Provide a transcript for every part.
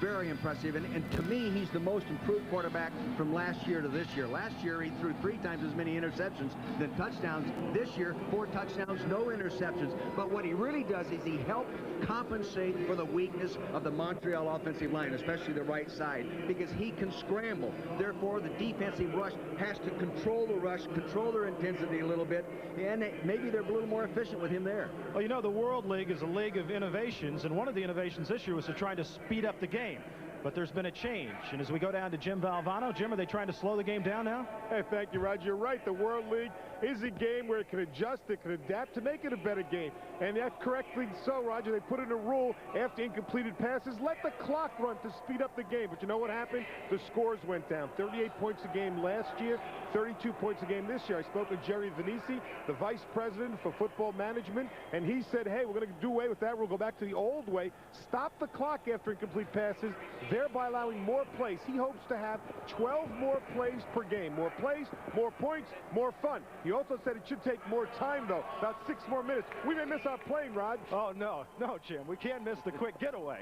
very impressive. And to me, he's the most improved quarterback from last year to this year. Last year, he threw 3 times as many interceptions than touchdowns. This year, 4 touchdowns, no interceptions. But what he really does is he helped compensate for the weakness of the Montreal offensive line, especially the right side, because he can scramble. Therefore, the defensive rush has to control the rush, control their intensity a little bit, and maybe they're a little more efficient with him there. Well, you know, the World League is a league of innovations, and one of the innovations this year was to try to speed up the game. But there's been a change. And as we go down to Jim Valvano, Jim, are they trying to slow the game down now? Hey, thank you, Roger. You're right. The World League is a game where it can adjust, it can adapt to make it a better game. And that's correctly so, Roger. They put in a rule after incompleted passes, let the clock run to speed up the game. But you know what happened? The scores went down. 38 points a game last year, 32 points a game this year. I spoke with Jerry Venisi, the vice president for football management, and he said, hey, we're going to do away with that rule, go back to the old way, stop the clock after incomplete passes, thereby allowing more plays. He hopes to have 12 more plays per game. More plays, more points, more fun. He also said it should take more time, though, about 6 more minutes. We may miss our plane, Rod. Oh, no, Jim. We can't miss the quick getaway.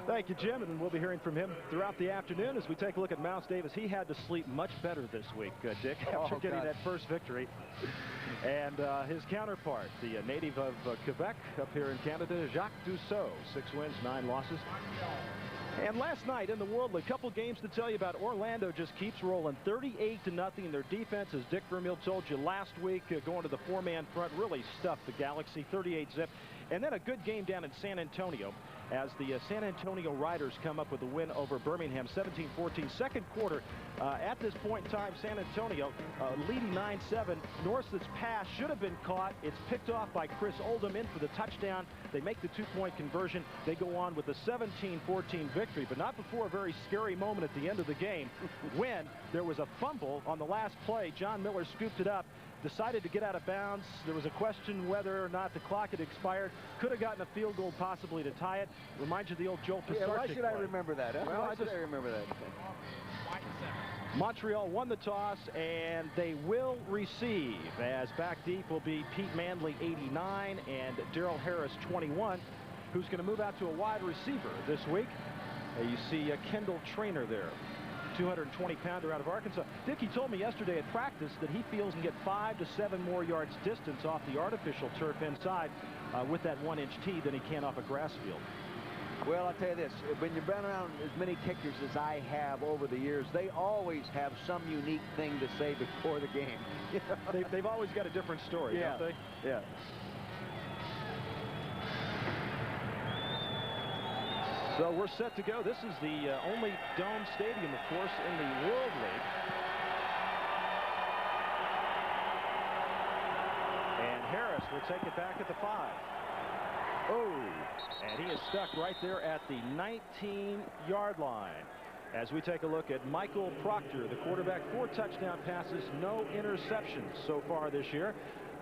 Thank you, Jim, and we'll be hearing from him throughout the afternoon as we take a look at Mouse Davis. He had to sleep much better this week, Dick, after getting that first victory. And his counterpart, the native of Quebec up here in Canada, Jacques Dussault, 6 wins, 9 losses. And last night in the World League, a couple games to tell you about. Orlando just keeps rolling 38-0. Their defense, as Dick Vermeil told you last week, going to the 4-man front, really stuffed the Galaxy, 38-zip. And then a good game down in San Antonio as the San Antonio Riders come up with a win over Birmingham, 17-14. Second quarter, at this point in time, San Antonio leading 9-7. North's pass should have been caught. It's picked off by Chris Oldham in for the touchdown. They make the 2-point conversion. They go on with a 17-14 victory, but not before a very scary moment at the end of the game when there was a fumble on the last play. John Miller scooped it up, decided to get out of bounds. There was a question whether or not the clock had expired. Could have gotten a field goal possibly to tie it. Reminds you of the old Joel Pisarcik. Yeah, why should I play. remember that? Huh? Well, why should I remember that? Montreal won the toss, and they will receive, as back deep will be Pete Manley, 89, and Darrell Harris, 21, who's going to move out to a wide receiver this week. You see Kendall Traynor there, 220-pounder out of Arkansas. Dickey told me yesterday at practice that he feels he can get 5 to 7 more yards distance off the artificial turf inside with that 1-inch tee than he can off a grass field. Well, I'll tell you this, when you've been around as many kickers as I have over the years, they always have some unique thing to say before the game. They've always got a different story, don't they? Yeah. So we're set to go. This is the only dome stadium, of course, in the World League. And Harris will take it back at the 5. Oh, and he is stuck right there at the 19-yard line. As we take a look at Michael Proctor, the quarterback, 4 touchdown passes, no interceptions so far this year.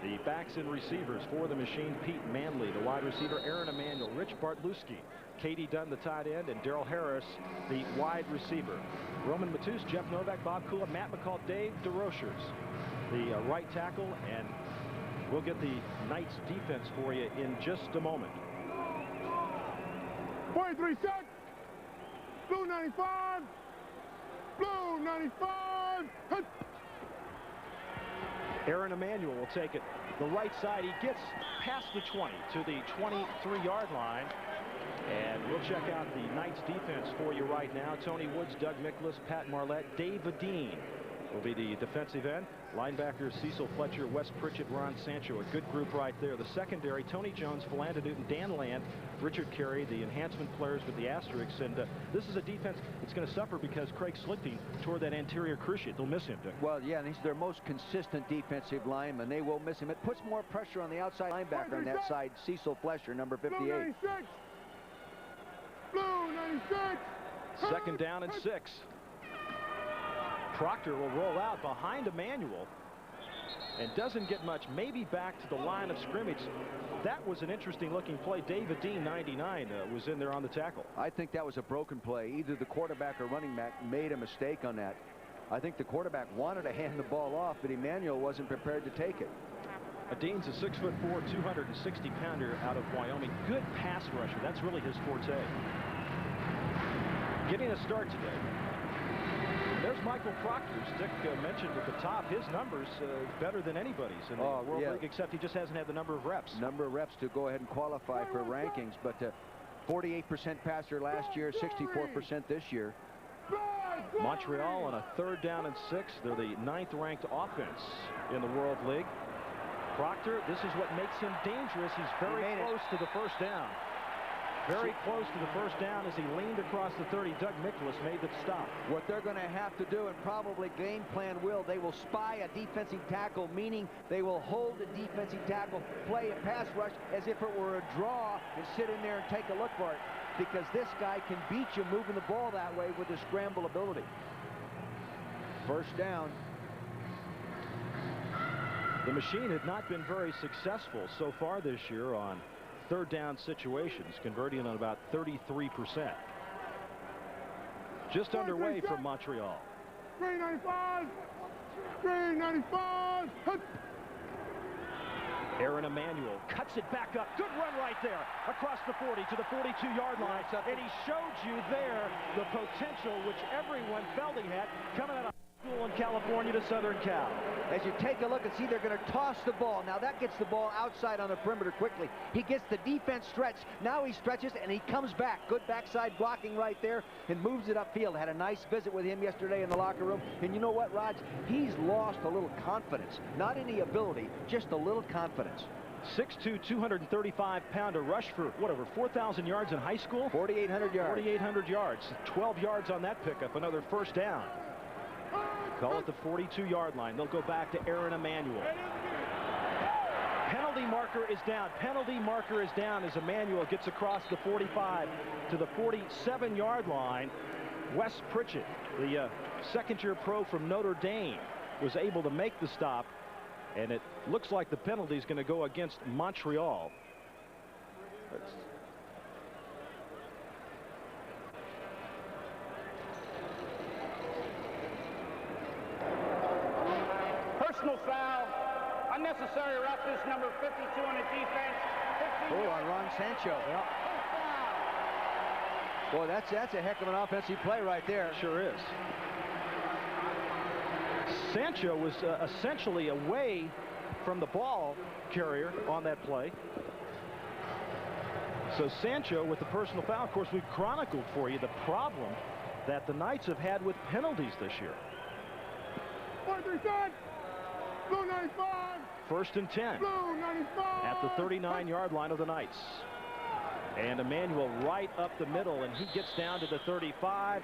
The backs and receivers for the machine, Pete Manley, the wide receiver, Aaron Emanuel, Rich Bartlewski, Katie Dunn, the tight end, and Darrell Harris, the wide receiver. Roman Matus, Jeff Novak, Bob Kula, Matt McCall, Dave DeRochers, the right tackle, and we'll get the Knights defense for you in just a moment. 43 set. Blue 95. Blue 95. Hit. Aaron Emanuel will take it the right side. He gets past the 20 to the 23-yard line. And we'll check out the Knights defense for you right now. Tony Woods, Doug Nicholas, Pat Marlette, Dave Vadine will be the defensive end. Linebackers Cecil Fletcher, Wes Pritchett, Ron Sancho, a good group right there. The secondary, Tony Jones, Philanda Newton, Dan Land, Richard Carey, the enhancement players with the asterisks. And this is a defense that's going to suffer because Craig Slichting tore that anterior cruciate. They'll miss him, Dick. Well, yeah, and he's their most consistent defensive lineman. They will miss him. It puts more pressure on the outside linebacker on that side, Cecil Fletcher, number 58. Blue 96. Blue 96. Second down and 6. Proctor will roll out behind Emanuel and doesn't get much, maybe back to the line of scrimmage. That was an interesting looking play. David Dean, 99, was in there on the tackle. I think that was a broken play. Either the quarterback or running back made a mistake on that. I think the quarterback wanted to hand the ball off, but Emanuel wasn't prepared to take it. Dean's a 6'4", 260-pounder out of Wyoming. Good pass rusher. That's really his forte. Getting a start today. There's Michael Proctor. Dick mentioned at the top, his numbers better than anybody's in the World League, except he just hasn't had the number of reps. Number of reps to go ahead and qualify for rankings, but 48% passer last year, 64% this year. Montreal on a 3rd down and 6. They're the 9th ranked offense in the World League. Proctor, this is what makes him dangerous. He's very close to the first down. Very close to the first down as he leaned across the 30. Doug Nicholas made the stop. What they're going to have to do, and probably game plan will, they will spy a defensive tackle, meaning they will hold the defensive tackle, play a pass rush as if it were a draw, and sit in there and take a look for it. Because this guy can beat you moving the ball that way with his scramble ability. First down. The machine had not been very successful so far this year on 3rd down situations, converting on about 33%. Just underway from Montreal. 395. 395. Aaron Emanuel cuts it back up. Good run right there across the 40 to the 42-yard line. And he showed you there the potential which everyone felt he had coming out of school in California to Southern Cal. As you take a look and see, they're going to toss the ball. Now that gets the ball outside on the perimeter quickly. He gets the defense stretched. Now he stretches and he comes back. Good backside blocking right there and moves it upfield. Had a nice visit with him yesterday in the locker room. And you know what, Raj? He's lost a little confidence. Not any ability, just a little confidence. 6'2", 235-pounder, rush for, whatever, 4,000 yards in high school? 4,800 yards. 4,800 yards. 12 yards on that pickup. Another first down. Call it the 42-yard line. They'll go back to Aaron Emanuel. Penalty marker is down. Penalty marker is down as Emanuel gets across the 45 to the 47-yard line. Wes Pritchett, the second-year pro from Notre Dame, was able to make the stop, and it looks like the penalty is going to go against Montreal. Personal foul, unnecessary roughness, number 52 on the defense. On Ron Sancho. Yeah. Boy, that's a heck of an offensive play right there. Sure is. Sancho was essentially away from the ball carrier on that play. So Sancho with the personal foul. Of course, we've chronicled for you the problem that the Knights have had with penalties this year. Blue 95. 1st and 10. Blue 95. At the 39-yard line of the Knights. And Emanuel right up the middle, and he gets down to the 35.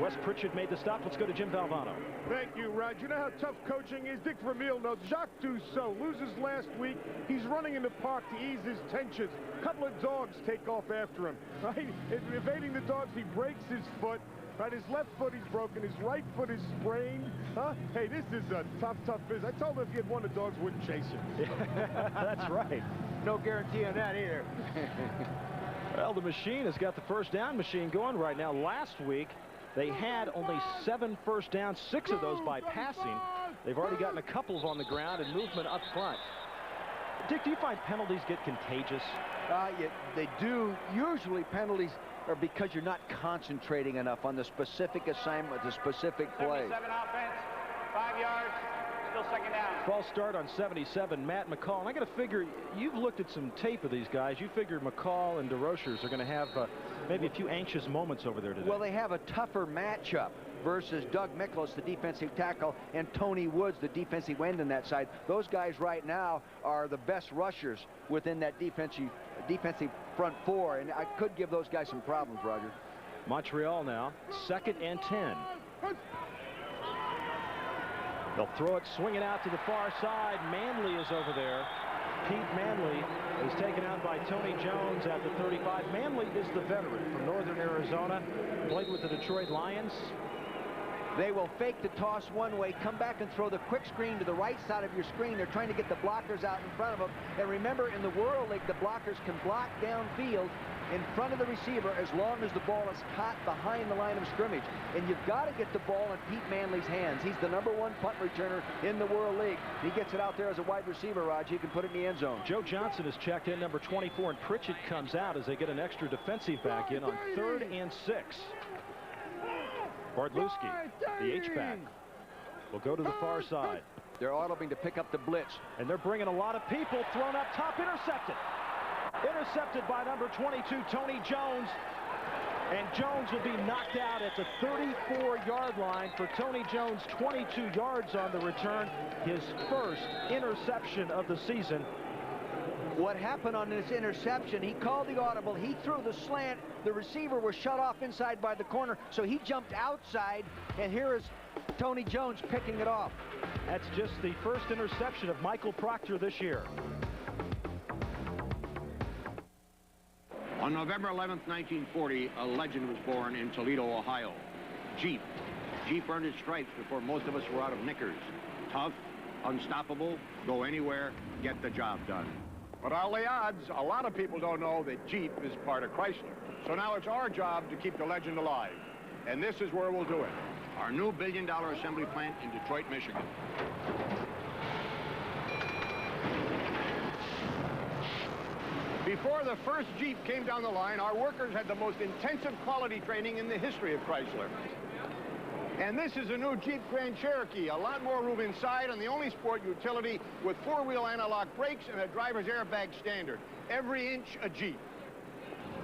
Wes Pritchett made the stop. Let's go to Jim Valvano. Thank you, Raj. You know how tough coaching is? Dick Vermeil knows. Jacques Dussault loses last week. He's running in the park to ease his tensions. A couple of dogs take off after him. Right? Evading the dogs, he breaks his foot. Right, his left foot he's broken, his right foot is sprained. Huh? Hey, this is a tough business. I told him if he had won, the dogs wouldn't chase him. That's right. No guarantee on that either. Well, the machine has got the first down machine going right now. Last week, they had only 7 first downs, 6 of those by passing. They've already gotten a couple on the ground and movement up front. Dick, do you find penalties get contagious? Yeah, they do. Usually penalties are because you're not concentrating enough on the specific assignment, the specific play. 77 offense, 5 yards, still second down. False start on 77, Matt McCall. And I got to figure, you've looked at some tape of these guys. You figured McCall and DeRochers are going to have maybe a few anxious moments over there today. Well, they have a tougher matchup versus Doug Nicholas, the defensive tackle, and Tony Woods, the defensive end on that side. Those guys right now are the best rushers within that defensive front four, and I could give those guys some problems, Roger. Montreal now, 2nd and 10. They'll throw it, swing it out to the far side. Manley is over there. Pete Manley is taken out by Tony Jones at the 35. Manley is the veteran from Northern Arizona, played with the Detroit Lions. They will fake the toss one way, come back and throw the quick screen to the right side of your screen. They're trying to get the blockers out in front of them. And remember, in the World League, the blockers can block downfield in front of the receiver as long as the ball is caught behind the line of scrimmage. And you've got to get the ball in Pete Manley's hands. He's the #1 punt returner in the World League. He gets it out there as a wide receiver, Raj. He can put it in the end zone. Joe Johnson is checked in, number 24, and Pritchett comes out as they get an extra defensive back in on 3rd and 6. Bartlewski, the H-back, will go to the far side. They're auditing to pick up the blitz. And they're bringing a lot of people. Thrown up top, intercepted. Intercepted by number 22, Tony Jones. And Jones will be knocked out at the 34-yard line for Tony Jones. 22 yards on the return. His first interception of the season. What happened on this interception, he called the audible, he threw the slant, the receiver was shut off inside by the corner, so he jumped outside, and here is Tony Jones picking it off. That's just the first interception of Michael Proctor this year. On November 11th, 1940, a legend was born in Toledo, Ohio. Jeep. Jeep earned his stripes before most of us were out of knickers. Tough, unstoppable, go anywhere, get the job done. But all the odds, a lot of people don't know that Jeep is part of Chrysler. So now it's our job to keep the legend alive. And this is where we'll do it. Our new billion-dollar assembly plant in Detroit, Michigan. Before the first Jeep came down the line, our workers had the most intensive quality training in the history of Chrysler. And this is a new Jeep Grand Cherokee, a lot more room inside, and the only sport utility with four-wheel analog brakes and a driver's airbag standard. Every inch a Jeep.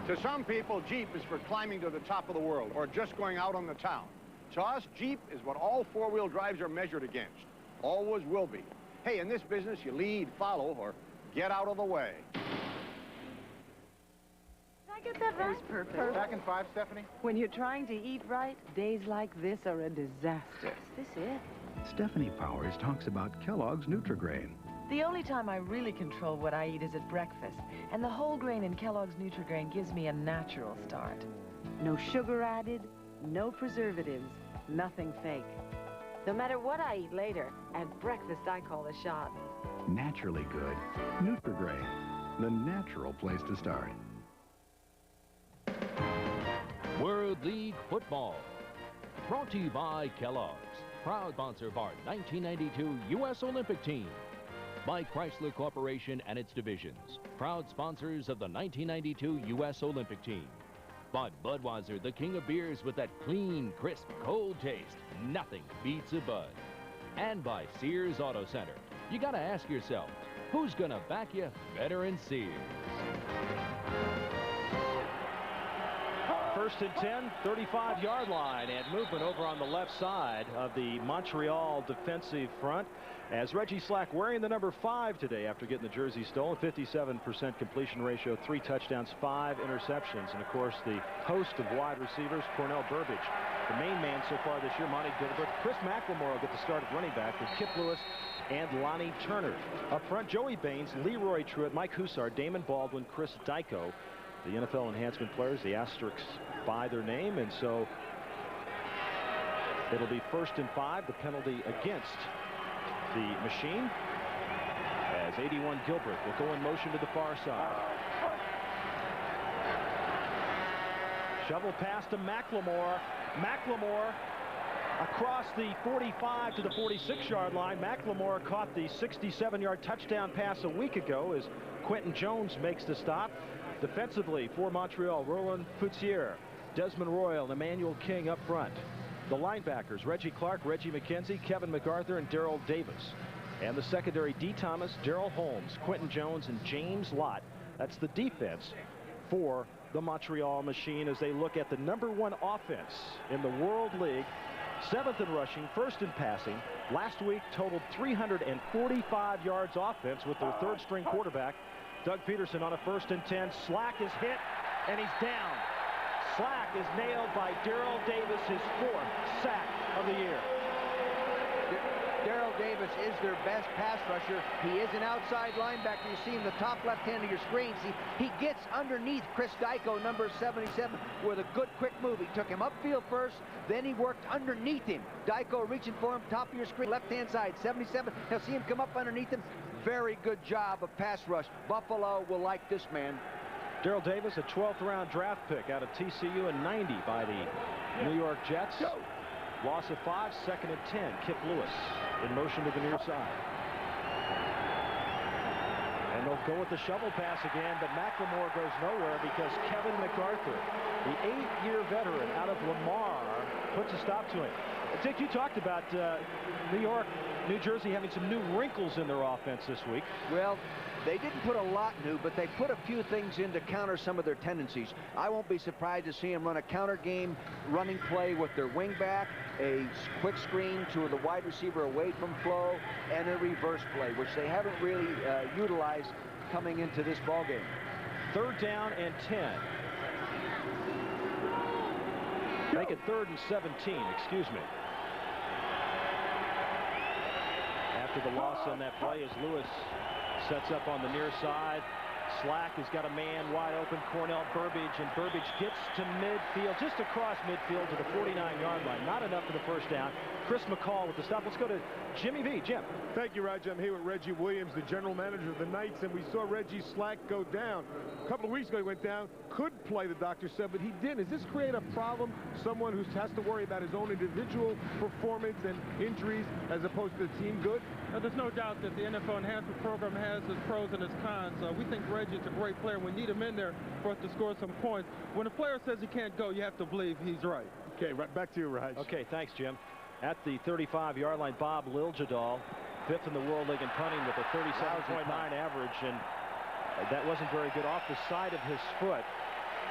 To some people, Jeep is for climbing to the top of the world or just going out on the town. To us, Jeep is what all four-wheel drives are measured against. Always will be. Hey, in this business, you lead, follow, or get out of the way. I get that right? Perfect. Back in 5, Stephanie? When you're trying to eat right, days like this are a disaster. Is this it? Stephanie Powers talks about Kellogg's Nutri-Grain. The only time I really control what I eat is at breakfast, and the whole grain in Kellogg's Nutri-Grain gives me a natural start. No sugar added, no preservatives, nothing fake. No matter what I eat later, at breakfast I call the shot. Naturally good. Nutri-Grain, the natural place to start. World League Football. Brought to you by Kellogg's, proud sponsor of our 1992 U.S. Olympic team. By Chrysler Corporation and its divisions, proud sponsors of the 1992 U.S. Olympic team. By Budweiser, the king of beers with that clean, crisp, cold taste. Nothing beats a Bud. And by Sears Auto Center. You gotta ask yourself, who's gonna back you better in Sears? First and 10, 35-yard line, and movement over on the left side of the Montreal defensive front as Reggie Slack, wearing the number 5 today after getting the jersey stolen. 57% completion ratio, 3 touchdowns, 5 interceptions. And of course the host of wide receivers, Cornell Burbage, the main man so far this year, Monty Gilbert. Chris McLemore will get the start at running back with Kip Lewis and Lonnie Turner. Up front, Joey Baines, Leroy Truitt, Mike Hussar, Damon Baldwin, Chris Dyko. The NFL enhancement players, the asterisks by their name, and so it'll be 1st and 5, the penalty against the machine, as 81 Gilbert will go in motion to the far side. Shovel pass to McLemore. McLemore across the 45 to the 46-yard line. McLemore caught the 67-yard touchdown pass a week ago as Quentin Jones makes the stop. Defensively for Montreal, Roland Foutier, Desmond Royal, and Emmanuel King up front. The linebackers, Reggie Clark, Reggie McKenzie, Kevin MacArthur, and Darrell Davis. And the secondary, D. Thomas, Darrell Holmes, Quentin Jones, and James Lott. That's the defense for the Montreal machine as they look at the #1 offense in the World League. 7th in rushing, 1st in passing. Last week totaled 345 yards offense with their 3rd-string quarterback, Doug Peterson, on a 1st and 10. Slack is hit, and he's down. Slack is nailed by Darrell Davis, his 4th sack of the year. Darrell Davis is their best pass rusher. He is an outside linebacker. You see in the top left hand of your screen. See, he gets underneath Chris Dyko, number 77, with a good quick move. He took him upfield first, then he worked underneath him. Dyko reaching for him, top of your screen, left-hand side, 77. Now see him come up underneath him. Very good job of pass rush. Buffalo will like this man. Darrell Davis, a 12th round draft pick out of TCU in '90 by the New York Jets. Loss of 5, 2nd and 10. Kip Lewis in motion to the near side. And they'll go with the shovel pass again, but McLemore goes nowhere because Kevin MacArthur, the 8-year veteran out of Lamar, puts a stop to him. Dick, you talked about New York, New Jersey having some new wrinkles in their offense this week. Well, they didn't put a lot new, but they put a few things in to counter some of their tendencies. I won't be surprised to see them run a counter game running play with their wing back, a quick screen to the wide receiver away from Flo, and a reverse play, which they haven't really utilized coming into this ball game. 3rd down and 10. Make it 3rd and 17, excuse me. After the loss on that play, as Lewis sets up on the near side. Slack has got a man wide open, Cornell Burbage, and Burbage gets to midfield, just across midfield to the 49-yard line. Not enough for the first down. Chris McCall with the stop. Let's go to Jimmy V. Jim. Thank you, Roger. I'm here with Reggie Williams, the general manager of the Knights, and we saw Reggie Slack go down. A couple of weeks ago, he went down, could play, the doctor said, but he didn't. Does this create a problem? Someone who has to worry about his own individual performance and injuries as opposed to the team good? There's no doubt that the NFL Enhancement Program has its pros and its cons. We think Reggie's a great player. We need him in there for us to score some points. When a player says he can't go, you have to believe he's right. Okay, right back to you, Raj. Okay, thanks, Jim. At the 35-yard line, Bob Liljadal, 5th in the World League in punting with a 37.9 average, and that wasn't very good off the side of his foot.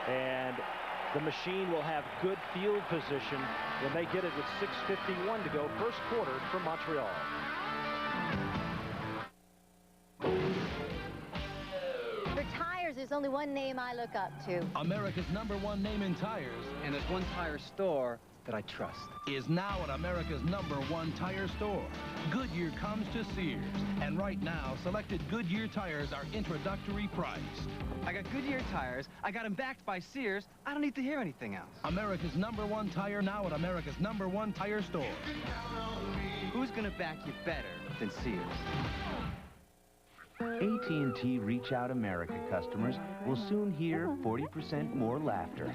And the machine will have good field position when they get it with 6:51 to go, first quarter for Montreal. For tires, there's only one name I look up to. America's #1 name in tires. And there's one tire store that I trust. Is now at America's #1 tire store. Goodyear comes to Sears. And right now, selected Goodyear tires are introductory priced. I got Goodyear tires. I got them backed by Sears. I don't need to hear anything else. America's #1 tire now at America's #1 tire store. Who's going to back you better than Sears? AT&T Reach Out America customers will soon hear 40% more laughter.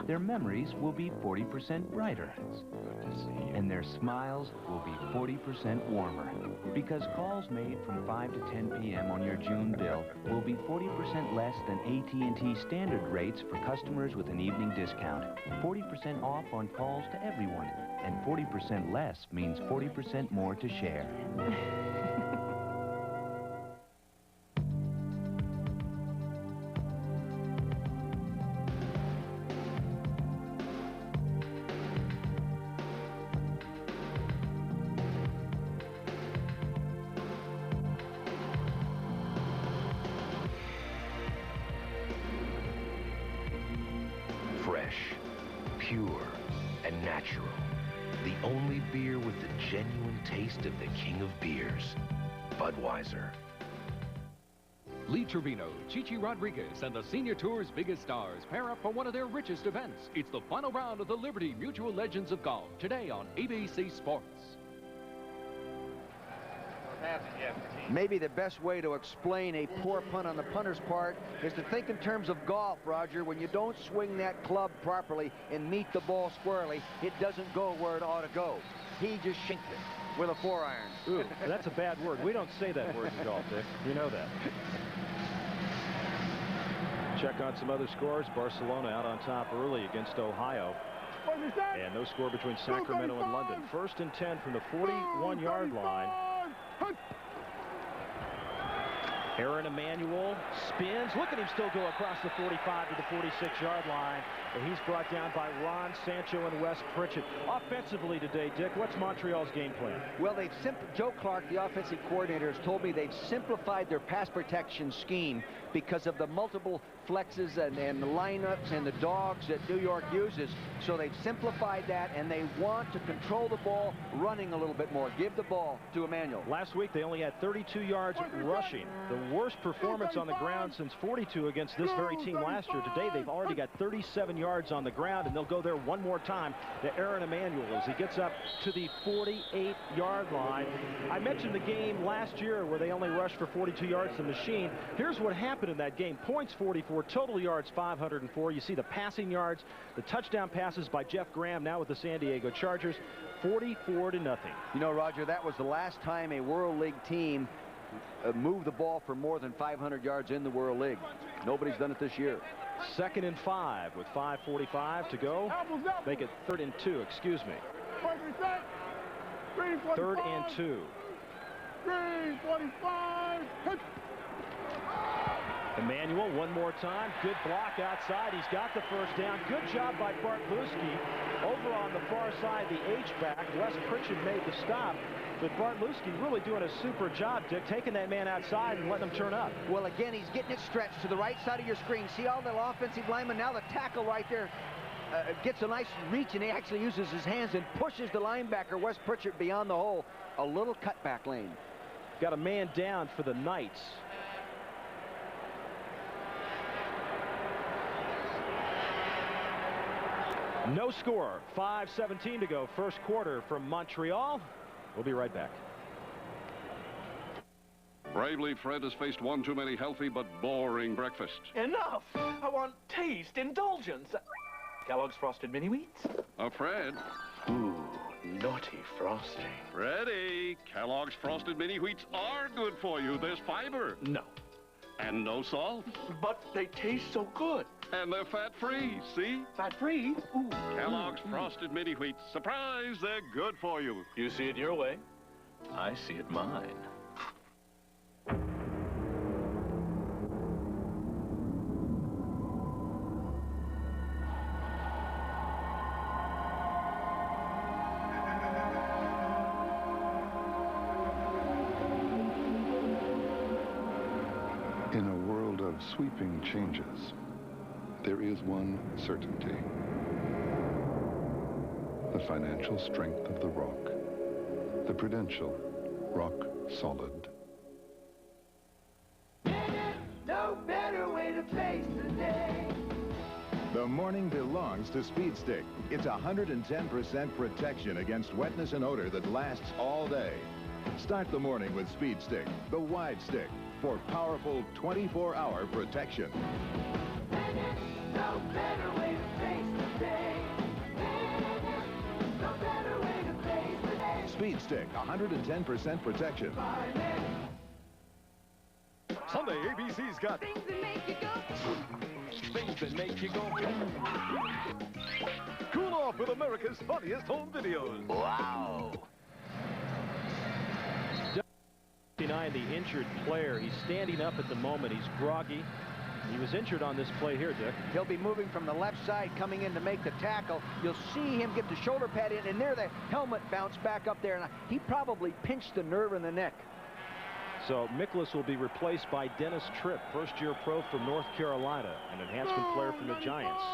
Their memories will be 40% brighter. And their smiles will be 40% warmer. Because calls made from 5 to 10 p.m. on your June bill will be 40% less than AT&T standard rates for customers with an evening discount. 40% off on calls to everyone. And 40% less means 40% more to share. Fresh, pure, and natural. The only beer with the genuine taste of the king of beers, Budweiser. Lee Trevino, Chichi Rodriguez, and the Senior Tour's biggest stars pair up for one of their richest events. It's the final round of the Liberty Mutual Legends of Golf, today on ABC Sports. Maybe the best way to explain a poor punt on the punter's part is to think in terms of golf, Roger. When you don't swing that club properly and meet the ball squarely, it doesn't go where it ought to go. He just shinked it with a 4-iron. Ooh, that's a bad word. We don't say that word in golf, Dick. You know that. Check on some other scores. Barcelona out on top early against Ohio. And no score between Sacramento and London. 1st and 10 from the 41-yard line. Aaron Emanuel spins. Look at him still go across the 45 to the 46-yard line. And he's brought down by Ron Sancho and Wes Pritchett. Offensively today, Dick, what's Montreal's game plan? Well, Joe Clark, the offensive coordinator, has told me they've simplified their pass protection scheme because of the multiple flexes and the lineups and the dogs that New York uses. So they've simplified that, and they want to control the ball running a little bit more. Give the ball to Emanuel. Last week, they only had 32 yards rushing. The worst performance on the ground since 42 against this very team last year. Today, they've already got 37 yards on the ground, and they'll go there one more time to Aaron Emanuel as he gets up to the 48-yard line. I mentioned the game last year where they only rushed for 42 yards, the machine. Here's what happened in that game. Points 44, total yards 504. You see the passing yards, the touchdown passes by Jeff Graham now with the San Diego Chargers, 44-0. You know, Roger, that was the last time a World League team move the ball for more than 500 yards in the World League. Nobody's done it this year. 2nd and 5 with 5:45 to go. Make it 3rd and 2, excuse me. 3rd and 2. 3:45. Emmanuel, one more time. Good block outside. He's got the first down. Good job by Bartlewski. Over on the far side, the H-back. Wes Pritchett made the stop. But Bartlewski really doing a super job, Dick, taking that man outside and letting him turn up. Well, again, he's getting it stretched to the right side of your screen. See all the offensive linemen? Now the tackle right there gets a nice reach, and he actually uses his hands and pushes the linebacker, Wes Pritchett, beyond the hole. A little cutback lane. Got a man down for the Knights. No score. 5:17 to go. First quarter from Montreal. We'll be right back. Bravely, Fred has faced one too many healthy but boring breakfasts. Enough! I want taste, indulgence. Kellogg's Frosted Mini Wheats. Fred. Ooh, naughty frosting. Freddie, Kellogg's Frosted Mini Wheats are good for you. There's fiber. No. And no salt. But they taste so good. And they're fat-free, see? Fat-free? Ooh. Kellogg's Frosted Mini Wheats. Surprise, they're good for you. You see it your way. I see it mine. In a world of sweeping changes, there is one certainty. The financial strength of the Rock. The Prudential Rock Solid. No better way to face the day. The morning belongs to Speed Stick. It's 110% protection against wetness and odor that lasts all day. Start the morning with Speed Stick, the wide stick, for powerful 24-hour protection. No better way to face the day. No better way to face the day. Speed Stick, 110% protection. Sunday, ABC's got things that make you go. Things that make you go. Cool off with America's funniest home videos. Wow. The injured player. He's standing up at the moment. He's groggy. He was injured on this play here, Dick. He'll be moving from the left side, coming in to make the tackle. You'll see him get the shoulder pad in, and there the helmet bounced back up there. And he probably pinched the nerve in the neck. So Miklas will be replaced by Dennis Tripp, first-year pro from North Carolina, an enhancement player from the Giants.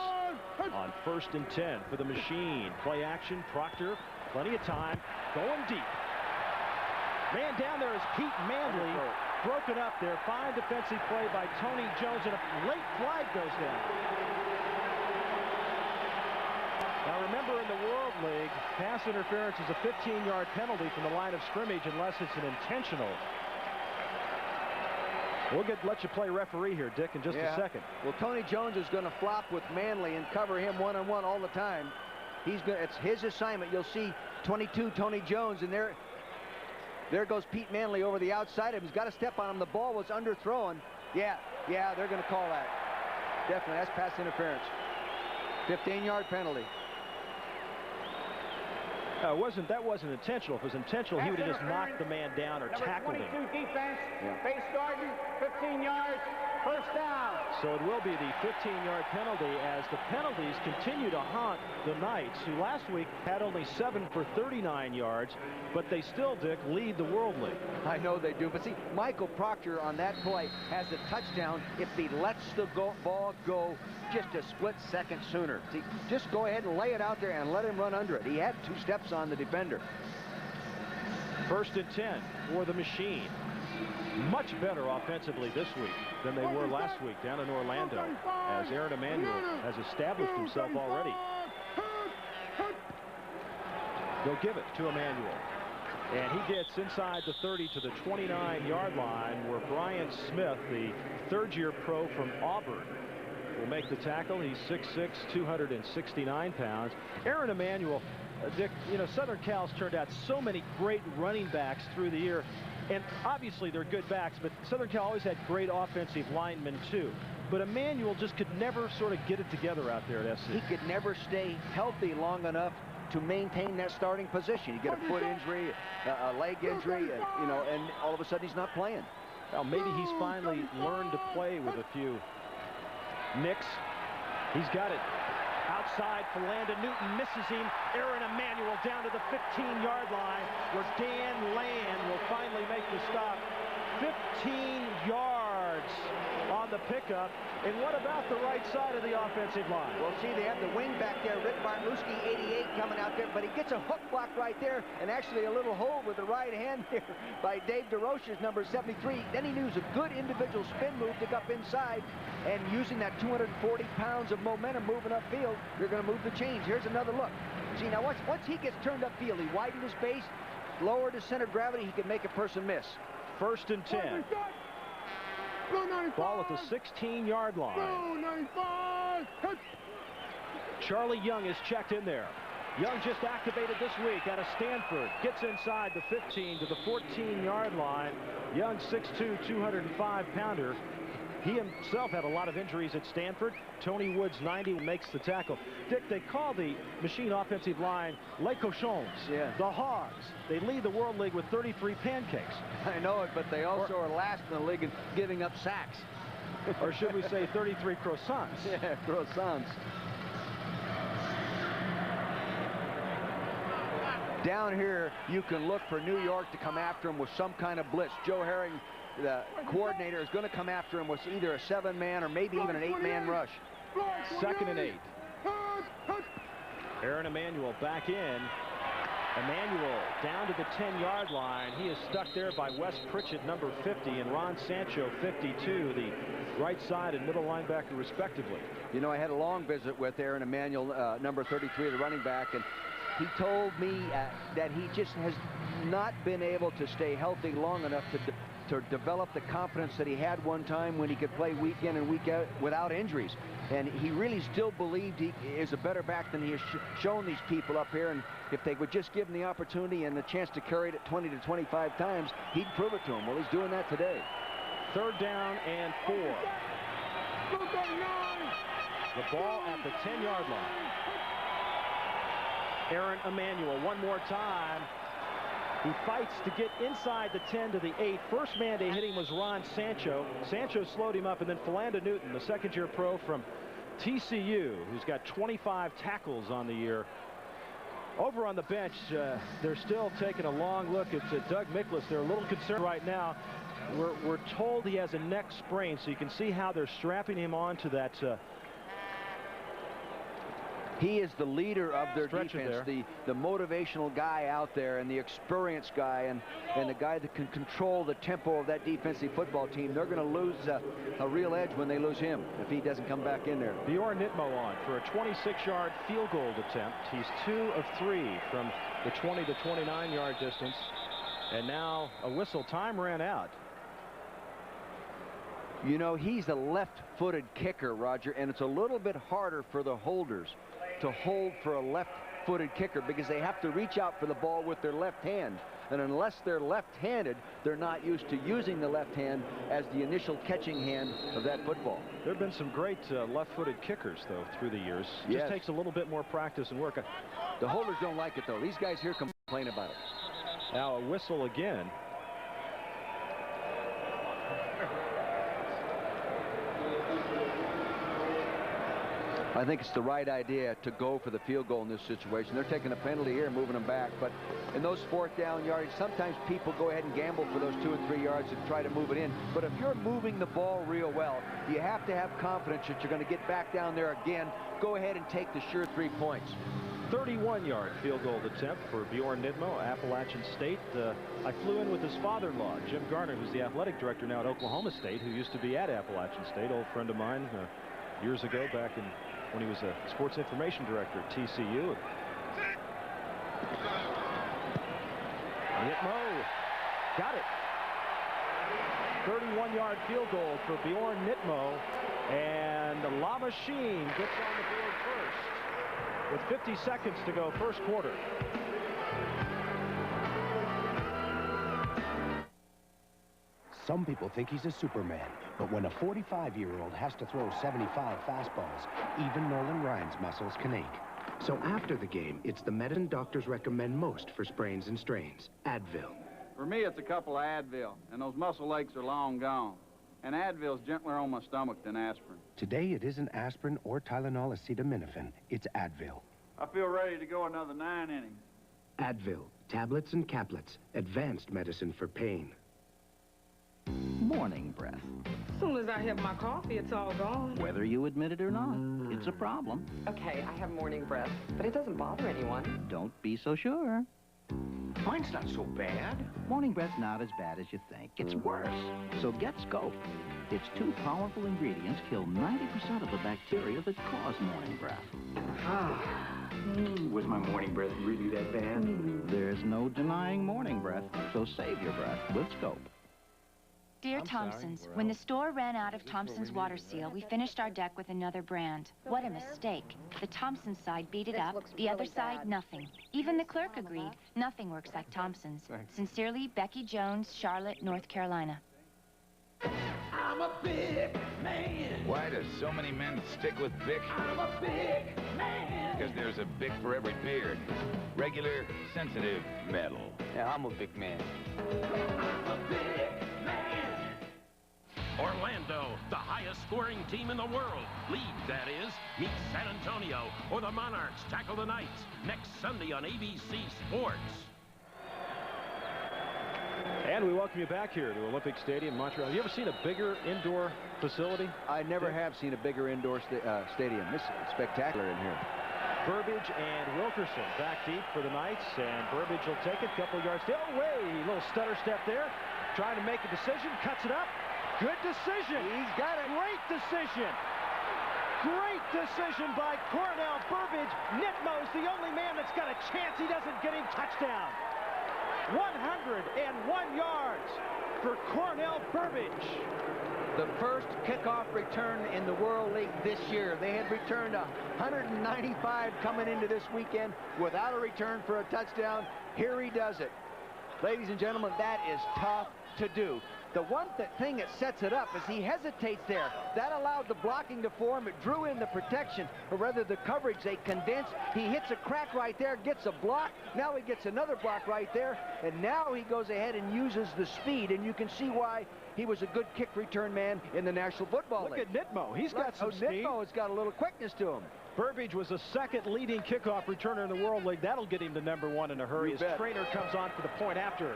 On 1st and 10 for the machine. Play action, Proctor, plenty of time, going deep. Man down there is Pete Manley, broken up there. Fine defensive play by Tony Jones, and a late flag goes down. Now remember, in the World League, pass interference is a 15-yard penalty from the line of scrimmage unless it's an intentional. We'll let you play referee here, Dick, in just a second. Well, Tony Jones is going to flop with Manley and cover him one-on-one all the time. It's his assignment. You'll see 22 Tony Jones, and there goes Pete Manley over the outside of him. He's got to step on him. The ball was underthrown. Yeah, they're going to call that. Definitely, that's pass interference. 15-yard penalty. That wasn't intentional. If it was intentional, he would have just knocked the man down or tackled him. Number 22 defense, base guarding, 15 yards, first down. So it will be the 15-yard penalty as the penalties continue to haunt the Knights, who last week had only 7 for 39 yards, but they still, Dick, lead the World League. I know they do, but see, Michael Proctor on that play has a touchdown if he lets the ball go just a split second sooner. See, just go ahead and lay it out there and let him run under it. He had 2 steps on the defender. 1st and 10 for the machine. Much better offensively this week than they were last week down in Orlando, as Aaron Emanuel has established himself already. They'll give it to Emanuel. And he gets inside the 30 to the 29-yard line, where Brian Smith, the 3rd-year pro from Auburn, will make the tackle. He's 6'6", 269 pounds. Aaron Emanuel, Dick, you know, Southern Cal's turned out so many great running backs through the year. And obviously they're good backs, but Southern Cal always had great offensive linemen too. But Emmanuel just could never sort of get it together out there at SC. He could never stay healthy long enough to maintain that starting position. You get a foot injury, a leg injury, you know, and all of a sudden he's not playing. Well, maybe he's finally learned to play with a few nicks. He's got it. Outside, Philanda Newton misses him. Aaron Emmanuel down to the 15-yard line, where Dan Land will finally make the stop. 15 yards on the pickup. And what about the right side of the offensive line? Well, see, they have the wing back there, Rick Bartluski, 88, coming out there, but he gets a hook block right there, and actually a little hold with the right hand here by Dave DeRoche's number 73. Then he used a good individual spin move to get up inside, and using that 240 pounds of momentum moving upfield, you're going to move the chains. Here's another look. See, now once he gets turned upfield, he widened his base, lowered his center of gravity, he can make a person miss. 1st and 10. Ball at the 16-yard line. Charlie Young is checked in there. Young just activated this week out of Stanford. Gets inside the 15 to the 14-yard line. Young, 6'2", 205-pounder. He himself had a lot of injuries at Stanford. Tony Woods, 90, makes the tackle. Dick, they call the machine offensive line Les Cochons, the Hogs. They lead the World League with 33 pancakes. I know it, but they also are last in the league in giving up sacks. Or should we say 33 croissants? Yeah, croissants. Down here, you can look for New York to come after him with some kind of blitz. Joe Herring, the coordinator, is going to come after him with either a 7-man or maybe even an 8-man rush. 2nd and 8. Aaron Emmanuel back in. Emmanuel down to the 10-yard line. He is stuck there by Wes Pritchett, number 50, and Ron Sancho, 52, the right side and middle linebacker, respectively. You know, I had a long visit with Aaron Emmanuel, number 33, the running back, and he told me that he just has not been able to stay healthy long enough to develop the confidence that he had one time when he could play week in and week out without injuries. And he really still believed he is a better back than he has shown these people up here. And if they would just give him the opportunity and the chance to carry it 20 to 25 times, he'd prove it to him. Well, he's doing that today. 3rd down and 4. The ball at the 10-yard line. Aaron Emmanuel one more time. He fights to get inside the 10 to the 8. First man to hit him was Ron Sancho. Sancho slowed him up, and then Philanda Newton, the 2nd-year pro from TCU, who's got 25 tackles on the year. Over on the bench, they're still taking a long look at Doug Miklas. They're a little concerned right now. We're told he has a neck sprain, so you can see how they're strapping him onto that He is the leader of their defense, the motivational guy out there, and the experienced guy, and the guy that can control the tempo of that defensive football team. They're going to lose a real edge when they lose him if he doesn't come back in there. Bjorn Nitmo on for a 26-yard field goal attempt. He's 2 of 3 from the 20 to 29-yard distance. And now a whistle. Time ran out. You know, he's a left-footed kicker, Roger, and it's a little bit harder for the holders to hold for a left-footed kicker because they have to reach out for the ball with their left hand. And unless they're left-handed, they're not used to using the left hand as the initial catching hand of that football. There have been some great left-footed kickers, though, through the years. It just takes a little bit more practice and work. The holders don't like it, though. These guys here complain about it. Now a whistle again. I think it's the right idea to go for the field goal in this situation. They're taking a penalty here, moving them back. But in those 4th down yardage, sometimes people go ahead and gamble for those 2 and 3 yards and try to move it in. But if you're moving the ball real well, you have to have confidence that you're going to get back down there again. Go ahead and take the sure 3 points. 31-yard field goal attempt for Bjorn Nitmo, Appalachian State. I flew in with his father-in-law, Jim Garner, who's the athletic director now at Oklahoma State, who used to be at Appalachian State, old friend of mine years ago back in when he was a sports information director at TCU. Nitmo got it. 31-yard field goal for Bjorn Nitmo, and La Machine gets on the board first with 50 seconds to go, first quarter. Some people think he's a Superman, but when a 45-year-old has to throw 75 fastballs, even Nolan Ryan's muscles can ache. So after the game, it's the medicine doctors recommend most for sprains and strains, Advil. For me, it's a couple of Advil, and those muscle aches are long gone. And Advil's gentler on my stomach than aspirin. Today, it isn't aspirin or Tylenol acetaminophen. It's Advil. I feel ready to go another 9 innings. Advil, tablets and caplets, advanced medicine for pain. Morning breath. As soon as I have my coffee, it's all gone. Whether you admit it or not, it's a problem. Okay, I have morning breath, but it doesn't bother anyone. Don't be so sure. Mine's not so bad. Morning breath's not as bad as you think. It's worse. So get Scope. Its 2 powerful ingredients kill 90% of the bacteria that cause morning breath. Was my morning breath really that bad? There's no denying morning breath, so save your breath with Scope. Dear Thompson's, when the store ran out of Thompson's water seal, we finished our deck with another brand. What a mistake. The Thompson side beat it up, the other side, nothing. Even the clerk agreed. Nothing works like Thompson's. Sincerely, Becky Jones, Charlotte, North Carolina. I'm a big man. Why do so many men stick with Bic? I'm a big man. Because there's a Bic for every beard. Regular, sensitive, metal. Yeah, I'm a big man. I'm a big man. Orlando, the highest scoring team in the world, league that is, meets San Antonio, or the Monarchs tackle the Knights next Sunday on ABC Sports. And we welcome you back here to Olympic Stadium, Montreal. Have you ever seen a bigger indoor facility? I never have seen a bigger indoor stadium. This is spectacular in here. Burbage and Wilkerson back deep for the Knights, and Burbage will take it, couple yards down. Away, little stutter step there, trying to make a decision, cuts it up. Good decision. He's got it. Great decision. Great decision by Cornell Burbage. Nitmo's the only man that's got a chance he doesn't get him. Touchdown. 101 yards for Cornell Burbage. The first kickoff return in the World League this year. They had returned 195 coming into this weekend without a return for a touchdown. Here he does it. Ladies and gentlemen, that is tough to do. The one thing that sets it up is he hesitates there. That allowed the blocking to form. It drew in the protection, or rather the coverage. They condensed. He hits a crack right there, gets a block. Now he gets another block right there, and now he goes ahead and uses the speed, and you can see why he was a good kick return man in the National Football League. Look at Nitmo. He's got some speed. Nitmo's got a little quickness to him. Burbage was the second leading kickoff returner in the World League. That'll get him to #1 in a hurry. His trainer comes on for the point after.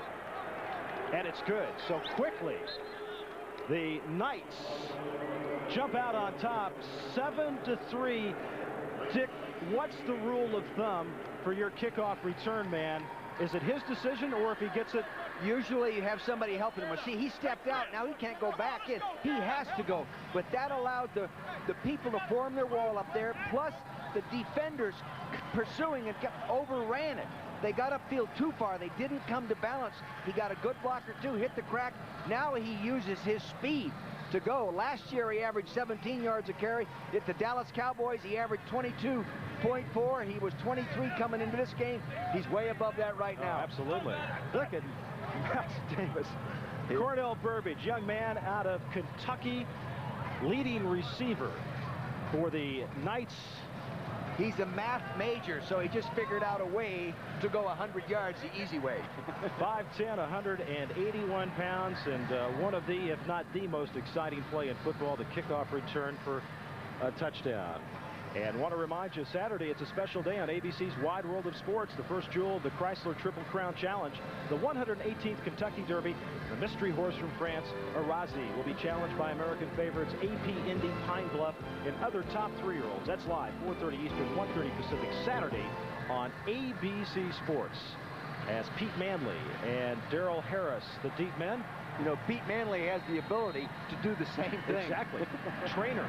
And it's good. So quickly, the Knights jump out on top, 7-3. Dick, what's the rule of thumb for your kickoff return man? Is it his decision, or if he gets it? Usually you have somebody helping him. See, he stepped out. Now he can't go back in. He has to go. But that allowed the people to form their wall up there, plus the defenders pursuing and overran it. They got upfield too far. They didn't come to balance. He got a good block or two, hit the crack. Now he uses his speed to go. Last year he averaged 17 yards a carry. At the Dallas Cowboys, he averaged 22.4. He was 23 coming into this game. He's way above that right now. Absolutely. Look at Max Davis. Cornell Burbage, young man out of Kentucky, leading receiver for the Knights. He's a math major, so he just figured out a way to go 100 yards the easy way. 5'10", 181 pounds, and one of the, if not the most exciting play in football, the kickoff return for a touchdown. And want to remind you, Saturday, it's a special day on ABC's Wide World of Sports. The first jewel of the Chrysler Triple Crown Challenge, the 118th Kentucky Derby. The mystery horse from France, Arazi, will be challenged by American favorites AP Indy, Pine Bluff, and other top 3-year-olds. That's live, 4:30 Eastern, 1:30 Pacific, Saturday on ABC Sports. As Pete Manley and Darrell Harris, the deep men. You know, Pete Manley has the ability to do the same thing. Exactly. Trainer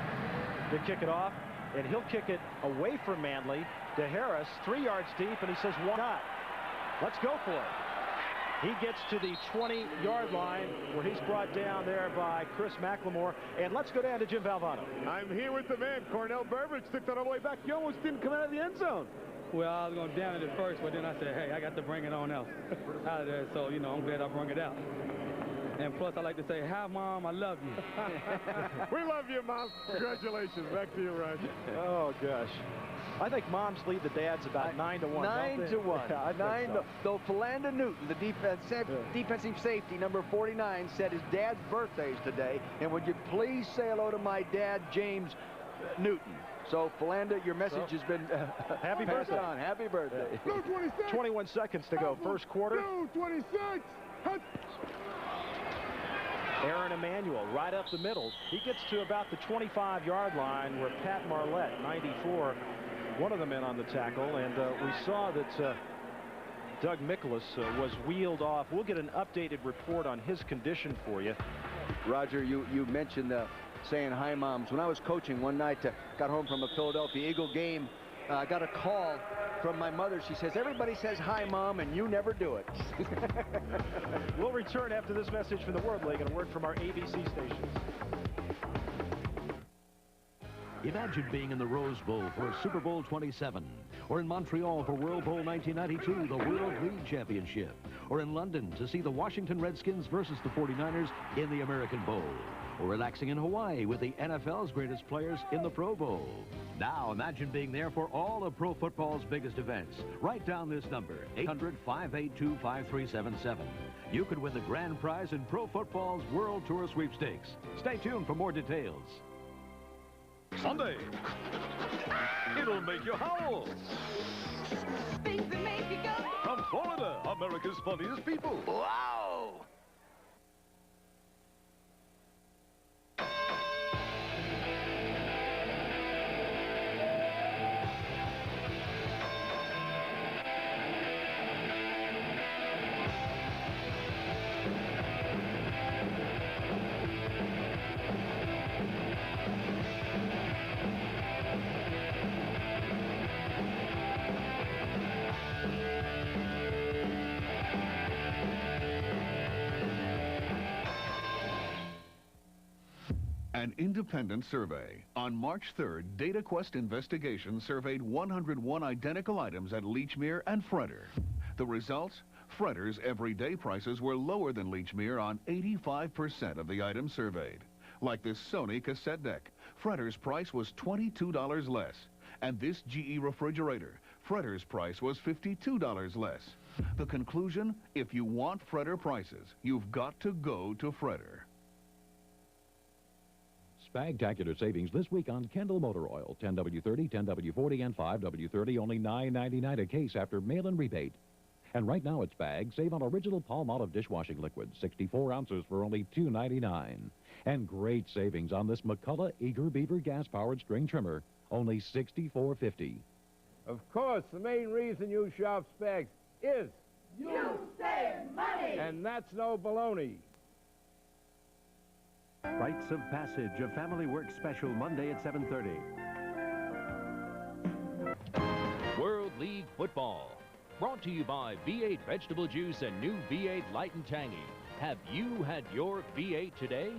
to kick it off. And he'll kick it away from Manley to Harris, 3 yards deep, and he says, why not? Let's go for it. He gets to the 20-yard line where he's brought down there by Chris McLemore. And let's go down to Jim Valvano. I'm here with the man, Cornell Burbage. Took that all the way back. He almost didn't come out of the end zone. Well, I was going to down it at first, but then I said, hey, I got to bring it on out of there. So, you know, I'm glad I brought it out. And plus, I like to say, hi, Mom, I love you. We love you, Mom. Congratulations. Back to you, Roger. Oh, gosh. I think moms lead the dads about 9 to 1. 9 to 1. Yeah, 9 to, though Philanda Newton, the defensive safety, number 49, said his dad's birthday is today. And would you please say hello to my dad, James Newton? So, Philanda, your message has been happy passed birthday. on. Happy birthday. Blue 26. 21 seconds to go. First quarter. Blue 26. Aaron Emanuel right up the middle. He gets to about the 25-yard line where Pat Marlette, 94, one of the men on the tackle. And we saw that Doug Miklas was wheeled off. We'll get an updated report on his condition for you. Roger, you mentioned saying hi, moms. When I was coaching one night, got home from a Philadelphia Eagle game, I got a call from my mother. She says, everybody says hi, Mom, and you never do it. We'll return after this message from the World League and a word from our ABC stations. Imagine being in the Rose Bowl for Super Bowl 27, or in Montreal for World Bowl 1992, the World League Championship, or in London to see the Washington Redskins versus the 49ers in the American Bowl, or relaxing in Hawaii with the NFL's greatest players in the Pro Bowl. Now imagine being there for all of pro football's biggest events. Write down this number, 800-582-5377. You could win the grand prize in pro football's World Tour Sweepstakes. Stay tuned for more details. Sunday. It'll make you howl. Things that make you go. From Florida, America's funniest people. Wow! An independent survey. On March 3rd, DataQuest Investigation surveyed 101 identical items at Lechmere and Fredder. The results? Fredder's everyday prices were lower than Lechmere on 85% of the items surveyed. Like this Sony cassette deck, Fredder's price was $22 less. And this GE refrigerator, Fredder's price was $52 less. The conclusion? If you want Fredder prices, you've got to go to Fredder. Spectacular savings this week on Kendall Motor Oil. 10W30, 10W40, and 5W30, only $9.99 a case after mail-in rebate. And right now at Spag, save on original Palmolive dishwashing liquid, 64 ounces for only $2.99. And great savings on this McCullough Eager Beaver gas-powered string trimmer, only $64.50. Of course, the main reason you shop Spags is You save money! And that's no baloney. Rites of Passage, a Family Work special, Monday at 7:30. World League Football. Brought to you by V8 Vegetable Juice and new V8 Light and Tangy. Have you had your V8 today?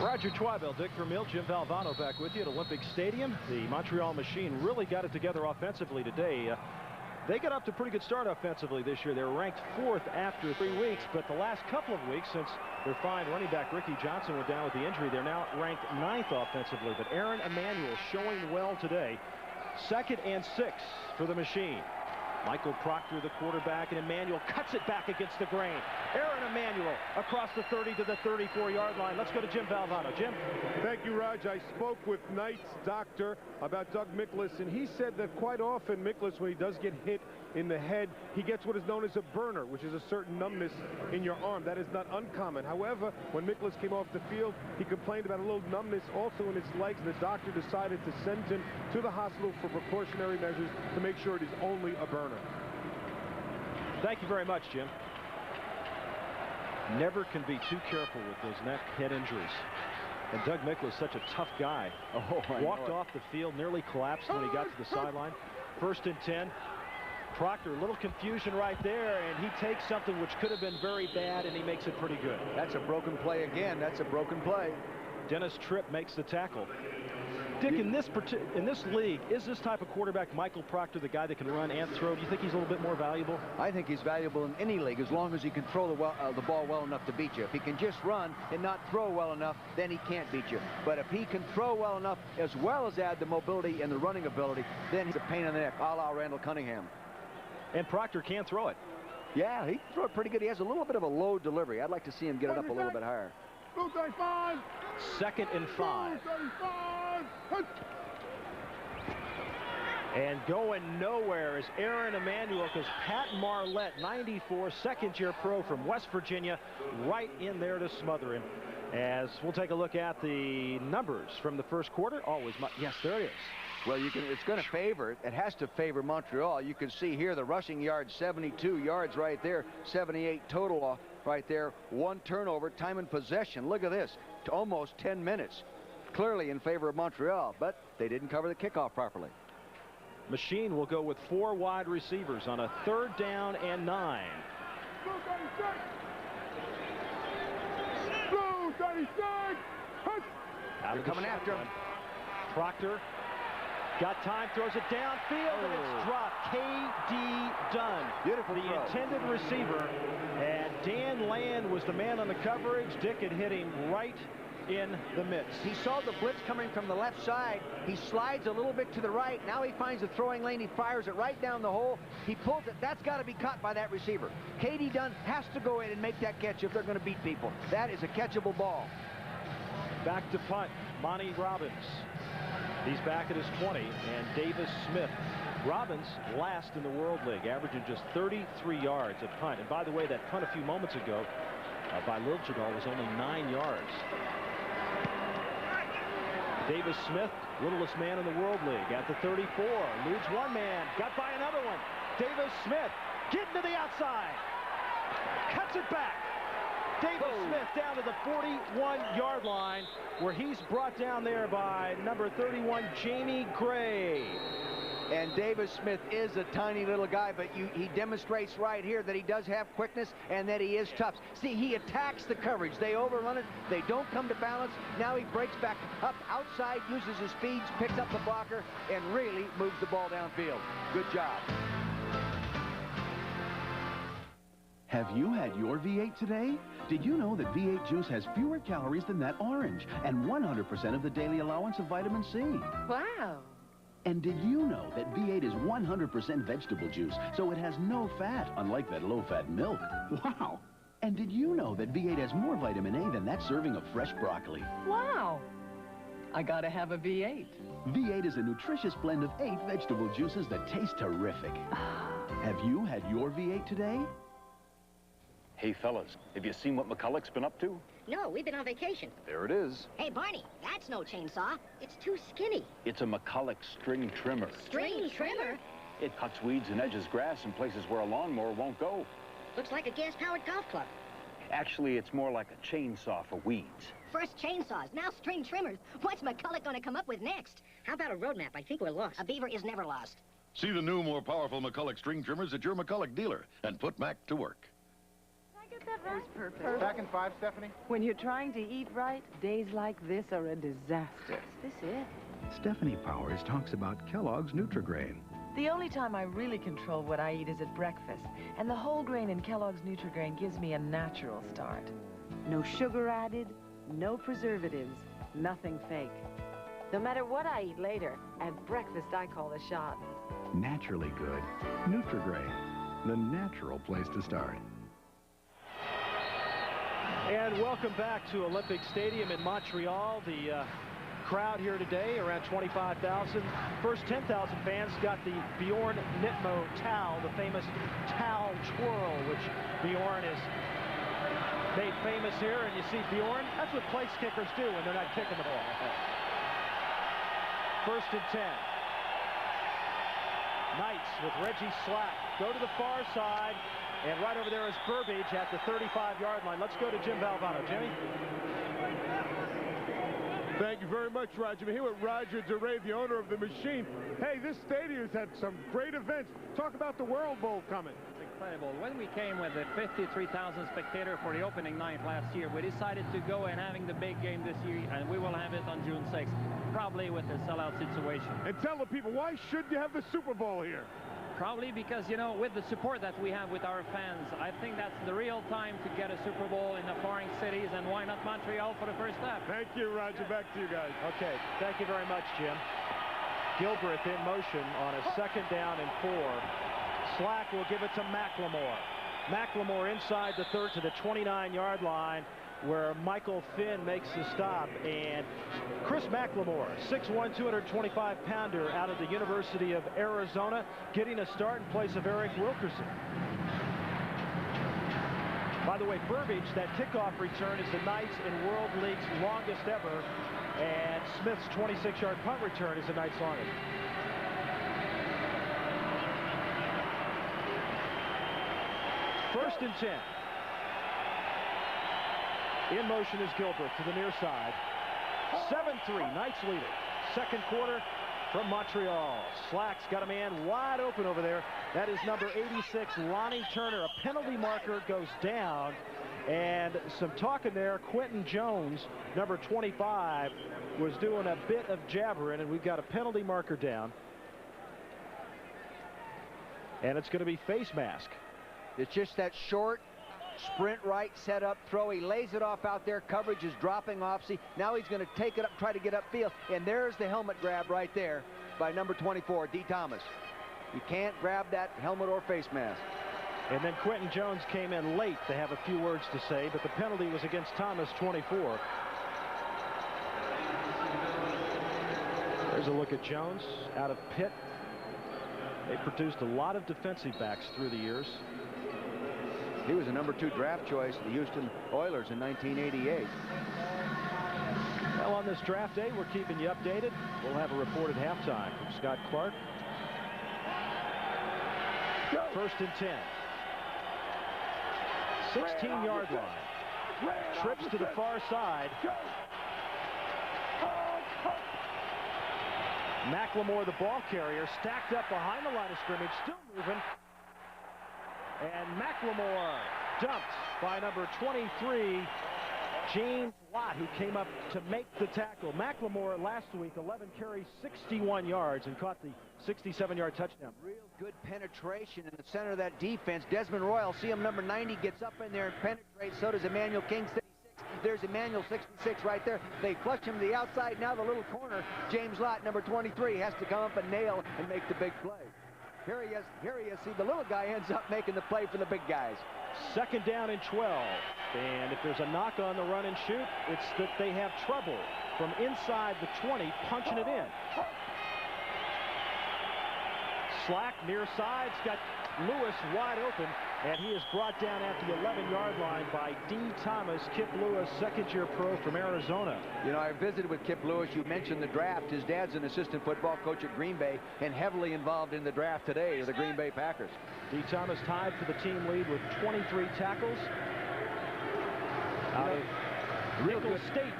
Roger Twibell, Dick Vermeil, Jim Valvano back with you at Olympic Stadium. The Montreal Machine really got it together offensively today. They got up to a pretty good start offensively this year. They're ranked 4th after 3 weeks, but the last couple of weeks, since their fine running back Ricky Johnson went down with the injury, they're now ranked 9th offensively. But Aaron Emanuel showing well today. 2nd and 6 for the Machine. Michael Proctor, the quarterback, and Emanuel cuts it back against the grain. Aaron Emanuel across the 30 to the 34-yard line. Let's go to Jim Valvano. Jim? Thank you, Raj. I spoke with Knight's doctor about Doug Miklas, and he said that quite often Miklas, when he does get hit in the head, he gets what is known as a burner, which is a certain numbness in your arm. That is not uncommon. However, when Miklas came off the field, he complained about a little numbness also in his legs, and the doctor decided to send him to the hospital for precautionary measures to make sure it is only a burner. Thank you very much, Jim. Never can be too careful with those neck head injuries. And Doug Miklas, such a tough guy. Walked off the field, nearly collapsed when he got to the sideline. 1st and 10. Proctor, a little confusion right there, and he takes something which could have been very bad, and he makes it pretty good. That's a broken play again. That's a broken play. Dennis Tripp makes the tackle. Dick, in this league, is this type of quarterback, Michael Proctor, the guy that can run and throw? Do you think he's a little bit more valuable? I think he's valuable in any league as long as he can throw the ball well enough to beat you. If he can just run and not throw well enough, then he can't beat you. But if he can throw well enough as well as add the mobility and the running ability, then he's a pain in the neck, a la Randall Cunningham. And Proctor can throw it. Yeah, he can throw it pretty good. He has a little bit of a low delivery. I'd like to see him get it up a little bit higher. 235. 2nd and 5. 235. And going nowhere is Aaron Emanuel, because Pat Marlette, 94, second-year pro from West Virginia, right in there to smother him. As we'll take a look at the numbers from the first quarter. Yes, there it is. Well, it's going to favor, it has to favor Montreal. You can see here the rushing yards, 72 yards right there, 78 total right there, 1 turnover, time and possession. Look at this, to almost 10 minutes. Clearly in favor of Montreal, but they didn't cover the kickoff properly. Machine will go with 4 wide receivers on a 3rd down and 9. They're coming after him. Proctor got time, throws it downfield, and it's dropped. K.D. Dunn, beautiful the throw. Intended receiver, and Dan Land was the man on the coverage. Dick had hit him right in the midst. He saw the blitz coming from the left side. He slides a little bit to the right. Now he finds the throwing lane. He fires it right down the hole. He pulls it. That's got to be caught by that receiver. K.D. Dunn has to go in and make that catch if they're going to beat people. That is a catchable ball. Back to punt, Monty Robbins. He's back at his 20, and Davis Smith. Robbins last in the World League, averaging just 33 yards at punt. And by the way, that punt a few moments ago by Liljegard was only 9 yards. Davis Smith, littlest man in the World League, at the 34. Leads one man, got by another one. Davis Smith getting to the outside. Cuts it back. Davis Smith down to the 41-yard line, where he's brought down there by number 31, Jamie Gray. And Davis Smith is a tiny little guy, but he demonstrates right here that he does have quickness and that he is tough. See, he attacks the coverage. They overrun it. They don't come to balance. Now he breaks back up outside, uses his speeds, picks up the blocker, and really moves the ball downfield. Good job. Have you had your V8 today? Did you know that V8 juice has fewer calories than that orange and 100% of the daily allowance of vitamin C? Wow. And did you know that V8 is 100% vegetable juice, so it has no fat, unlike that low-fat milk? Wow. And did you know that V8 has more vitamin A than that serving of fresh broccoli? Wow. I gotta have a V8. V8 is a nutritious blend of 8 vegetable juices that taste terrific. Have you had your V8 today? Hey, fellas, have you seen what McCulloch's been up to? No, we've been on vacation. There it is. Hey, Barney, that's no chainsaw. It's too skinny. It's a McCulloch string trimmer. String trimmer? It cuts weeds and edges grass in places where a lawnmower won't go. Looks like a gas-powered golf club. Actually, it's more like a chainsaw for weeds. First chainsaws, now string trimmers. What's McCulloch going to come up with next? How about a roadmap? I think we're lost. A beaver is never lost. See the new, more powerful McCulloch string trimmers at your McCulloch dealer and put Mac to work. That's perfect. Back in 5, Stephanie? When you're trying to eat right, days like this are a disaster. Is this it? Stephanie Powers talks about Kellogg's Nutri-Grain. The only time I really control what I eat is at breakfast, and the whole grain in Kellogg's Nutri-Grain gives me a natural start. No sugar added, no preservatives, nothing fake. No matter what I eat later, at breakfast I call the shot. Naturally good. Nutri-Grain, the natural place to start. And welcome back to Olympic Stadium in Montreal. The crowd here today, around 25,000. First 10,000 fans got the Bjorn Nitmo towel, the famous towel twirl, which Bjorn is made famous here. And you see Bjorn, that's what place kickers do when they're not kicking the ball. First and 10. Knights with Reggie Slack go to the far side. And right over there is Burbage at the 35-yard line. Let's go to Jim Valvano. Jimmy? Thank you very much, Roger. I'm here with Roger DeRay, the owner of the machine. Hey, this stadium has had some great events. Talk about the World Bowl coming. It's incredible. When we came with the 53,000 spectators for the opening night last year, we decided to go and having the big game this year, and we will have it on June 6th, probably with a sellout situation. And tell the people, why should you have the Super Bowl here? Probably because, you know, with the support that we have with our fans, I think that's the real time to get a Super Bowl in the foreign cities, and why not Montreal for the first half? Thank you, Roger. Back to you guys. Okay, thank you very much, Jim. Gilbreth in motion on a 2nd down and 4. Slack will give it to McLemore. McLemore inside the 3rd to the 29-yard line, where Michael Finn makes the stop. And Chris McLemore, 6'1", 225-pounder out of the University of Arizona, getting a start in place of Eric Wilkerson. By the way, Burbage, that kickoff return, is the Knights and World League's longest ever, and Smith's 26-yard punt return is the Knights' longest. First and 10. In motion is Gilbert to the near side. 7-3, Knights lead it. Second quarter from Montreal. Slack's got a man wide open over there. That is number 86, Lonnie Turner. A penalty marker goes down. And some talking there. Quentin Jones, number 25, was doing a bit of jabbering, and we've got a penalty marker down. And it's going to be face mask. It's just that short sprint right, set up, throw. He lays it off out there. Coverage is dropping off. See, now he's going to take it up, try to get upfield. And there's the helmet grab right there by number 24, D. Thomas. You can't grab that helmet or face mask. And then Quentin Jones came in late to have a few words to say, but the penalty was against Thomas, 24. There's a look at Jones out of Pitt. They produced a lot of defensive backs through the years. He was a number 2 draft choice of the Houston Oilers in 1988. Well, on this draft day, we're keeping you updated. We'll have a report at halftime from Scott Clark. First and 10. 16-yard line. Trips to the far side. McLemore, the ball carrier, stacked up behind the line of scrimmage, still moving. And McLemore dumped by number 23, James Watt, who came up to make the tackle. McLemore last week, 11 carries, 61 yards, and caught the 67-yard touchdown. Real good penetration in the center of that defense. Desmond Royal, see him, number 90, gets up in there and penetrates. So does Emmanuel King, 66. There's Emmanuel, 66, right there. They flush him to the outside. Now the little corner, James Lott, number 23, has to come up and nail and make the big play. Here he is. See, the little guy ends up making the play for the big guys. Second down and 12. And if there's a knock on the run and shoot, it's that they have trouble from inside the 20, punching it in. Slack near side's got Lewis wide open, and he is brought down at the 11-yard line by D. Thomas. Kip Lewis, second-year pro from Arizona. You know, I visited with Kip Lewis. You mentioned the draft. His dad's an assistant football coach at Green Bay and heavily involved in the draft today of the Green Bay Packers. D. Thomas tied for the team lead with 23 tackles. Out of real good State.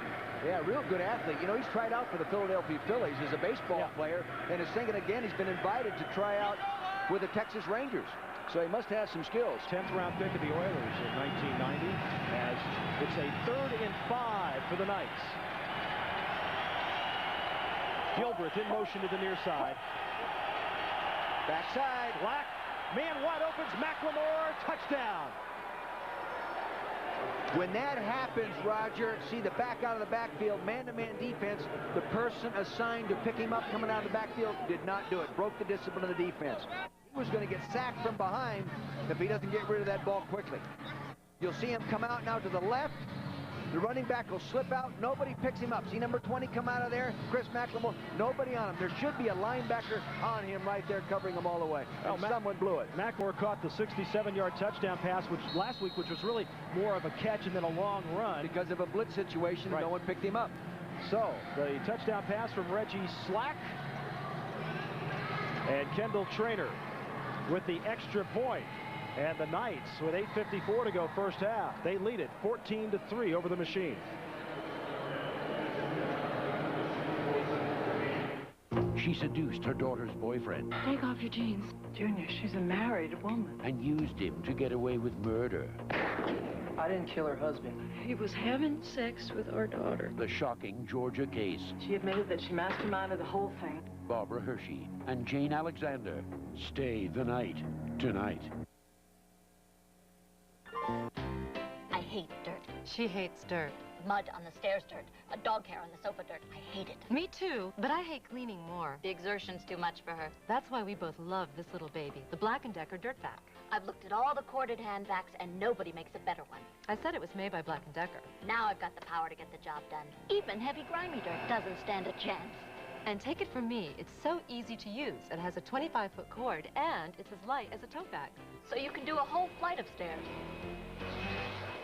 Yeah, real good athlete. You know, he's tried out for the Philadelphia Phillies as a baseball player, and is thinking again he's been invited to try out with the Texas Rangers. So he must have some skills. 10th round pick of the Oilers in 1990, as it's a 3rd and 5 for the Knights. Gilbreth in motion to the near side. Backside. Black. Man wide opens. McLemore. Touchdown. When that happens, Roger, see the back out of the backfield, man-to-man defense, the person assigned to pick him up coming out of the backfield did not do it. Broke the discipline of the defense. He was going to get sacked from behind if he doesn't get rid of that ball quickly. You'll see him come out now to the left. The running back will slip out. Nobody picks him up. See number 20 come out of there? Chris McLemore. Nobody on him. There should be a linebacker on him right there covering him all the way. And someone blew it. McLemore caught the 67-yard touchdown pass, which last week, which was really more of a catch and then a long run. Because of a blitz situation, no one picked him up. So, the touchdown pass from Reggie Slack. And Kendall Traynor with the extra point. And the Knights, with 8:54 to go first half, they lead it 14-3 over the Machine. She seduced her daughter's boyfriend Take off your jeans. Junior, she's a married woman. and used him to get away with murder. I didn't kill her husband. He was having sex with our daughter. The shocking Georgia case. She admitted that she masterminded the whole thing. Barbara Hershey and Jane Alexander. Stay the night tonight. I hate dirt. She hates dirt. Mud on the stairs dirt. A dog hair on the sofa dirt. I hate it. Me too, but I hate cleaning more. The exertion's too much for her. That's why we both love this little baby, the Black & Decker Dirt Vac. I've looked at all the corded hand vacs and nobody makes a better one. I said it was made by Black & Decker. Now I've got the power to get the job done. Even heavy grimy dirt doesn't stand a chance. And take it from me, it's so easy to use. It has a 25-foot cord and it's as light as a tote bag. So you can do a whole flight of stairs.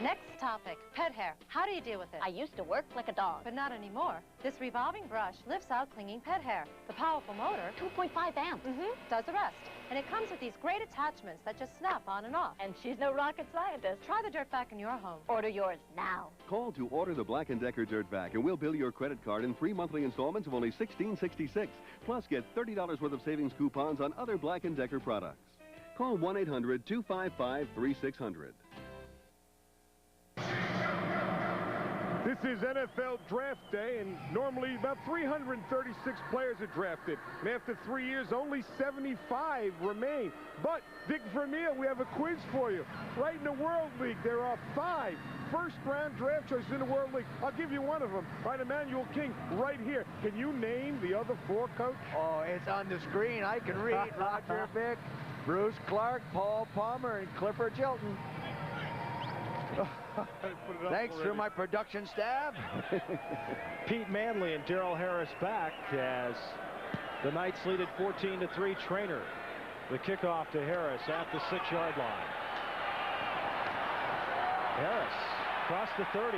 Next topic, pet hair. How do you deal with it? I used to work like a dog. But not anymore. This revolving brush lifts out clinging pet hair. The powerful motor, 2.5 amps. does the rest. And it comes with these great attachments that just snap on and off. And she's no rocket scientist. Try the Dirt Vac in your home. Order yours now. Call to order the Black & Decker Dirt Vac, and we'll bill your credit card in 3 monthly installments of only $16.66. Plus, get $30 worth of savings coupons on other Black & Decker products. Call 1-800-255-3600. This is NFL Draft Day, and normally about 336 players are drafted. And after 3 years, only 75 remain. But, Dick Vermeer, we have a quiz for you. Right in the World League, there are 5 first-round draft choices in the World League. I'll give you one of them. Right, Emmanuel King, right here. Can you name the other 4, Coach? Oh, it's on the screen. I can read. Roger Vick, Bruce Clark, Paul Palmer, and Clifford Chilton. Thanks for my production staff. Pete Manley and Darrell Harris back as the Knights lead at 14-3. Trainer. The kickoff to Harris at the 6-yard line. Harris across the 30.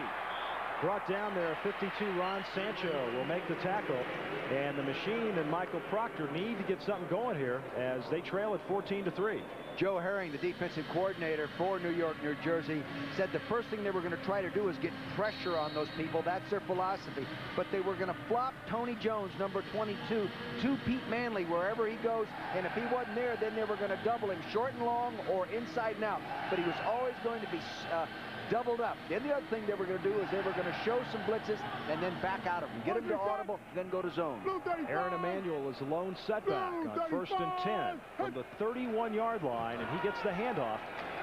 Brought down there, 52, Ron Sancho will make the tackle. And the Machine and Michael Proctor need to get something going here as they trail at 14-3. Joe Herring, the defensive coordinator for New York, New Jersey, said the first thing they were going to try to do is get pressure on those people. That's their philosophy. But they were going to flop Tony Jones, number 22, to Pete Manley wherever he goes. And if he wasn't there, then they were going to double him short and long or inside and out. But he was always going to be doubled up. Then the other thing they were going to do is they were going to show some blitzes and then back out of them. Get them to audible, then go to zone. Aaron Emanuel is a lone setback on 1st and 10 from the 31-yard line, and he gets the handoff.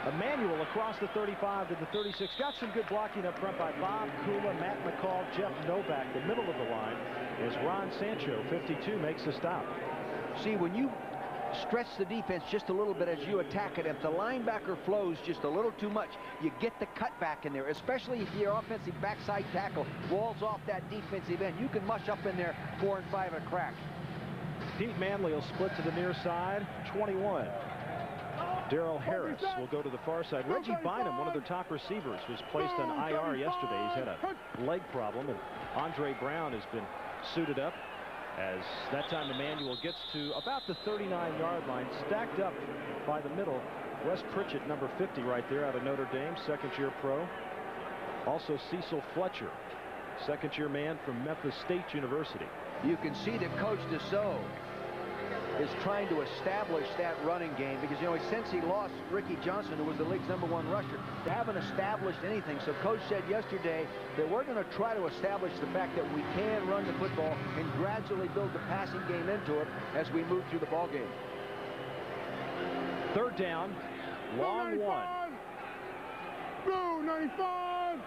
Emanuel across the 35 to the 36. Got some good blocking up front by Bob Kula, Matt McCall, Jeff Novak. The middle of the line is Ron Sancho, 52, makes the stop. See, when you stretch the defense just a little bit as you attack it, if the linebacker flows just a little too much, you get the cutback in there, especially if your offensive backside tackle walls off that defensive end. You can mush up in there 4 and 5 a crack. Pete Manley will split to the near side, 21. Darrell Harris will go to the far side. Reggie Bynum, one of their top receivers, was placed on IR yesterday. He's had a leg problem, and Andre Brown has been suited up. As that time Emanuel gets to about the 39-yard line, stacked up by the middle. Wes Pritchett, number 50 right there out of Notre Dame, second-year pro. Also Cecil Fletcher, second-year man from Memphis State University. You can see that Coach Dassault is trying to establish that running game because, you know, since he lost Ricky Johnson, who was the league's #1 rusher, they haven't established anything. So Coach said yesterday that we're going to try to establish the fact that we can run the football and gradually build the passing game into it as we move through the ball game. 3rd down, long one. Blue 95.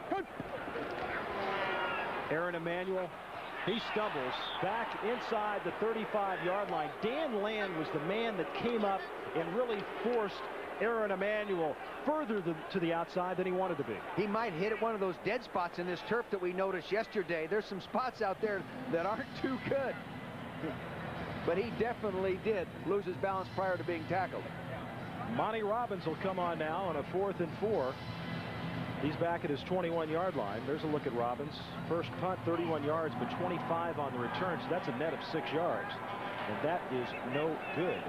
Aaron Emanuel, he stumbles back inside the 35-yard line. Dan Land was the man that came up and really forced Aaron Emanuel further to the outside than he wanted to be. He might hit at one of those dead spots in this turf that we noticed yesterday. There's some spots out there that aren't too good. But he definitely did lose his balance prior to being tackled. Monty Robbins will come on now on a 4th and 4. He's back at his 21-yard line. There's a look at Robbins. First punt, 31 yards, but 25 on the return, so that's a net of 6 yards. And that is no good.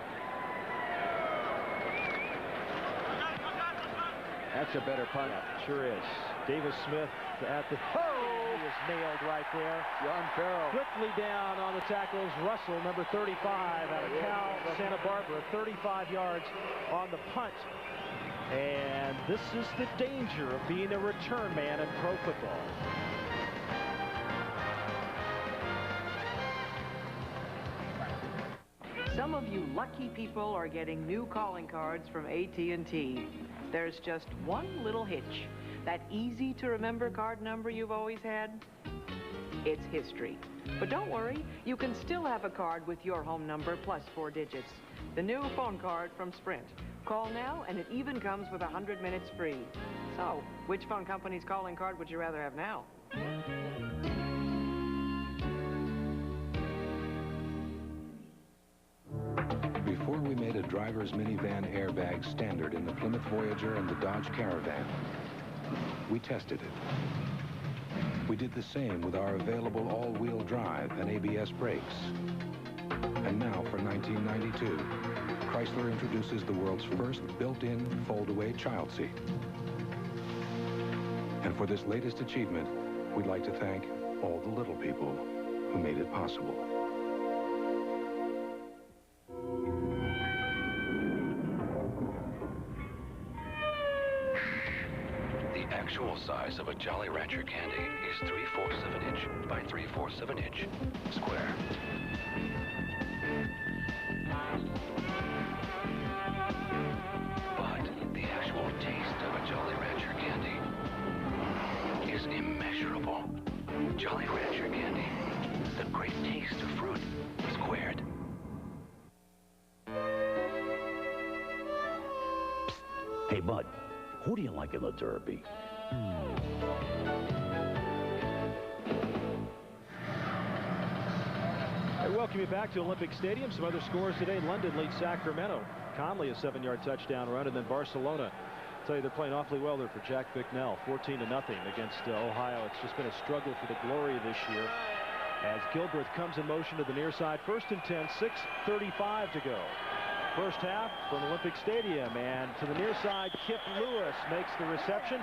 That's a better punt. Yeah, sure is. Davis Smith at the... Oh! He is nailed right there. John Farrell. Quickly down on the tackles, Russell, number 35, out of Cal Santa Barbara, 35 yards on the punt. And this is the danger of being a return man in pro football. Some of you lucky people are getting new calling cards from AT&T. There's just one little hitch. That easy-to-remember card number you've always had? It's history. But don't worry, you can still have a card with your home number plus 4 digits. The new phone card from Sprint. Call now, and it even comes with 100 minutes free. So, which phone company's calling card would you rather have now? Before we made a driver's minivan airbag standard in the Plymouth Voyager and the Dodge Caravan, we tested it. We did the same with our available all-wheel drive and ABS brakes. And now, for 1992, Chrysler introduces the world's first built-in fold-away child seat. And for this latest achievement, we'd like to thank all the little people who made it possible. The actual size of a Jolly Rancher candy is 3/4 of an inch by 3/4 of an inch square. But the actual taste of a Jolly Rancher candy is immeasurable. Jolly Rancher candy, the great taste of fruit squared. Hey, Bud, who do you like in the Derby? I welcome you back to Olympic Stadium. Some other scores today. London leads Sacramento. Conley, a 7-yard touchdown run, and then Barcelona. I'll tell you, they're playing awfully well there for Jack Bicknell. 14-0 against Ohio. It's just been a struggle for the Glory this year. As Gilbreth comes in motion to the near side. 1st and 10, 6:35 to go. First half from Olympic Stadium, and to the near side, Kip Lewis makes the reception.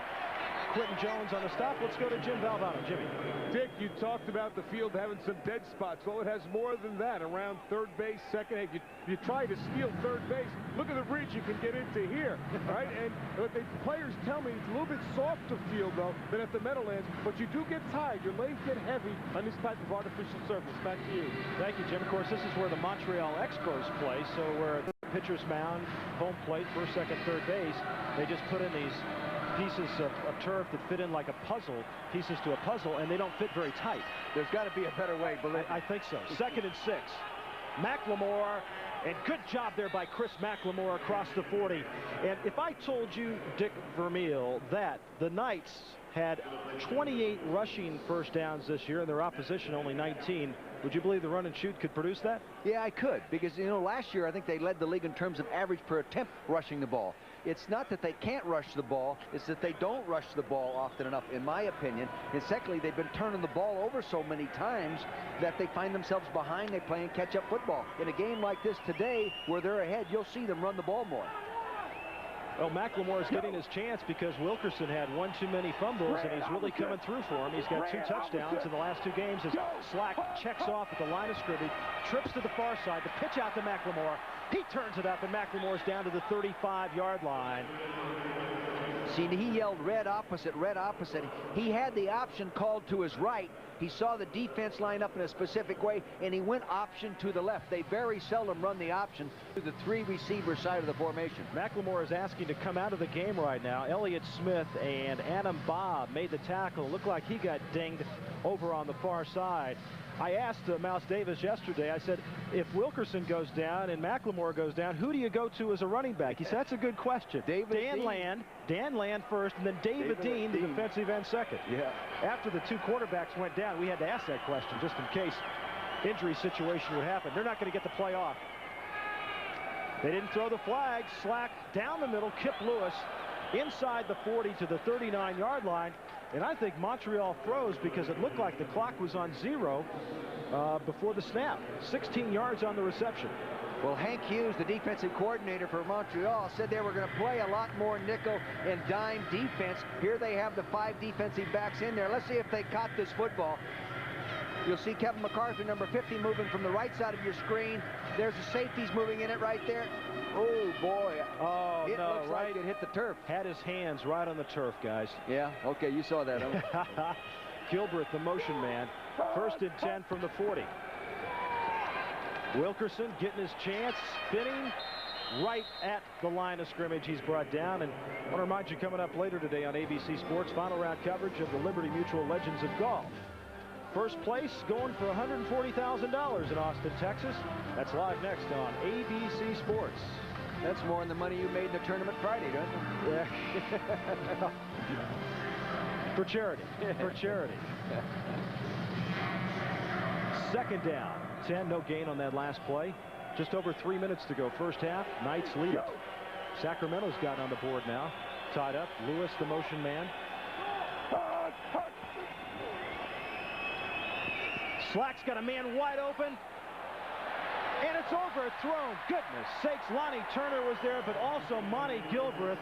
Quentin Jones on the stop. Let's go to Jim Valvano. Jimmy. Dick, you talked about the field having some dead spots. Well, it has more than that. Around third base, second. Hey, you try to steal third base. Look at the bridge you can get into here, right? And what the players tell me, it's a little bit softer field, though, than at the Meadowlands. But you do get tired. Your legs get heavy on this type of artificial surface. Back to you. Thank you, Jim. Of course, this is where the Montreal Expos play. So where pitcher's mound, home plate, first, second, third base, they just put in these pieces of turf that fit in like a puzzle, pieces to a puzzle, and they don't fit very tight. There's got to be a better way, believe me. I think so. 2nd and 6. McLemore, and good job there by Chris McLemore across the 40. And if I told you, Dick Vermeil, that the Knights had 28 rushing first downs this year and their opposition only 19, would you believe the run and shoot could produce that? Yeah, I could, because, you know, last year I think they led the league in terms of average per attempt rushing the ball. It's not that they can't rush the ball, it's that they don't rush the ball often enough, in my opinion. And secondly, they've been turning the ball over so many times that they find themselves behind. They play catch-up football. In a game like this today, where they're ahead, you'll see them run the ball more. Well, McLemore is getting his chance because Wilkerson had one too many fumbles, and he's really coming through for him. He's got 2 touchdowns in the last 2 games as Slack checks off at the line of scrimmage, trips to the far side, the pitch out to McLemore. He turns it up, and McLemore's down to the 35-yard line. See, he yelled red opposite, red opposite. He had the option called to his right. He saw the defense line up in a specific way, and he went option to the left. They very seldom run the option to the 3-receiver side of the formation. McLemore is asking to come out of the game right now. Elliott Smith and Adam Bobb made the tackle. It looked like he got dinged over on the far side. I asked Mouse Davis yesterday, I said, if Wilkerson goes down and McLemore goes down, who do you go to as a running back? He said, that's a good question. Dan Land first, and then David Dean, the defensive end, second. Yeah. After the 2 quarterbacks went down, we had to ask that question just in case injury situation would happen. They're not going to get the play off. They didn't throw the flag. Slack down the middle. Kip Lewis inside the 40 to the 39-yard line. And I think Montreal froze because it looked like the clock was on 0 before the snap. 16 yards on the reception. Well, Hank Hughes, the defensive coordinator for Montreal, said they were going to play a lot more nickel and dime defense. Here they have the 5 defensive backs in there. Let's see if they caught this football. You'll see Kevin McCarthy, number 50, moving from the right side of your screen. There's the safeties moving in it right there. Oh, boy. Oh, it no, looks right? like it hit the turf. Had his hands right on the turf, guys. Yeah, okay, you saw that. Gilbreth, the motion man. 1st and 10 from the 40. Wilkerson getting his chance, spinning right at the line of scrimmage. He's brought down. And I want to remind you, coming up later today on ABC Sports, final round coverage of the Liberty Mutual Legends of Golf. First place going for $140,000 in Austin, Texas. That's live next on ABC Sports. That's more than the money you made in the tournament Friday, doesn't it? Yeah. For charity. For charity. 2nd down. 10, no gain on that last play. Just over 3 minutes to go. First half. Knights lead it. Sacramento's got on the board now. Tied up. Lewis, the motion man. Slack's got a man wide open. And it's overthrown. Goodness sakes, Lonnie Turner was there, but also Monty Gilbreth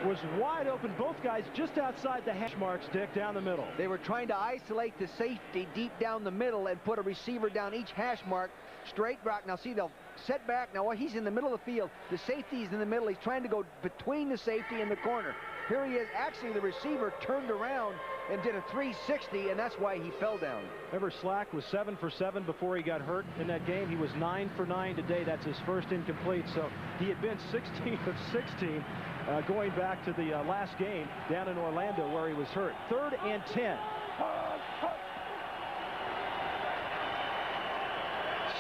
was wide open. Both guys just outside the hash marks, Dick, down the middle. They were trying to isolate the safety deep down the middle and put a receiver down each hash mark. Straight back. Now see, they'll set back. Now he's in the middle of the field. The safety's in the middle. He's trying to go between the safety and the corner. Here he is. Actually, the receiver turned around and did a 360, and that's why he fell down. Remember, Slack was 7 for 7 before he got hurt in that game. He was 9 for 9 today. That's his first incomplete. So he had been 16 of 16 going back to the last game down in Orlando where he was hurt. 3rd and 10.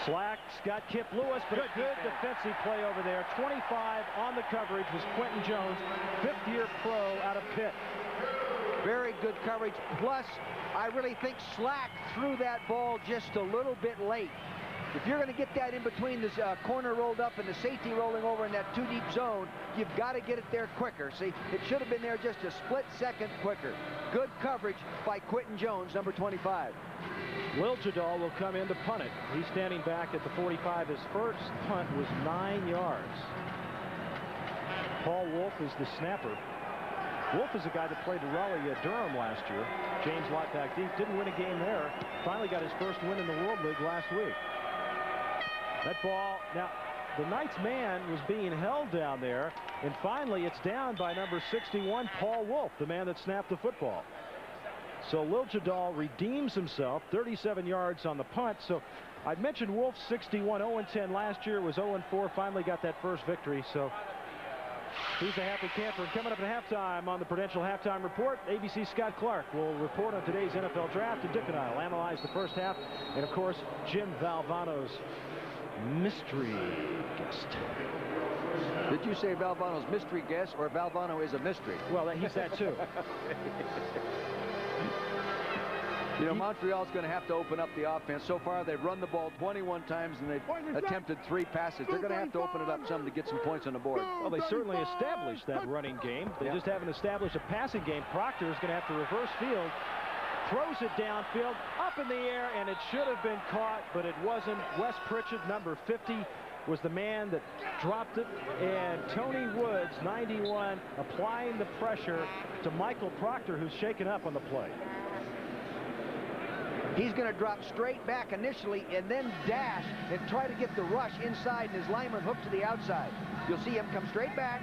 Slack's got Kip Lewis, but a good defensive play over there. 25 on the coverage was Quentin Jones, 5th-year pro out of Pitt. Very good coverage. Plus, I really think Slack threw that ball just a little bit late. If you're going to get that in between this corner rolled up and the safety rolling over in that 2-deep zone, you've got to get it there quicker. See, it should have been there just a split second quicker. Good coverage by Quentin Jones, number 25. Liljadal will come in to punt it. He's standing back at the 45. His first punt was 9 yards. Paul Wolf is the snapper. Wolf is a guy that played Raleigh-Durham last year. James Lott back deep. Didn't win a game there. Finally got his first win in the World League last week. That ball, now, the Knights man was being held down there, and finally it's down by number 61, Paul Wolf, the man that snapped the football. So Liljadal redeems himself, 37 yards on the punt. So I'd mentioned Wolf 61, 0-10 last year, was 0-4, finally got that first victory. So he's a happy camper. And coming up at halftime on the Prudential Halftime Report, ABC's Scott Clark will report on today's NFL Draft, and Dick and I will analyze the first half. And, of course, Jim Valvano's mystery guest. Did you say Valvano's mystery guest, or Valvano is a mystery? Well, he's that too. You know, Montreal's going to have to open up the offense. So far, they've run the ball 21 times, and they've attempted 3 passes. They're going to have to open it up some to get some points on the board. Well, they certainly established that running game. They just haven't established a passing game. Proctor is going to have to reverse field. Throws it downfield, up in the air, and it should have been caught, but it wasn't. Wes Pritchett, number 50, was the man that dropped it, and Tony Woods, 91, applying the pressure to Michael Proctor, who's shaken up on the play. He's going to drop straight back initially and then dash and try to get the rush inside, and his lineman hooked to the outside. You'll see him come straight back.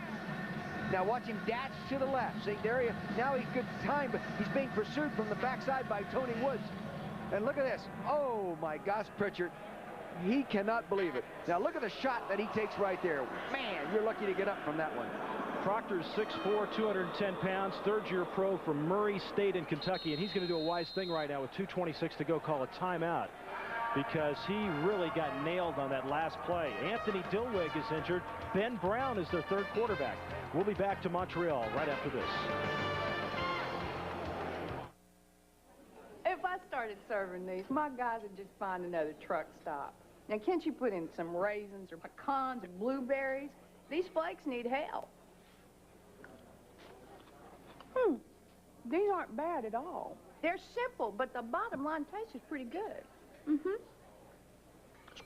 Now watch him dash to the left. See, there he is. Now he's good time, but he's being pursued from the backside by Tony Woods. And look at this. Oh, my gosh, Pritchard. He cannot believe it. Now look at the shot that he takes right there. Man, you're lucky to get up from that one. Proctor's 6'4", 210 pounds, 3rd-year pro from Murray State in Kentucky, and he's going to do a wise thing right now with 2:26 to go, call a timeout, because he really got nailed on that last play. Anthony Dilweg is injured. Ben Brown is their 3rd quarterback. We'll be back to Montreal right after this. If I started serving these, my guys would just find another truck stop. Now, can't you put in some raisins or pecans or blueberries? These flakes need help. These aren't bad at all. They're simple, but the bottom line taste is pretty good.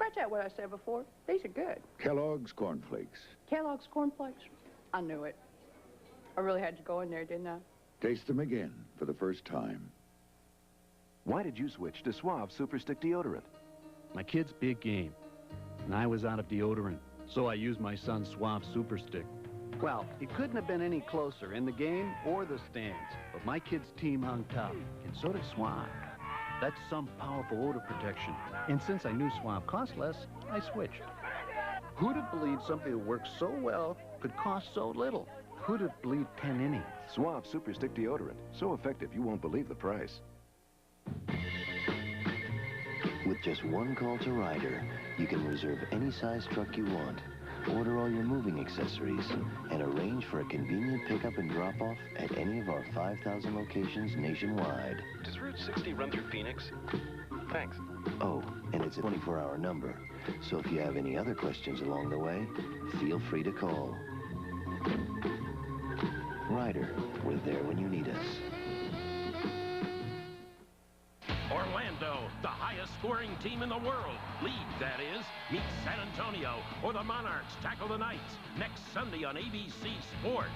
Scratch out what I said before. These are good. Kellogg's Corn Flakes. Kellogg's Corn Flakes. I knew it. I really had to go in there, didn't I? Taste them again for the first time. Why did you switch to Suave Super Stick deodorant? My kid's big game, and I was out of deodorant, so I used my son's Suave Super Stick. Well, it couldn't have been any closer in the game or the stands, but my kid's team hung tough, and so did Suave. That's some powerful odor protection, and since I knew Suave cost less, I switched. Who'd have believed something that works so well could cost so little? Who'd have believed 10 innings? Suave Super Stick deodorant. So effective you won't believe the price. With just one call to Ryder, you can reserve any size truck you want, order all your moving accessories, and arrange for a convenient pickup and drop-off at any of our 5,000 locations nationwide. Does Route 60 run through Phoenix? Thanks. Oh, and it's a 24-hour number, so if you have any other questions along the way, feel free to call. Ryder, we're there when you need us. Orlando, the highest scoring team in the world, league that is, meets San Antonio, or the Monarchs tackle the Knights next Sunday on ABC Sports.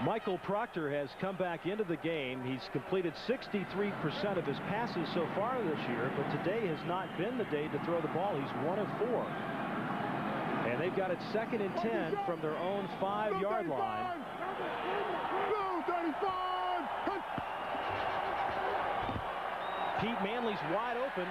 Michael Proctor has come back into the game. He's completed 63% of his passes so far this year, but today has not been the day to throw the ball. He's 1 of 4. And they've got it 2nd and 10 from their own 5-yard line. Pete Manley's wide open,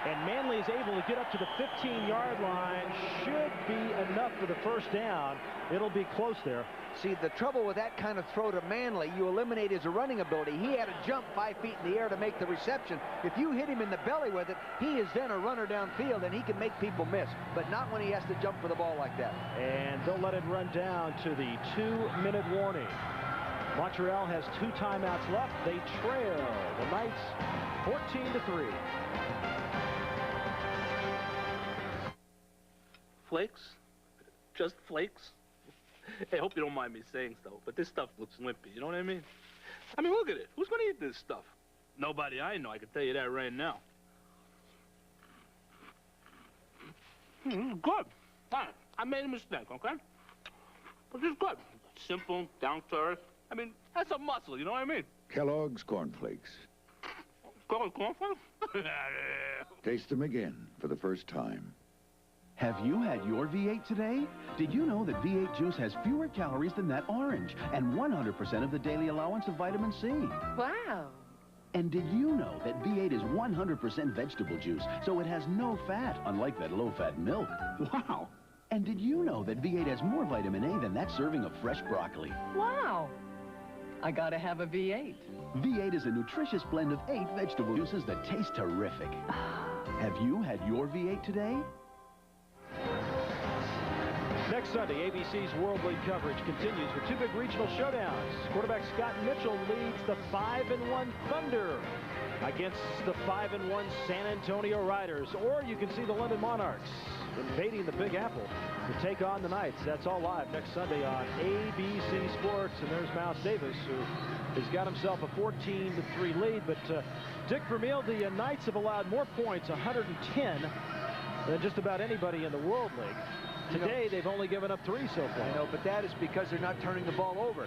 and Manley is able to get up to the 15-yard line. Should be enough for the first down. It'll be close there. See, the trouble with that kind of throw to Manley, you eliminate his running ability. He had to jump 5 feet in the air to make the reception. If you hit him in the belly with it, he is then a runner downfield, and he can make people miss, but not when he has to jump for the ball like that. And they'll let it run down to the 2-minute warning. Montreal has 2 timeouts left. They trail the Knights 14-3. Flakes? Just flakes? Hey, I hope you don't mind me saying so, but this stuff looks wimpy, you know what I mean? I mean, look at it. Who's gonna eat this stuff? Nobody I know, I can tell you that right now. Good. Fine. I made a mistake, okay? But it's good. Simple, down to earth. I mean, that's a muscle, you know what I mean? Kellogg's Corn Flakes. Corn Flakes? Taste them again for the first time. Have you had your V8 today? Did you know that V8 juice has fewer calories than that orange and 100% of the daily allowance of vitamin C? Wow. And did you know that V8 is 100% vegetable juice, so it has no fat, unlike that low-fat milk? Wow. And did you know that V8 has more vitamin A than that serving of fresh broccoli? Wow. I gotta have a V8. V8 is a nutritious blend of 8 vegetable juices that taste terrific. Have you had your V8 today? Next Sunday, ABC's World League coverage continues with 2 big regional showdowns. Quarterback Scott Mitchell leads the 5-1 Thunder against the 5-1 San Antonio Riders. Or you can see the London Monarchs invading the Big Apple to take on the Knights. That's all live next Sunday on ABC Sports. And there's Mouse Davis, who has got himself a 14-3 lead. But Dick Vermeil, the Knights have allowed more points, 110, than just about anybody in the World League. Today, they've only given up 3 so far. I know, but that is because they're not turning the ball over.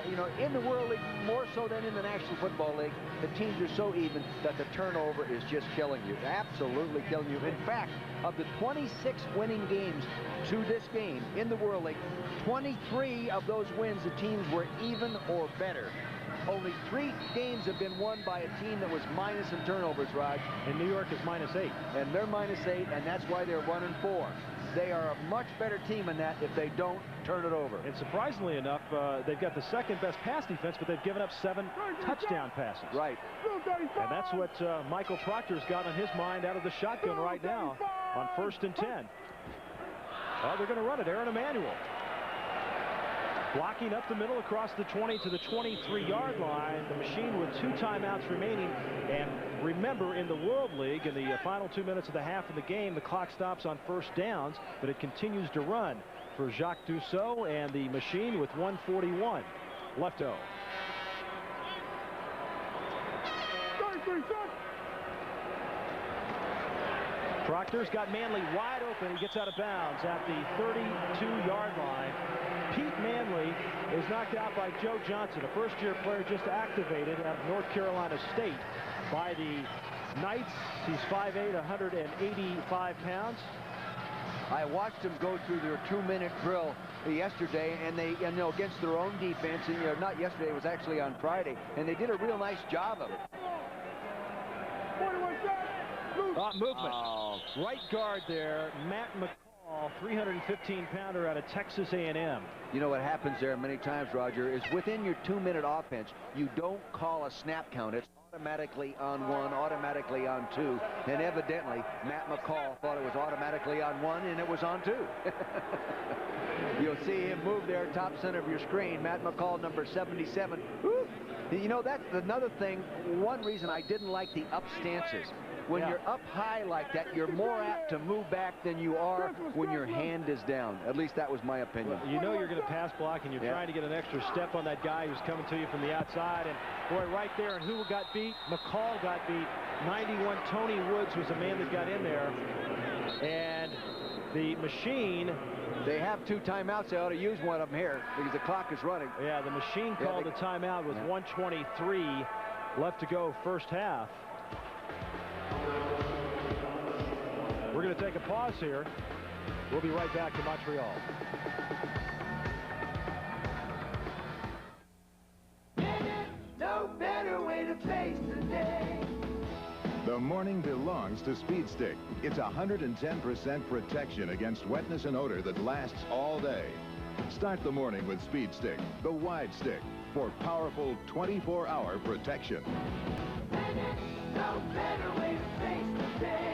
You know, in the World League, more so than in the National Football League, the teams are so even that the turnover is just killing you. Absolutely killing you. In fact, of the 26 winning games to this game in the World League, 23 of those wins, the teams were even or better. Only 3 games have been won by a team that was minus in turnovers, Raj. And New York is -8. And they're -8, and that's why they're 1-4. They are a much better team in that if they don't turn it over. And surprisingly enough, they've got the 2nd best pass defense, but they've given up 7 touchdown passes. Right. And that's what Michael Proctor's got on his mind out of the shotgun right now on 1st and 10. Oh, they're going to run it. Aaron Emanuel blocking up the middle across the 20 to the 23-yard line. The machine with 2 timeouts remaining. And remember, in the World League, in the final 2 minutes of the half of the game, the clock stops on 1st downs, but it continues to run for Jacques Dussault and the machine with 1:41 left-o. Proctor's got Manley wide open. He gets out of bounds at the 32-yard line. Pete Manley is knocked out by Joe Johnson, a first-year player just activated out of North Carolina State by the Knights. He's 5'8", 185 pounds. I watched them go through their 2-minute drill yesterday, and they, against their own defense, and not yesterday, it was actually on Friday, and they did a real nice job of it. Movement. Right guard there, Matt McCall, 315-pounder out of Texas A&M. You know what happens there many times, Roger, is within your 2-minute offense, you don't call a snap count. It's automatically on 1, automatically on 2, and evidently Matt McCall thought it was automatically on 1, and it was on 2. You'll see him move there, top center of your screen. Matt McCall, number 77. Woo! You know, that's another thing, one reason I didn't like the up stances. When you're up high like that, you're more apt to move back than you are when your hand is down. At least that was my opinion. Well, you know you're going to pass block, and you're trying to get an extra step on that guy who's coming to you from the outside. And, boy, right there, and who got beat? McCall got beat. 91, Tony Woods was the man that got in there. And the Machine... They have 2 timeouts. They ought to use one of them here because the clock is running. Yeah, the Machine called a timeout with 1:23 left to go first half. We're going to take a pause here. We'll be right back to Montreal. No better way to face the day. The morning belongs to Speed Stick. It's 110% protection against wetness and odor that lasts all day. Start the morning with Speed Stick, the wide stick, for powerful 24-hour protection. No better way to face the day.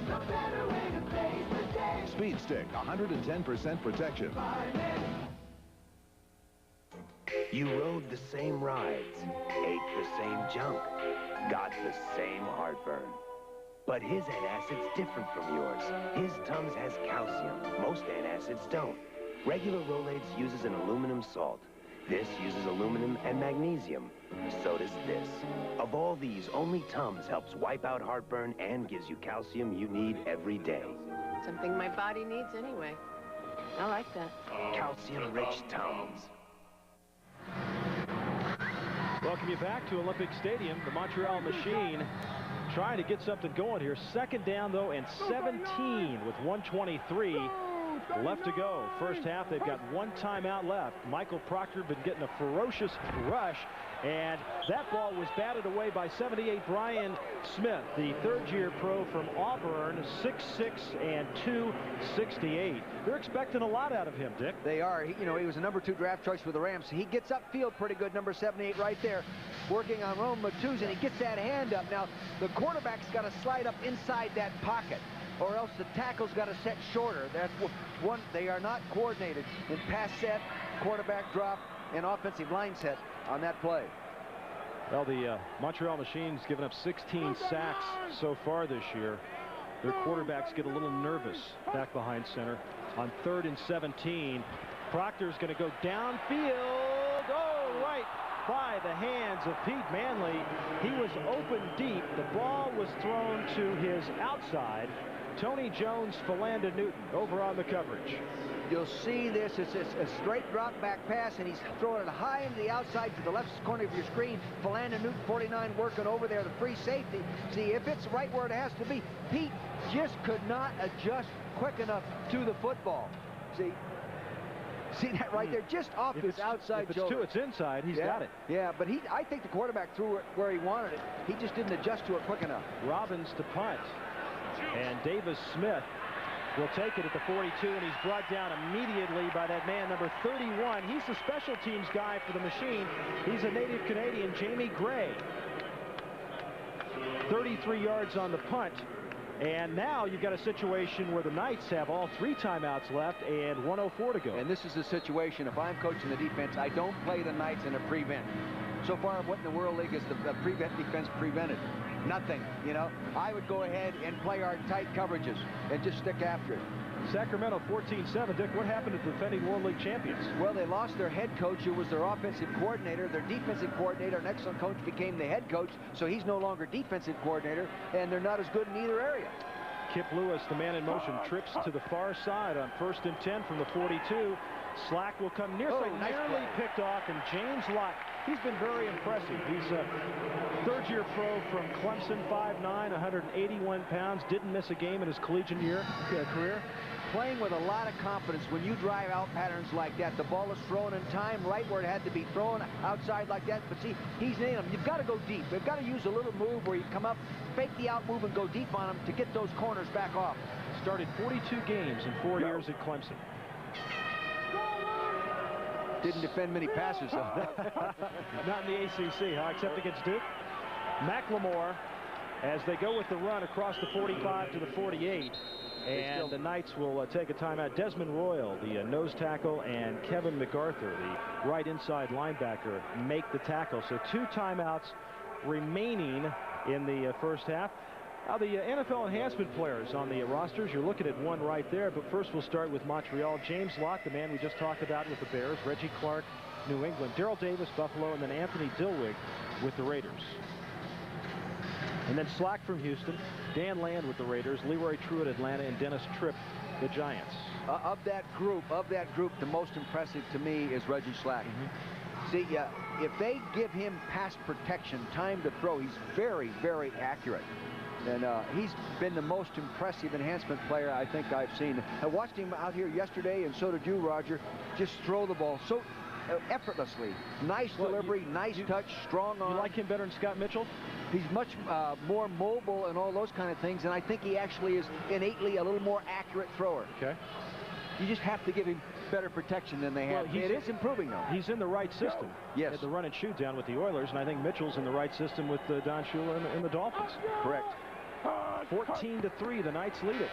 No better way to face the day. Speed Stick, 110% protection. You rode the same rides, ate the same junk, got the same heartburn. But his antacid's different from yours. His Tums has calcium. Most antacids don't. Regular Rolaids uses an aluminum salt. This uses aluminum and magnesium. So does this. Of all these, only Tums helps wipe out heartburn and gives you calcium you need every day. Something my body needs anyway. I like that. Calcium-rich Tums. Welcome you back to Olympic Stadium. The Montreal Machine trying to get something going here. Second down, though, and 17 with 1:23 left to go. First half, they've got 1 timeout left. Michael Proctor been getting a ferocious rush, and that ball was batted away by 78 Brian Smith, the third-year pro from Auburn, 6'6" and 268. They're expecting a lot out of him, Dick. They are. He was a number 2 draft choice for the Rams. He gets upfield pretty good, number 78 right there, working on Rome Matuz, and he gets that hand up. Now, the quarterback's got to slide up inside that pocket, or else the tackle's got to set shorter. That's one. They are not coordinated in pass set, quarterback drop, and offensive line set on that play. Well, the Montreal Machine's given up 16 sacks so far this year. Their quarterbacks get a little nervous back behind center. On 3rd and 17, Proctor's going to go downfield. Oh, right by the hands of Pete Manley. He was open deep. The ball was thrown to his outside. Tony Jones, Philanda Newton over on the coverage. You'll see this. It's a straight drop back pass, and he's throwing it high into the outside to the left corner of your screen. Philanda Newton, 49, working over there, the free safety. See, if it's right where it has to be, Pete just could not adjust quick enough to the football. See that right there, just off his outside shoulder. If it's to its inside, he's got it. Yeah, but I think the quarterback threw it where he wanted it. He just didn't adjust to it quick enough. Robbins to punt. And Davis Smith will take it at the 42, and he's brought down immediately by that man, number 31. He's the special teams guy for the Machine. He's a native Canadian, Jamie Gray. 33 yards on the punt. And now you've got a situation where the Knights have all 3 timeouts left and 1:04 to go. And this is the situation, if I'm coaching the defense, I don't play the Knights in a prevent. So far, what in the World League is the prevent defense prevented? nothing, you know. I would go ahead and play our tight coverages and just stick after it. Sacramento 14-7. Dick, what happened to the defending World League champions? Well, they lost their head coach, who was their offensive coordinator. Their defensive coordinator, an excellent coach, became the head coach, so he's no longer defensive coordinator, and they're not as good in either area. Kip Lewis, the man in motion, trips to the far side on 1st and 10 from the 42. Slack will come near, narrowly picked off, and James Lott, he's been very impressive. He's a third-year pro from Clemson, 5'9", 181 pounds, didn't miss a game in his collegiate career. Playing with a lot of confidence. When you drive out patterns like that, the ball is thrown in time, right where it had to be thrown, outside like that. But see, he's in them. You've got to go deep. You've got to use a little move where you come up, fake the out move, and go deep on him to get those corners back off. Started 42 games in 4 years at Clemson. Didn't defend many passes, though. Not in the ACC, huh? Except against Duke. McLemore, as they go with the run across the 45 to the 48. And the Knights will take a timeout. Desmond Royal, the nose tackle, and Kevin MacArthur, the right inside linebacker, make the tackle. So 2 timeouts remaining in the first half. Now the NFL enhancement players on the rosters, you're looking at one right there, but first we'll start with Montreal. James Lott, the man we just talked about with the Bears, Reggie Clark, New England, Darrell Davis, Buffalo, and then Anthony Dilweg with the Raiders. And then Slack from Houston, Dan Land with the Raiders, Leroy Truitt, Atlanta, and Dennis Tripp, the Giants. Of that group, the most impressive to me is Reggie Slack. See, if they give him pass protection, time to throw, he's very, very accurate. And he's been the most impressive enhancement player I think I've seen. I watched him out here yesterday, and so did you, Roger, just throw the ball so effortlessly. Nice delivery, nice touch, strong arm. You like him better than Scott Mitchell? He's much more mobile and all those kind of things, and I think he actually is innately a little more accurate thrower. Okay. You just have to give him better protection than they have. It is improving, though. He's in the right system. Yes. Had the run and shoot down with the Oilers, and I think Mitchell's in the right system with Don Shula and the Dolphins. Correct. 14-3, the Knights lead it.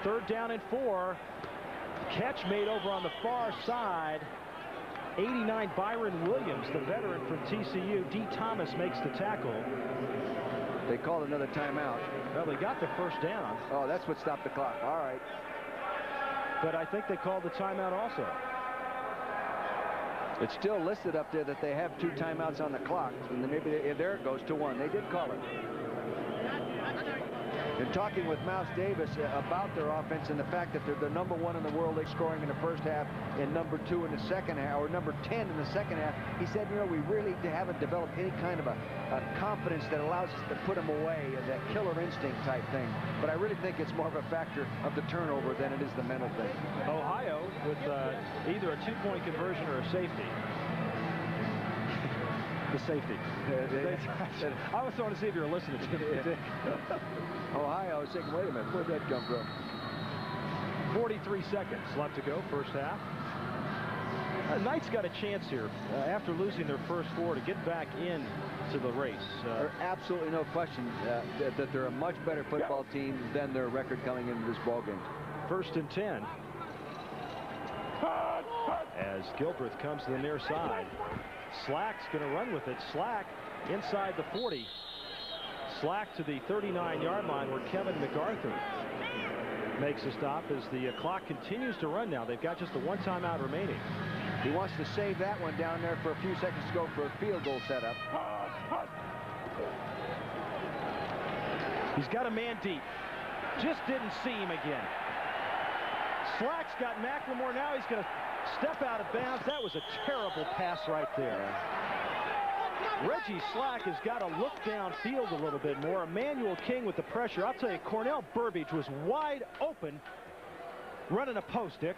3rd down and 4. Catch made over on the far side. 89, Byron Williams, the veteran from TCU. D. Thomas makes the tackle. They called another timeout. Well, they got the first down. Oh, that's what stopped the clock. All right. But I think they called the timeout also. It's still listed up there that they have 2 timeouts on the clock. And maybe there it goes to 1. They did call it. And talking with Mouse Davis about their offense and the fact that they're the #1 in the world league scoring in the first half and #2 in the second half, or number 10 in the second half, he said, you know, we really haven't developed any kind of a confidence that allows us to put them away, that killer instinct type thing. But I really think it's more of a factor of the turnover than it is the mental thing. Ohio with either a 2-point conversion or a safety. The safety. I was trying to see if you were listening to me. Ohio, I was thinking, wait a minute, where'd that come from? 43 seconds left to go, first half. Knights got a chance here after losing their first 4 to get back into the race. There's absolutely no question that they're a much better football team than their record coming into this ballgame. 1st and 10. As Gilbreth comes to the near side. Slack's going to run with it. Slack inside the 40. Slack to the 39-yard line where Kevin MacArthur makes a stop as the clock continues to run now. They've got just the 1 timeout remaining. He wants to save that one down there for a few seconds to go for a field goal setup. He's got a man deep. Just didn't see him again. Slack's got McLemore. Now he's going to step out of bounds. That was a terrible pass right there. Reggie Slack has got to look downfield a little bit more. Emmanuel King with the pressure. I'll tell you, Cornell Burbage was wide open running a post, Dick.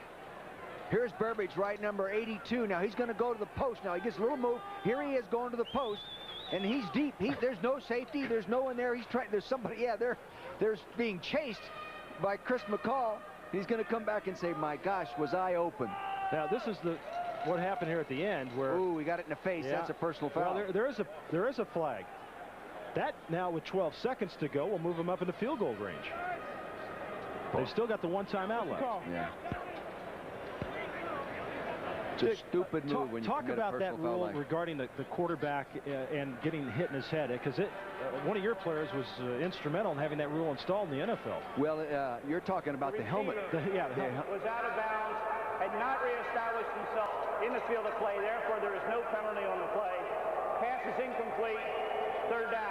Here's Burbage, right number 82. Now he's going to go to the post. Now he gets a little move. Here he is going to the post, and he's deep. There's no safety. There's no one there. He's trying. There's somebody. Yeah, there's being chased by Chris McCall. He's going to come back and say, my gosh, was I open? Now this is what happened here at the end where... Ooh, we got it in the face. Yeah. That's a personal foul. Well, there is a flag. That now with 12 seconds to go will move them up into field goal range. They've still got the 1 timeout left. Yeah. a stupid move when you talk commit a about that personal foul rule like. regarding the quarterback and getting hit in his head, because one of your players was instrumental in having that rule installed in the NFL. Well, you're talking about the helmet. The helmet was out of bounds, had not reestablished himself in the field of play. Therefore, there is no penalty on the play. Pass is incomplete. Third down.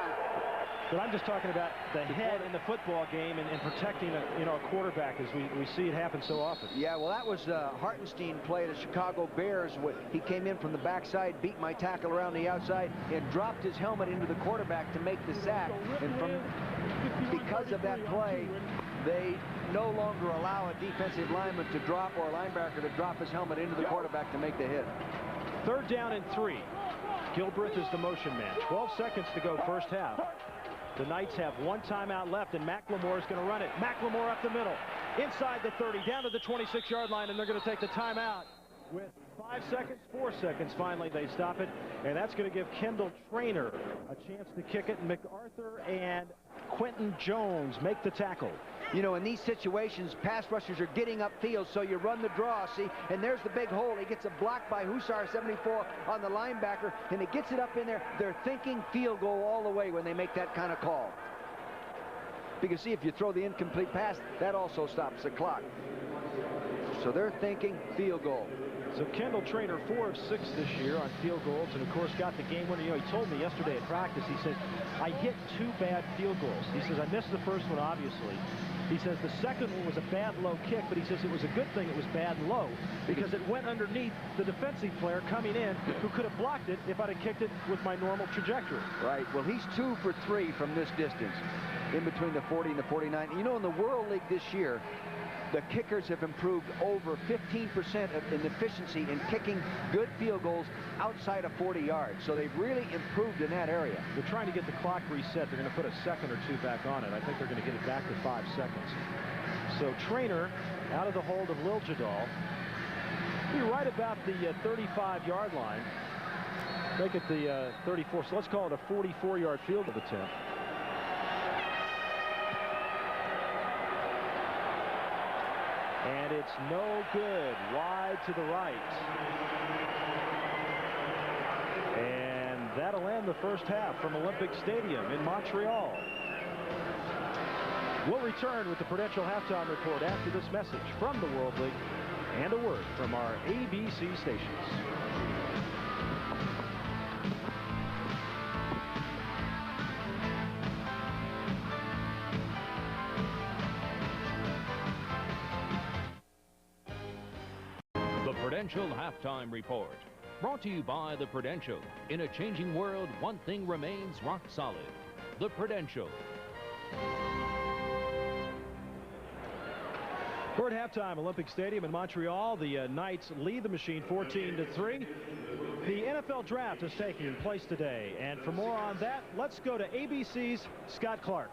But I'm just talking about the head in the football game and protecting a quarterback, as we see it happen so often. Yeah, well, that was Hartenstein play the Chicago Bears. He came in from the backside, beat my tackle around the outside, and dropped his helmet into the quarterback to make the sack. And because of that play, they no longer allow a defensive lineman to drop, or a linebacker to drop his helmet into the quarterback to make the hit. 3rd down and 3. Gilbreth is the motion man. 12 seconds to go first half. The Knights have 1 timeout left, and McLemore is going to run it. McLemore up the middle, inside the 30, down to the 26-yard line, and they're going to take the timeout with 5 seconds, 4 seconds. Finally, they stop it, and that's going to give Kendall Traynor a chance to kick it. MacArthur and Quentin Jones make the tackle. You know, in these situations, pass rushers are getting upfield, so you run the draw, see? And there's the big hole. He gets a block by Hussar, 74, on the linebacker, and he gets it up in there. They're thinking field goal all the way when they make that kind of call. Because, see, if you throw the incomplete pass, that also stops the clock. So they're thinking field goal. So Kendall Traynor, 4 of 6 this year on field goals, and of course got the game winner. You know, he told me yesterday at practice, he said, I hit 2 bad field goals. He says, I missed the first one, obviously. He says the second one was a bad low kick, but he says it was a good thing it was bad and low, because it went underneath the defensive player coming in who could have blocked it if I'd have kicked it with my normal trajectory. Right. Well, he's 2 for 3 from this distance, in between the 40 and the 49. You know, in the World League this year, the kickers have improved over 15% in efficiency in kicking good field goals outside of 40 yards. So they've really improved in that area. They're trying to get the clock reset. They're going to put a second or 2 back on it. I think they're going to get it back to 5 seconds. So Traynor out of the hold of Liljadal. Be right about the 35-yard line. Make it the 34. So let's call it a 44-yard field goal attempt. And it's no good. Wide to the right. And that'll end the first half from Olympic Stadium in Montreal. We'll return with the Prudential Halftime Report after this message from the World League and a word from our ABC stations. Prudential Halftime Report, brought to you by the Prudential. In a changing world, one thing remains rock solid: the Prudential. We're at halftime, Olympic Stadium in Montreal. The Knights lead the machine 14-3. The NFL Draft is taking place today, and for more on that, let's go to ABC's Scott Clark.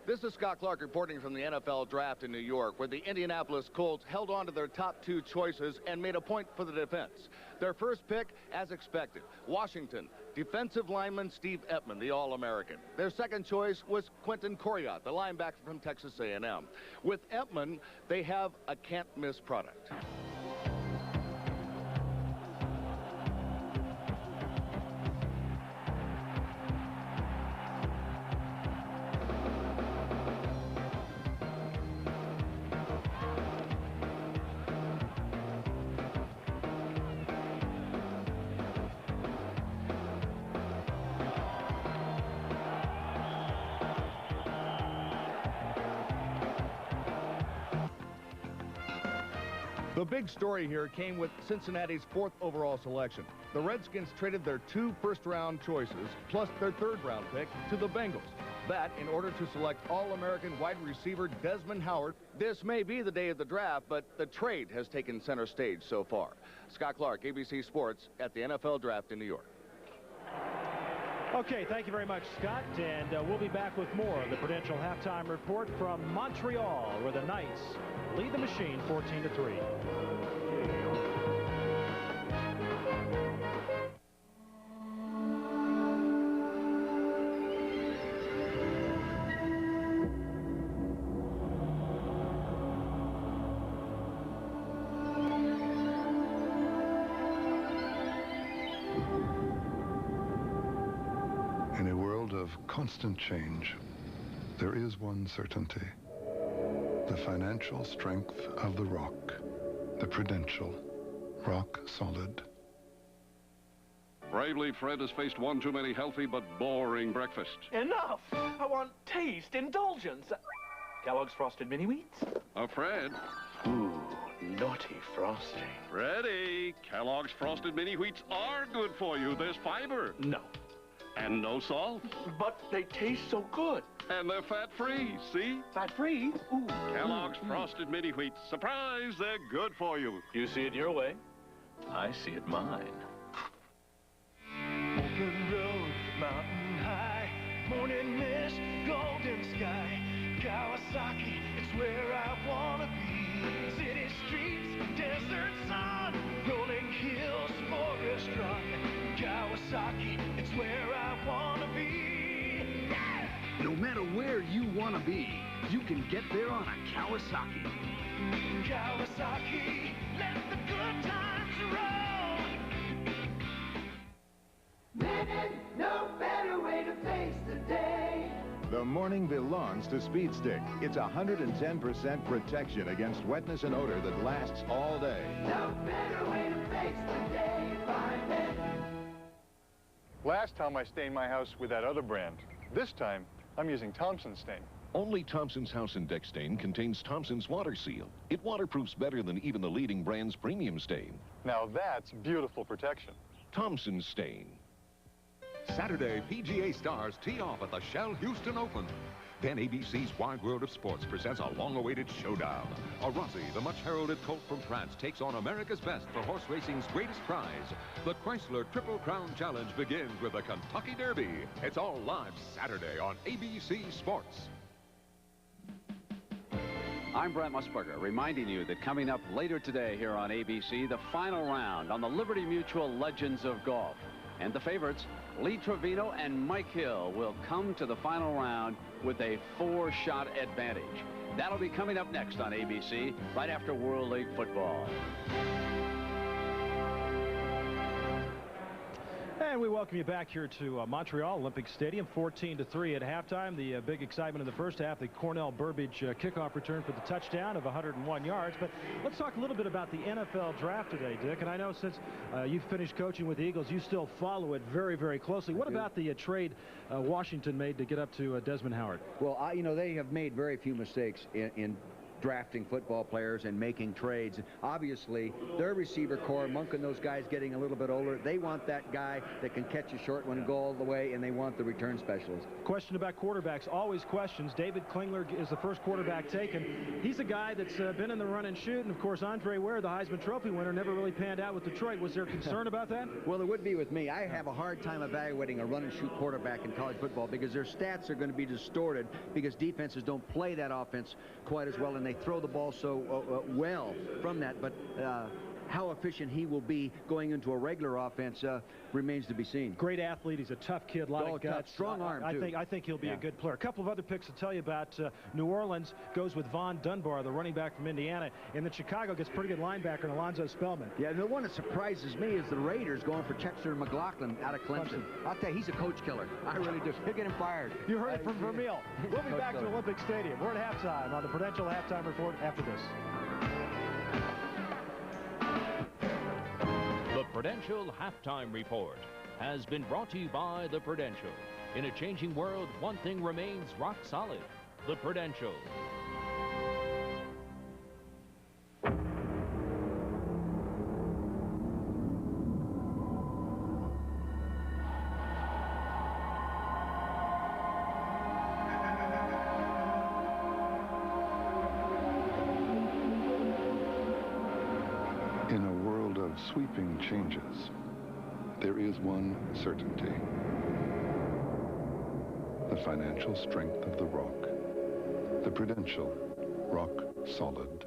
This is Scott Clark reporting from the NFL Draft in New York, where the Indianapolis Colts held on to their top 2 choices and made a point for the defense. Their first pick, as expected, Washington, defensive lineman Steve Epman, the All-American. Their second choice was Quentin Coryatt, the linebacker from Texas A&M. With Epman, they have a can't-miss product. The big story here came with Cincinnati's 4th overall selection. The Redskins traded their 2 first-round choices, plus their 3rd-round pick, to the Bengals. That in order to select All-American wide receiver Desmond Howard. This may be the day of the draft, but the trade has taken center stage so far. Scott Clark, ABC Sports, at the NFL Draft in New York. Okay, thank you very much, Scott, and we'll be back with more of the Prudential Halftime Report from Montreal, where the Knights lead the machine 14-3. constant change, there is one certainty. The financial strength of the rock. The Prudential. Rock solid. Bravely, Fred has faced one too many healthy but boring breakfasts. Enough! I want taste, indulgence. Kellogg's Frosted Mini Wheats? Fred. Ooh, naughty frosting. Ready. Kellogg's Frosted Mini Wheats are good for you. There's fiber. No. And no salt. But they taste so good. And they're fat-free, see? Fat-free? Ooh. Kellogg's Frosted Mini Wheats. Surprise, they're good for you. You see it your way. I see it mine. Open road, mountain high, morning mist, golden sky. Kawasaki, it's where I wanna be. City streets, desert sun, rolling hills, forest run. Kawasaki, it's where I wanna be. Yeah! No matter where you want to be, you can get there on a Kawasaki. Kawasaki, let the good times roll. Living, no better way to face the day. The morning belongs to Speed Stick. It's 110% protection against wetness and odor that lasts all day. No better way to face the day. Find it. Last time I stained my house with that other brand. This time, I'm using Thompson's stain. Only Thompson's House and Deck Stain contains Thompson's Water Seal. It waterproofs better than even the leading brand's premium stain. Now that's beautiful protection. Thompson's Stain. Saturday, PGA stars tee off at the Shell Houston Open. Then ABC's Wide World of Sports presents a long-awaited showdown. Rossi, the much-heralded colt from France, takes on America's best for horse racing's greatest prize. The Chrysler Triple Crown Challenge begins with the Kentucky Derby. It's all live Saturday on ABC Sports. I'm Brent Musburger, reminding you that coming up later today here on ABC, the final round on the Liberty Mutual Legends of Golf. And the favorites, Lee Trevino and Mike Hill, will come to the final round with a 4-shot advantage. That'll be coming up next on ABC, right after World League football. And we welcome you back here to Montreal Olympic Stadium, 14-3 at halftime. The big excitement in the first half, the Cornell Burbage kickoff return for the touchdown of 101 yards. But let's talk a little bit about the NFL draft today, Dick. And I know since you've finished coaching with the Eagles, you still follow it very, very closely. What about the trade Washington made to get up to Desmond Howard? Well, you know, they have made very few mistakes in drafting football players and making trades. Obviously, their receiver core, Monk and those guys getting a little bit older, they want that guy that can catch a short one and go all the way, and they want the return specialist. Question about quarterbacks, always questions. David Klingler is the first quarterback taken. He's a guy that's been in the run and shoot, and of course, Andre Ware, the Heisman Trophy winner, never really panned out with Detroit. Was there concern about that? Well, there would be with me. I have a hard time evaluating a run and shoot quarterback in college football because their stats are going to be distorted because defenses don't play that offense quite as well, and they throw the ball so well from that. But how efficient he will be going into a regular offense remains to be seen. Great athlete. He's a tough kid, a lot of guts. Strong arm, too. I think he'll be a good player. A couple of other picks to tell you about. New Orleans goes with Von Dunbar, the running back from Indiana. And then Chicago gets pretty good linebacker, Alonzo Spellman. Yeah, the one that surprises me is the Raiders going for Chester McLaughlin out of Clemson. I'll tell you, he's a coach killer. I really do. He'll get him fired. You heard it from Vermeil. We'll be back to Olympic Stadium. We're at halftime on the Prudential Halftime Report after this. The Prudential Halftime Report has been brought to you by the Prudential. In a changing world, one thing remains rock solid: the Prudential. In a world of sweeping changes, there is one certainty. The financial strength of the rock. The Prudential. Rock solid.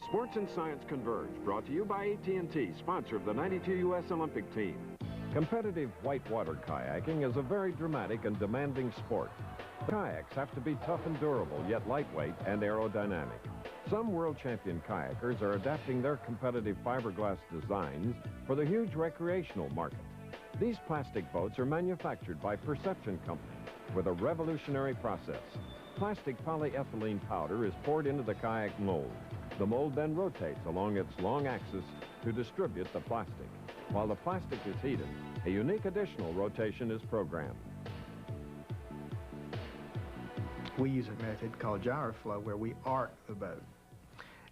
Sports and Science Converge, brought to you by AT&T, sponsor of the '92 U.S. Olympic team. Competitive whitewater kayaking is a very dramatic and demanding sport. Kayaks have to be tough and durable, yet lightweight and aerodynamic. Some world champion kayakers are adapting their competitive fiberglass designs for the huge recreational market. These plastic boats are manufactured by Perception Company with a revolutionary process. Plastic polyethylene powder is poured into the kayak mold. The mold then rotates along its long axis to distribute the plastic. While the plastic is heated, a unique additional rotation is programmed. We use a method called gyroflow where we arc the boat.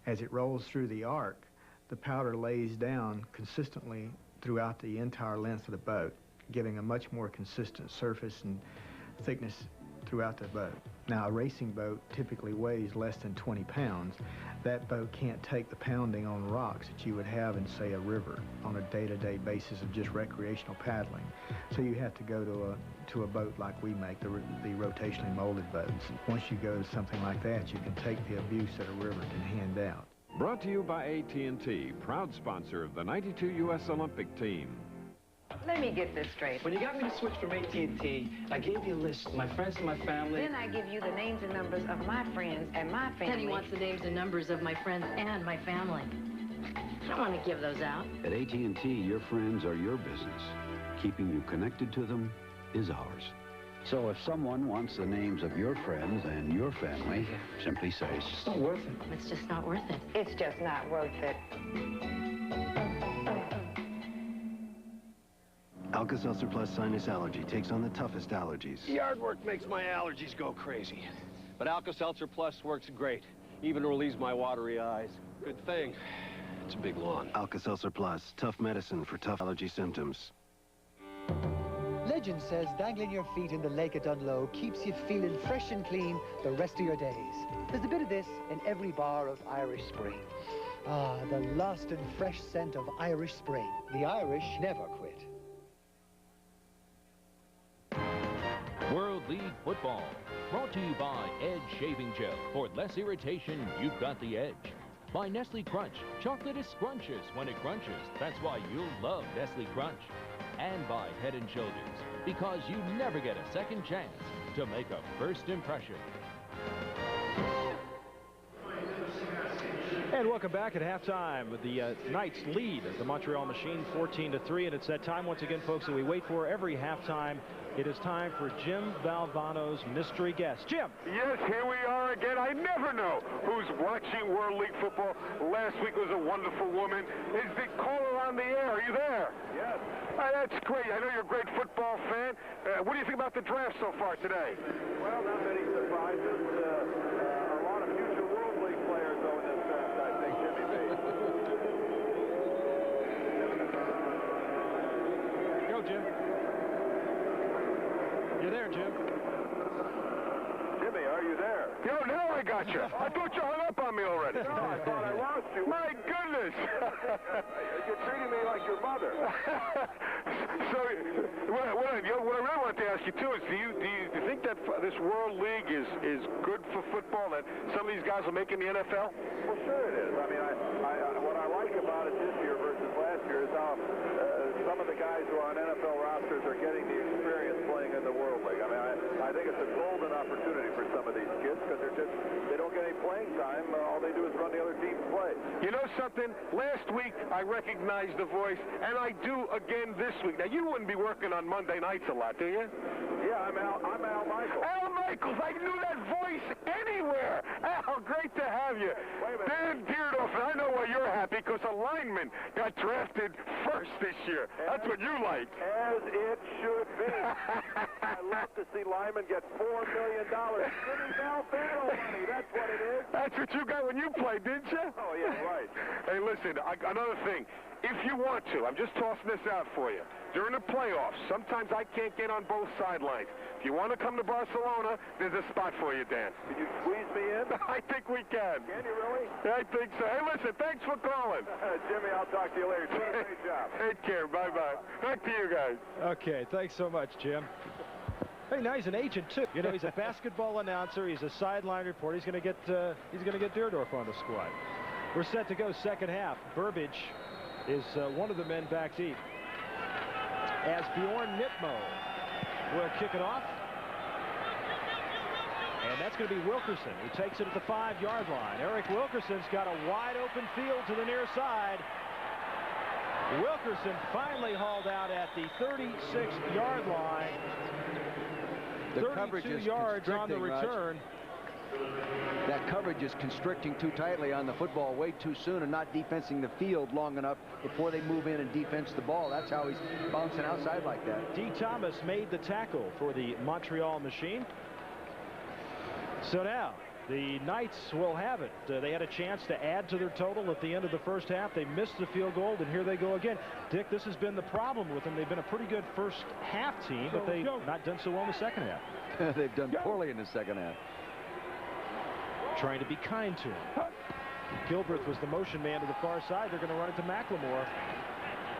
As it rolls through the arc, the powder lays down consistently throughout the entire length of the boat, giving a much more consistent surface and thickness throughout the boat. Now, a racing boat typically weighs less than 20 pounds. That boat can't take the pounding on rocks that you would have in, say, a river on a day-to-day basis of just recreational paddling. So you have to go to a boat like we make, the rotationally molded boats. Once you go to something like that, you can take the abuse that a river can hand out. Brought to you by AT&T, proud sponsor of the '92 U.S. Olympic team. Let me get this straight. When you got me to switch from AT&T, I gave you a list of my friends and my family. Then I give you the names and numbers of my friends and my family. Then he wants the names and numbers of my friends and my family. I don't want to give those out. At AT&T, your friends are your business. Keeping you connected to them is ours. So if someone wants the names of your friends and your family, simply say, it's just not worth it. It's just not worth it. It's just not worth it. Alka-Seltzer Plus Sinus Allergy takes on the toughest allergies. Yard work makes my allergies go crazy. But Alka-Seltzer Plus works great. Even relieves my watery eyes. Good thing. It's a big lawn. Alka-Seltzer Plus, tough medicine for tough allergy symptoms. Legend says dangling your feet in the lake at Dunlow keeps you feeling fresh and clean the rest of your days. There's a bit of this in every bar of Irish Spring. Ah, the lost and fresh scent of Irish Spring. The Irish never quit. World League Football, brought to you by Edge Shaving Gel. For less irritation, you've got the edge. By Nestle Crunch, chocolate is scrumptious when it crunches. That's why you'll love Nestle Crunch. And by Head & Shoulders, because you never get a second chance to make a first impression. And welcome back at halftime with the Knights lead the Montreal Machine 14-3. And it's that time once again, folks, that we wait for every halftime. It is time for Jim Valvano's mystery guest. Jim. Yes, here we are again. I never know who's watching World League football. Last week was a wonderful woman. Is the caller on the air? Are you there? Yes. That's great. I know you're a great football fan. What do you think about the draft so far today? Well, not many surprises. A lot of future World League players though in this draft, I think, Jimmy B. Go, Jim. You're there, Jim. Jimmy, are you there? Yo, now I got you. I thought you hung up on me already. No, I thought I lost you. My goodness. You're treating me like your mother. So, what I really want to ask you, too, is do you think that this World League is good for football, that some of these guys will make in the NFL? Well, sure it is. I mean, what I like about it this year versus last year is how some of the guys who are on NFL rosters are getting the experience playing in the World League. I mean, I think it's a golden opportunity for some of these kids because they don't get any playing time. All they do is run the other team's plays. You know something? Last week I recognized the voice, and I do again this week. Now, you wouldn't be working on Monday nights a lot, do you? Yeah, I'm Al Michaels. Al Michaels! I knew that voice anywhere! Al, great to have you. Dan Beardoff, and I know why you're happy, because a lineman got drafted first this year. That's what you like. As it should be. I love to see linemen get $4 million. Jimmy Valvano money, that's what it is. That's what you got when you played, didn't you? Oh, yeah, right. Hey, listen, another thing. If you want to, I'm just tossing this out for you. During the playoffs, sometimes I can't get on both sidelines. If you want to come to Barcelona, there's a spot for you, Dan. Can you squeeze me in? I think we can. Can you really? I think so. Hey, listen, thanks for calling. Jimmy, I'll talk to you later. Do a great job. Take care. Bye-bye. Back to you guys. Okay, thanks so much, Jim. Hey, now he's an agent too. You know, he's a basketball announcer. He's a sideline reporter. He's going to get Deerdorf on the squad. We're set to go second half. Burbage is one of the men back deep. As Bjorn Nitmo will kick it off. And that's going to be Wilkerson, who takes it at the 5-yard line. Eric Wilkerson's got a wide open field to the near side. Wilkerson finally hauled out at the 36-yard line. The coverage is 32 yards on the return. That coverage is constricting too tightly on the football way too soon and not defensing the field long enough before they move in and defense the ball. That's how he's bouncing outside like that. D. Thomas made the tackle for the Montreal Machine. So now the Knights will have it. They had a chance to add to their total at the end of the first half. They missed the field goal, and here they go again. Dick, this has been the problem with them. They've been a pretty good first half team, but they've not done so well in the second half. They've done poorly in the second half. Trying to be kind to him. Gilbreth was the motion man to the far side. They're going to run it to McLemore.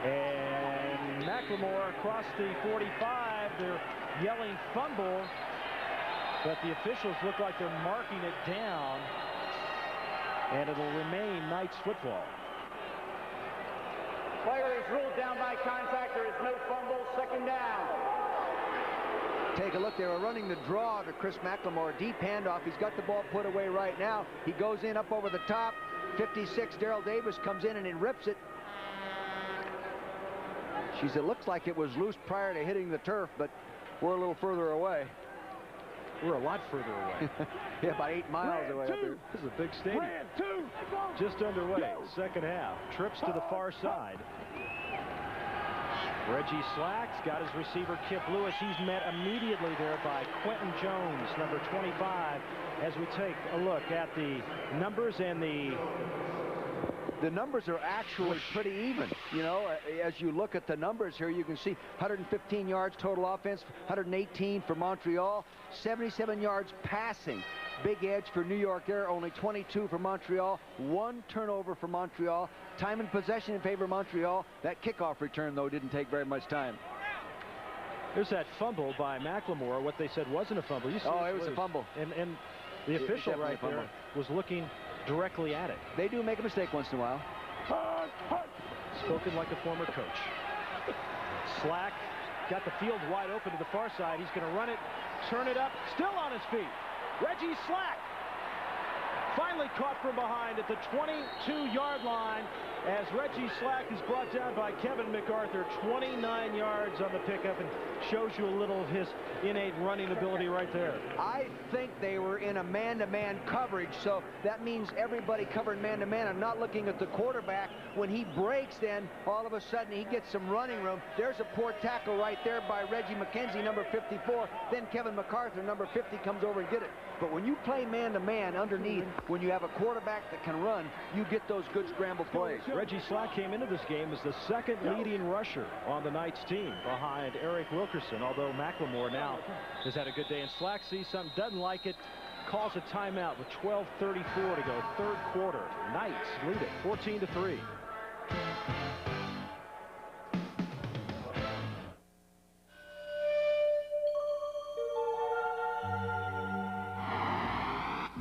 And McLemore across the 45. They're yelling fumble. But the officials look like they're marking it down. And it'll remain Knights football. Player is ruled down by contact. There is no fumble. Second down. Take a look. They were running the draw to Chris McLemore. Deep handoff. He's got the ball put away right now. He goes in up over the top. 56, Darrell Davis comes in and he rips it. It looks like it was loose prior to hitting the turf, but we're a little further away. We're a lot further away. Yeah, about 8 miles away up here. This is a big stadium. Just underway. Second half. Trips to the far side. Reggie Slack's got his receiver, Kip Lewis. He's met immediately there by Quentin Jones, number 25, as we take a look at the numbers and the numbers are actually pretty even. You know, as you look at the numbers here, you can see 115 yards total offense, 118 for Montreal, 77 yards passing. Big edge for New York Air, only 22 for Montreal, 1 turnover for Montreal. Time and possession in favor of Montreal. That kickoff return, though, didn't take very much time. There's that fumble by McLemore. What they said wasn't a fumble. You see it was a fumble. And the official right there was looking directly at it. They do make a mistake once in a while. Spoken like a former coach. Slack got the field wide open to the far side. He's going to run it, turn it up, still on his feet. Reggie Slack finally caught from behind at the 22-yard line as Reggie Slack is brought down by Kevin MacArthur. 29 yards on the pickup, and shows you a little of his innate running ability right there. I think they were in a man-to-man coverage, so that means everybody covered man-to-man. I'm not looking at the quarterback. When he breaks, then all of a sudden he gets some running room. There's a poor tackle right there by Reggie McKenzie, number 54. Then Kevin MacArthur, number 50, comes over and get it. But when you play man-to-man underneath, when you have a quarterback that can run, you get those good scramble plays. Reggie Slack came into this game as the second leading rusher on the Knights team behind Eric Wilkerson, although McLemore now has had a good day. And Slack sees something, doesn't like it, calls a timeout with 12:34 to go, third quarter. Knights lead it 14-3.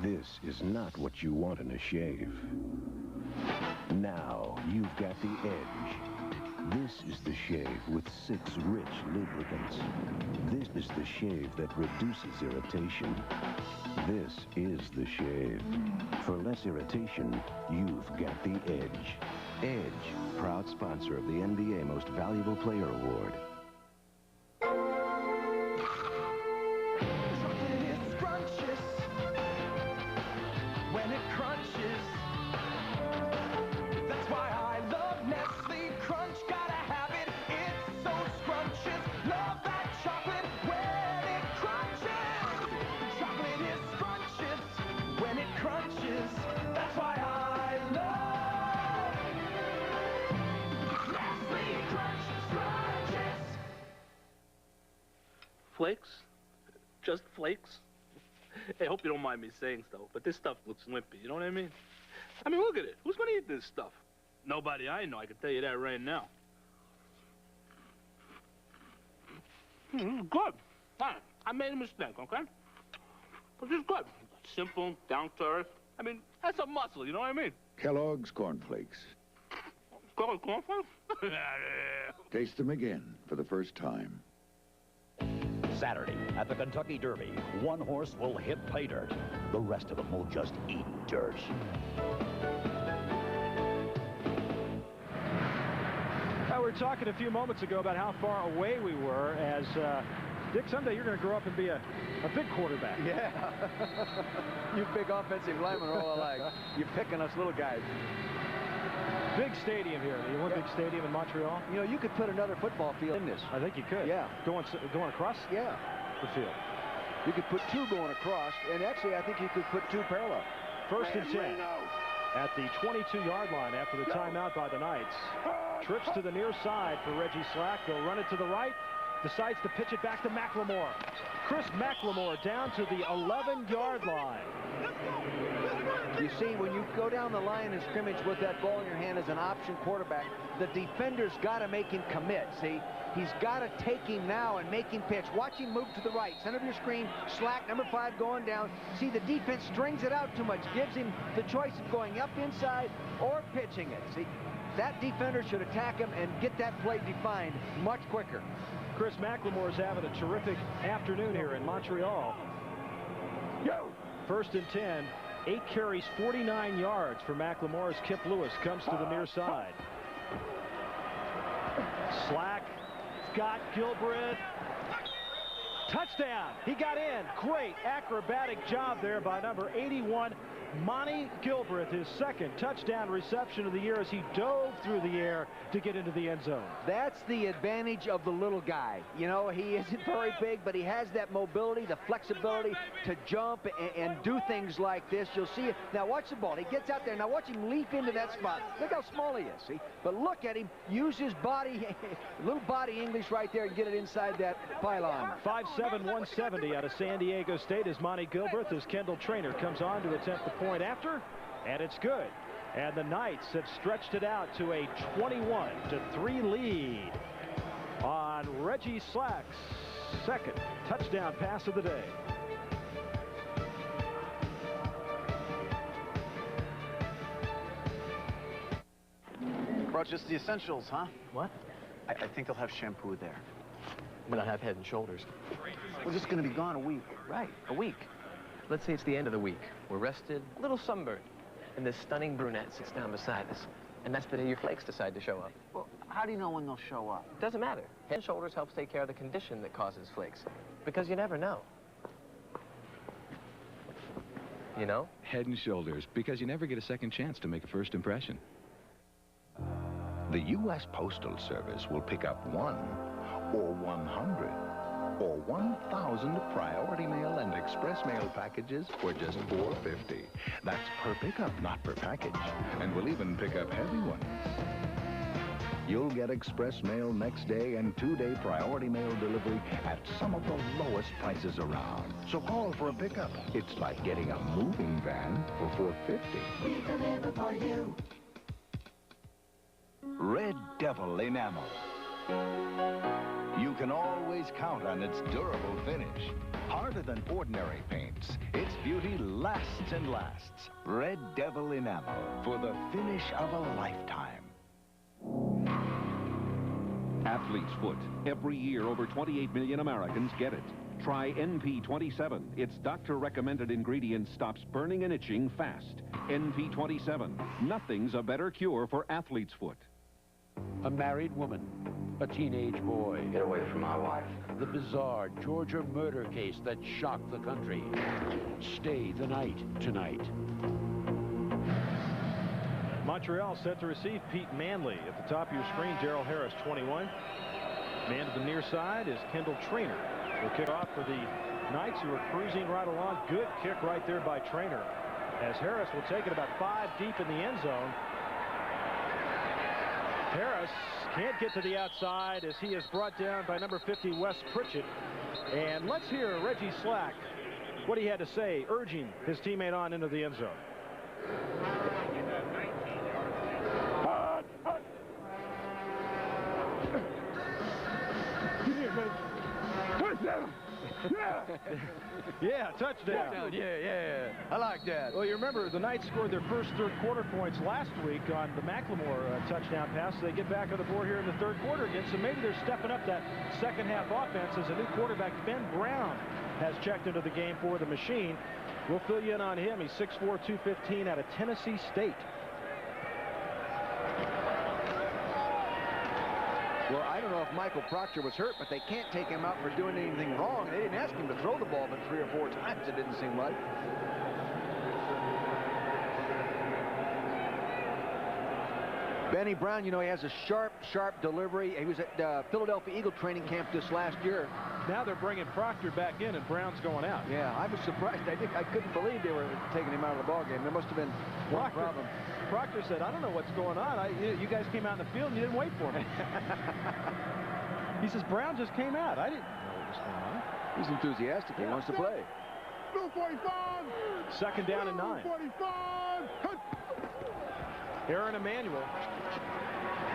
This is not what you want in a shave. Now you've got the edge. This is the shave with 6 rich lubricants. This is the shave that reduces irritation. This is the shave. For less irritation, you've got the edge. Edge, proud sponsor of the NBA Most Valuable Player Award. When it crunches, that's why I love Nestle Crunch. Gotta have it, it's so scrumptious. Love that chocolate when it crunches. Chocolate is scrumptious when it crunches. That's why I love Nestle Crunch Scrunches. Flakes? Just flakes? Hey, hope you don't mind me saying so, but this stuff looks wimpy, you know what I mean? I mean, look at it. Who's gonna eat this stuff? Nobody I know, I can tell you that right now. Good. Fine. I made a mistake, okay? But it's good. Simple, down to earth. I mean, that's a muscle, you know what I mean? Kellogg's Corn Flakes. Kellogg's Corn Flakes? Taste them again for the first time. Saturday at the Kentucky Derby, one horse will hit pay dirt. The rest of them will just eat dirt. Well, we were talking a few moments ago about how far away we were as Dick, someday you're going to grow up and be a big quarterback. Yeah. You big offensive linemen are all alike. You're picking us little guys. Big stadium here, the Olympic Stadium in Montreal. You know, you could put another football field in this. I think you could. Yeah. Going across the field. You could put two going across, and actually I think you could put two parallel. First and 10 at the 22-yard line after the timeout by the Knights. Trips to the near side for Reggie Slack. They'll run it to the right. Decides to pitch it back to McLemore. Chris McLemore down to the 11-yard line. You see, when you go down the line in scrimmage with that ball in your hand as an option quarterback, the defender's got to make him commit, see? He's got to take him now and make him pitch. Watch him move to the right. Center of your screen, Slack, number 5, going down. See, the defense strings it out too much. Gives him the choice of going up inside or pitching it. See, that defender should attack him and get that play defined much quicker. Chris McLemore is having a terrific afternoon here in Montreal. First and 10. 8 carries, 49 yards for McLemore as Kip Lewis comes to the near side. Slack, Scott Gilbreth. Touchdown. He got in. Great acrobatic job there by number 81, Monty Gilbreth, his second touchdown reception of the year as he dove through the air to get into the end zone. That's the advantage of the little guy. You know, he isn't very big, but he has that mobility, the flexibility to jump and do things like this. You'll see it. Now watch the ball. He gets out there. Now watch him leap into that spot. Look how small he is, see? But look at him use his body, little body English right there and get it inside that pylon. 5'7", 170 out of San Diego State is Monty Gilbreth as Kendall Traynor comes on to attempt the point after, and it's good. And the Knights have stretched it out to a 21-3 lead on Reggie Slack's second touchdown pass of the day. Brought just the essentials, huh? What? I think they'll have shampoo there. We'll not have Head and Shoulders. We're just going to be gone a week. Right, a week. Let's say it's the end of the week. We're rested, a little sunburned, and this stunning brunette sits down beside us. And that's the day your flakes decide to show up. Well, how do you know when they'll show up? Doesn't matter. Head and Shoulders helps take care of the condition that causes flakes. Because you never know. You know? Head and Shoulders, because you never get a second chance to make a first impression. The U.S. Postal Service will pick up 1 or 100 or 1,000 priority mail and express mail packages for just $4.50. That's per pickup, not per package. And we'll even pick up heavy ones. You'll get express mail next day and 2-day priority mail delivery at some of the lowest prices around. So call for a pickup. It's like getting a moving van for $4.50. We deliver for you. Red Devil Enamel. You can always count on its durable finish. Harder than ordinary paints, its beauty lasts and lasts. Red Devil Enamel for the finish of a lifetime. Athlete's Foot. Every year, over 28 million Americans get it. Try NP27. Its doctor-recommended ingredient stops burning and itching fast. NP27. Nothing's a better cure for Athlete's Foot. A married woman, a teenage boy. Get away from my wife. The bizarre Georgia murder case that shocked the country. Stay the night tonight. Montreal set to receive Pete Manley. At the top of your screen, Darrell Harris, 21. Man to the near side is Kendall Traynor. Will kick off for the Knights, who are cruising right along. Good kick right there by Traynor, as Harris will take it about 5 deep in the end zone. Harris can't get to the outside as he is brought down by number 50, Wes Pritchett. And let's hear Reggie Slack, what he had to say, urging his teammate on into the end zone. Give me a minute. Touchdown! Yeah, touchdown. Yeah. I like that. Well, you remember the Knights scored their first third quarter points last week on the McLemore touchdown pass. So they get back on the board here in the third quarter again. So maybe they're stepping up that second half offense as a new quarterback, Ben Brown, has checked into the game for the Machine. We'll fill you in on him. He's 6'4", 215 out of Tennessee State. Well, I don't know if Michael Proctor was hurt, but they can't take him out for doing anything wrong. They didn't ask him to throw the ball but 3 or 4 times, it didn't seem like. Benny Brown, you know, he has a sharp delivery. He was at Philadelphia Eagle training camp this last year. Now they're bringing Proctor back in, and Brown's going out. Yeah, I was surprised. I couldn't believe they were taking him out of the ball game. There must have been one problem. Proctor said, I don't know what's going on. You guys came out in the field and you didn't wait for me. He says, Brown just came out. I didn't know what was going on. He's enthusiastic. He wants to play. Blue 45. Second down and 9. 45. Aaron Emanuel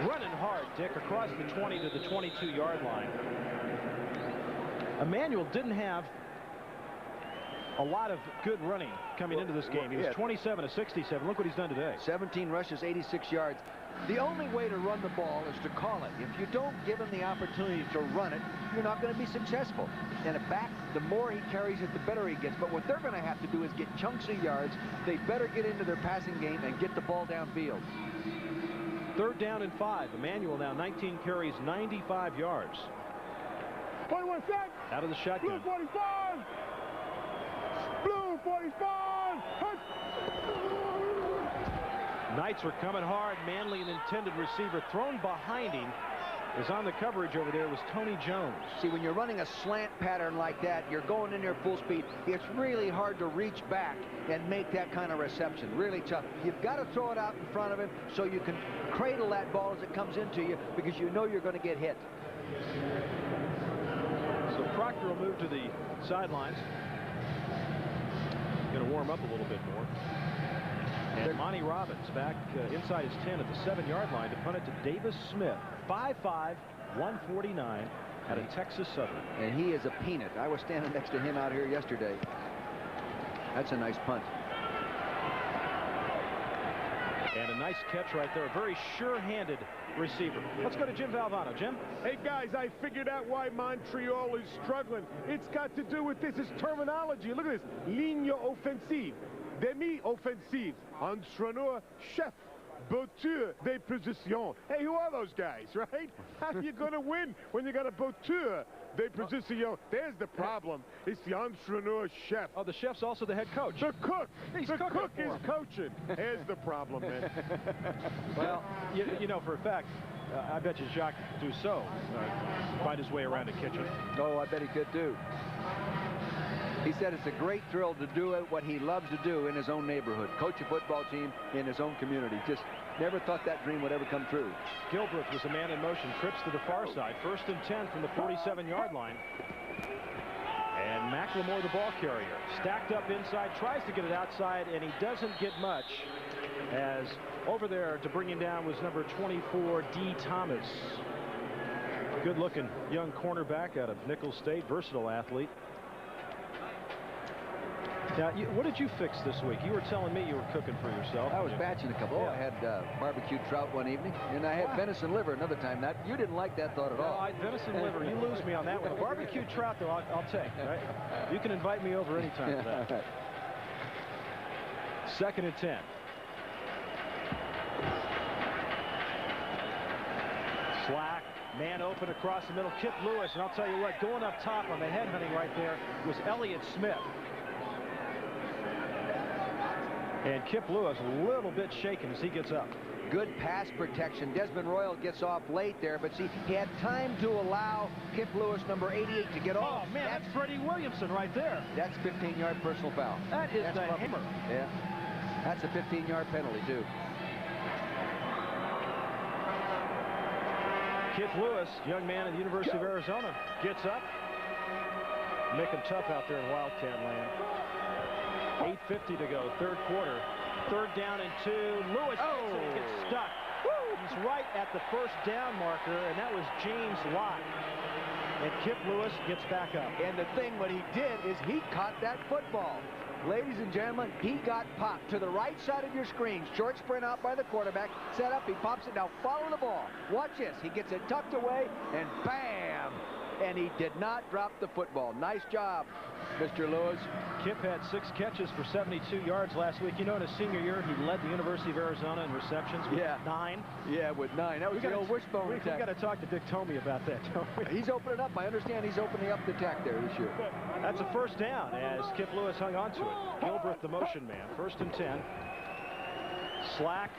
running hard, Dick, across the 20 to the 22-yard line. Emanuel didn't have a lot of good running coming into this game. He was 27 of 67. Look what he's done today. 17 rushes, 86 yards. The only way to run the ball is to call it. If you don't give him the opportunity to run it, you're not going to be successful. And a back, the more he carries it, the better he gets. But what they're going to have to do is get chunks of yards. They better get into their passing game and get the ball downfield. Third down and 5. Emanuel now 19 carries, 95 yards. 21 set. Out of the shotgun. Blue 45. Blue 45. Knights were coming hard. Manley, an intended receiver, thrown behind him. Is on the coverage over there was Tony Jones. See, when you're running a slant pattern like that, you're going in there full speed. It's really hard to reach back and make that kind of reception. Really tough. You've got to throw it out in front of him so you can cradle that ball as it comes into you because you know you're going to get hit. So Proctor will move to the sidelines. Going to warm up a little bit more. And Monty Robbins back inside his 10 at the 7-yard line to punt it to Davis Smith. 5'5", 149 out of Texas Southern. And he is a peanut. I was standing next to him out here yesterday. That's a nice punt. And a nice catch right there. A very sure-handed receiver. Let's go to Jim Valvano. Jim? Hey, guys, I figured out why Montreal is struggling. It's got to do with this. It's terminology. Look at this. Ligne offensive. Demi-offensive. Entraîneur, chef. Bauteur de position. Hey, who are those guys, right? How are you going to win when you got a bauteur de position? There's the problem. It's the entraîneur chef. Oh, the chef's also the head coach. The cook. He's the cook is him. coaching. Here's the problem, man. Well, you know, for a fact, I bet you Jacques Dussault find his way around the kitchen. Oh, I bet he could too. He said it's a great thrill to do it, what he loves to do in his own neighborhood. Coach a football team in his own community. Just never thought that dream would ever come true. Gilbreth was a man in motion. Trips to the far side. 1st and 10 from the 47-yard line. And McLemore, the ball carrier. Stacked up inside. Tries to get it outside, and he doesn't get much. As over there to bring him down was number 24, D. Thomas. Good-looking young cornerback out of Nicholls State. Versatile athlete. Now, what did you fix this week? You were telling me you were cooking for yourself. I was batching a couple. Yeah. I had barbecued trout one evening, and I had venison liver another time. That you didn't like that thought at all. No, I venison liver. You lose me on that one. Barbecued trout, though, I'll take. Right? You can invite me over anytime for that. 2nd and 10. Slack. Man open across the middle. Kip Lewis, and I'll tell you what, going up top on the headhunting right there was Elliott Smith. And Kip Lewis a little bit shaken as he gets up. Good pass protection. Desmond Royal gets off late there, but see, he had time to allow Kip Lewis, number 88, to get off. Oh, man, that's Freddie Williamson right there. That's 15-yard personal foul. That's the hammer. Yeah, that's a 15-yard penalty, too. Kip Lewis, young man at the University of Arizona, gets up. Make him tough out there in Wildcat land. 8:50 to go, 3rd quarter. 3rd down and 2. Lewis gets stuck. He's right at the 1st down marker, and that was James Lott. And Kip Lewis gets back up. And the thing what he did is he caught that football. Ladies and gentlemen, he got popped to the right side of your screen. Short sprint out by the quarterback. Set up, he pops it. Now follow the ball. Watch this. He gets it tucked away, and bam! and he did not drop the football. Nice job, Mr. Lewis. Kip had 6 catches for 72 yards last week. You know, in his senior year, he led the University of Arizona in receptions with 9. Yeah, with 9. That was the old wishbone we attack. We've got to talk to Dick Tomey about that, don't we? He's opening up. I understand he's opening up the attack there this year. That's a first down as Kip Lewis hung on to it. Gilbreth, the motion man. 1st and 10. Slack.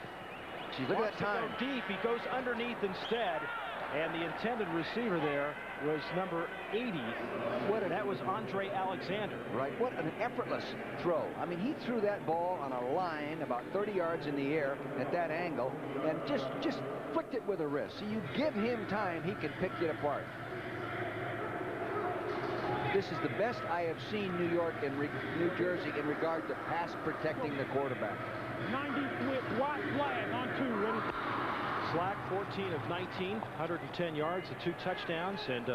Geez, look at that time. Go deep. He goes underneath instead. And the intended receiver there was number 80. That was Andre Alexander. Right. What an effortless throw. I mean, he threw that ball on a line about 30 yards in the air at that angle and just flicked it with a wrist. So you give him time, he can pick it apart. This is the best I have seen New York and New Jersey in regard to pass protecting the quarterback. 90 with Watt flag on 2. Ready? Slack 14 of 19, 110 yards, 2 touchdowns, and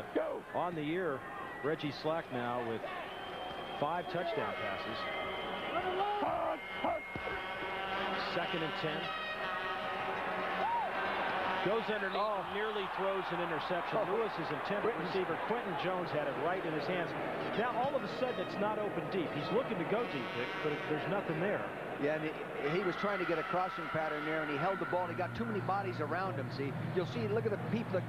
on the year, Reggie Slack now with 5 touchdown passes. 2nd and 10. Goes underneath, nearly throws an interception. Lewis's intended receiver, Quentin Jones, had it right in his hands. Now, all of a sudden, it's not open deep. He's looking to go deep, Dick, but there's nothing there. Yeah, and he was trying to get a crossing pattern there, and he held the ball, and he got too many bodies around him. See, you'll see, look at the people,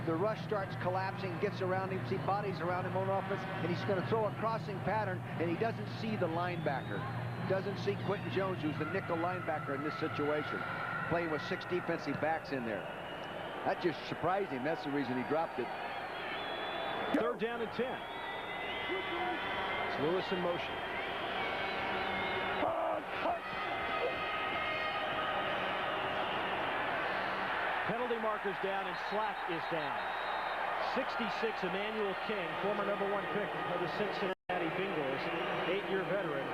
the rush starts collapsing, gets around him, see bodies around him on offense, and he's going to throw a crossing pattern, and he doesn't see the linebacker. Doesn't see Quentin Jones, who's the nickel linebacker in this situation, playing with 6 defensive backs in there. That just surprised him. That's the reason he dropped it. 3rd down and 10. It's Lewis in motion. Penalty markers down and Slack is down. 66, Emmanuel King, former #1 pick of the Cincinnati Bengals, 8-year veteran.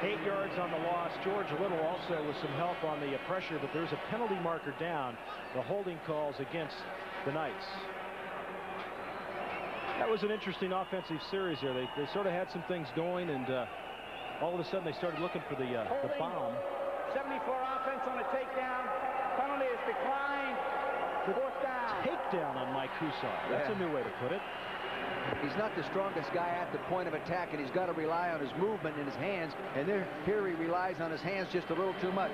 8 yards on the loss. George Little also with some help on the pressure, but there's a penalty marker down. The holding calls against the Knights. That was an interesting offensive series there. They sort of had some things going, and all of a sudden they started looking for the bomb. 74 offense on a takedown. Penalty is declined. 4th down. Takedown on Mike Hussar. That's a new way to put it. He's not the strongest guy at the point of attack, and he's got to rely on his movement in his hands, and here he relies on his hands just a little too much.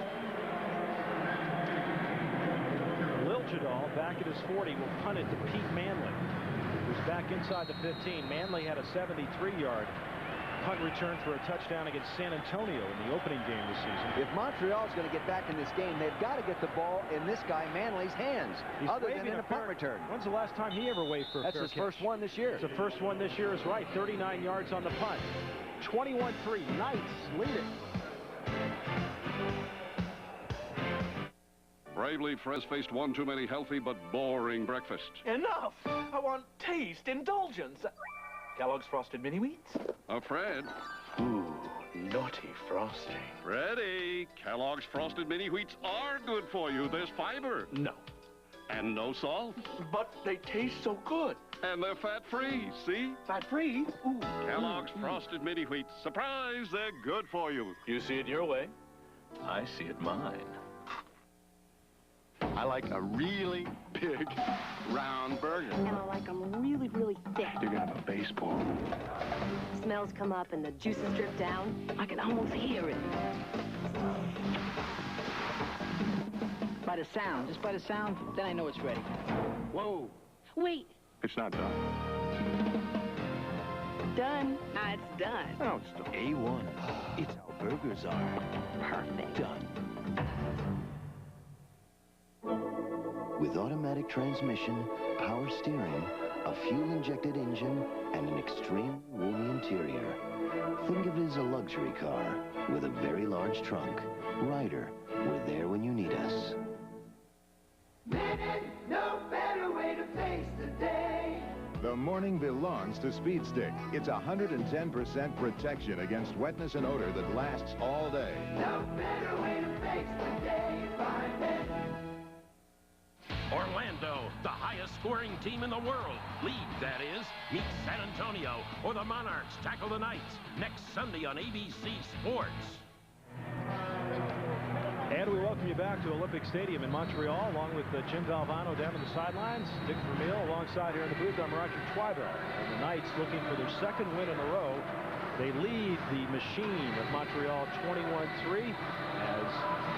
Liljadal, back at his 40, will punt it to Pete Manley, who's back inside the 15. Manley had a 73-yard punt return for a touchdown against San Antonio in the opening game this season. If Montreal's going to get back in this game, they've got to get the ball in this guy Manley's hands, other than in a punt return. When's the last time he ever waved for a fair catch? That's his first one this year. It's the first one this year is right. 39 yards on the punt. 21-3. Knights lead it. Bravely, Frez faced one too many healthy but boring breakfast. Enough! I want taste, indulgence. Kellogg's Frosted Mini Wheats? Fred. Ooh, naughty frosting. Ready. Kellogg's Frosted Mini Wheats are good for you. There's fiber. No. And no salt. But they taste so good. And they're fat-free, see? Fat-free? Ooh. Kellogg's Frosted Mini Wheats. Surprise, they're good for you. You see it your way. I see it mine. I like a really big, round burger. And I like them really, really thick. You're gonna have a baseball. Smells come up and the juices drip down. I can almost hear it. By the sound, just by the sound, then I know it's ready. Whoa. Wait. It's not done. Done. Ah, it's done. Oh, it's done. A1. It's how burgers are. Perfect. Done. With automatic transmission, power steering, a fuel-injected engine, and an extremely roomy interior. Think of it as a luxury car with a very large trunk. Ryder, we're there when you need us. No better way to face the day. The morning belongs to Speed Stick. It's 110% protection against wetness and odor that lasts all day. No better way to face the day. Find it. Orlando, the highest scoring team in the world. League, that is. Meet San Antonio, or the Monarchs tackle the Knights next Sunday on ABC Sports. And we welcome you back to to Olympic Stadium in Montreal, along with Jim Valvano down on the sidelines. Dick Vermeil alongside here in the booth. I'm Roger Twibell. And the Knights looking for their second win in a row. They lead the machine of Montreal 21-3 as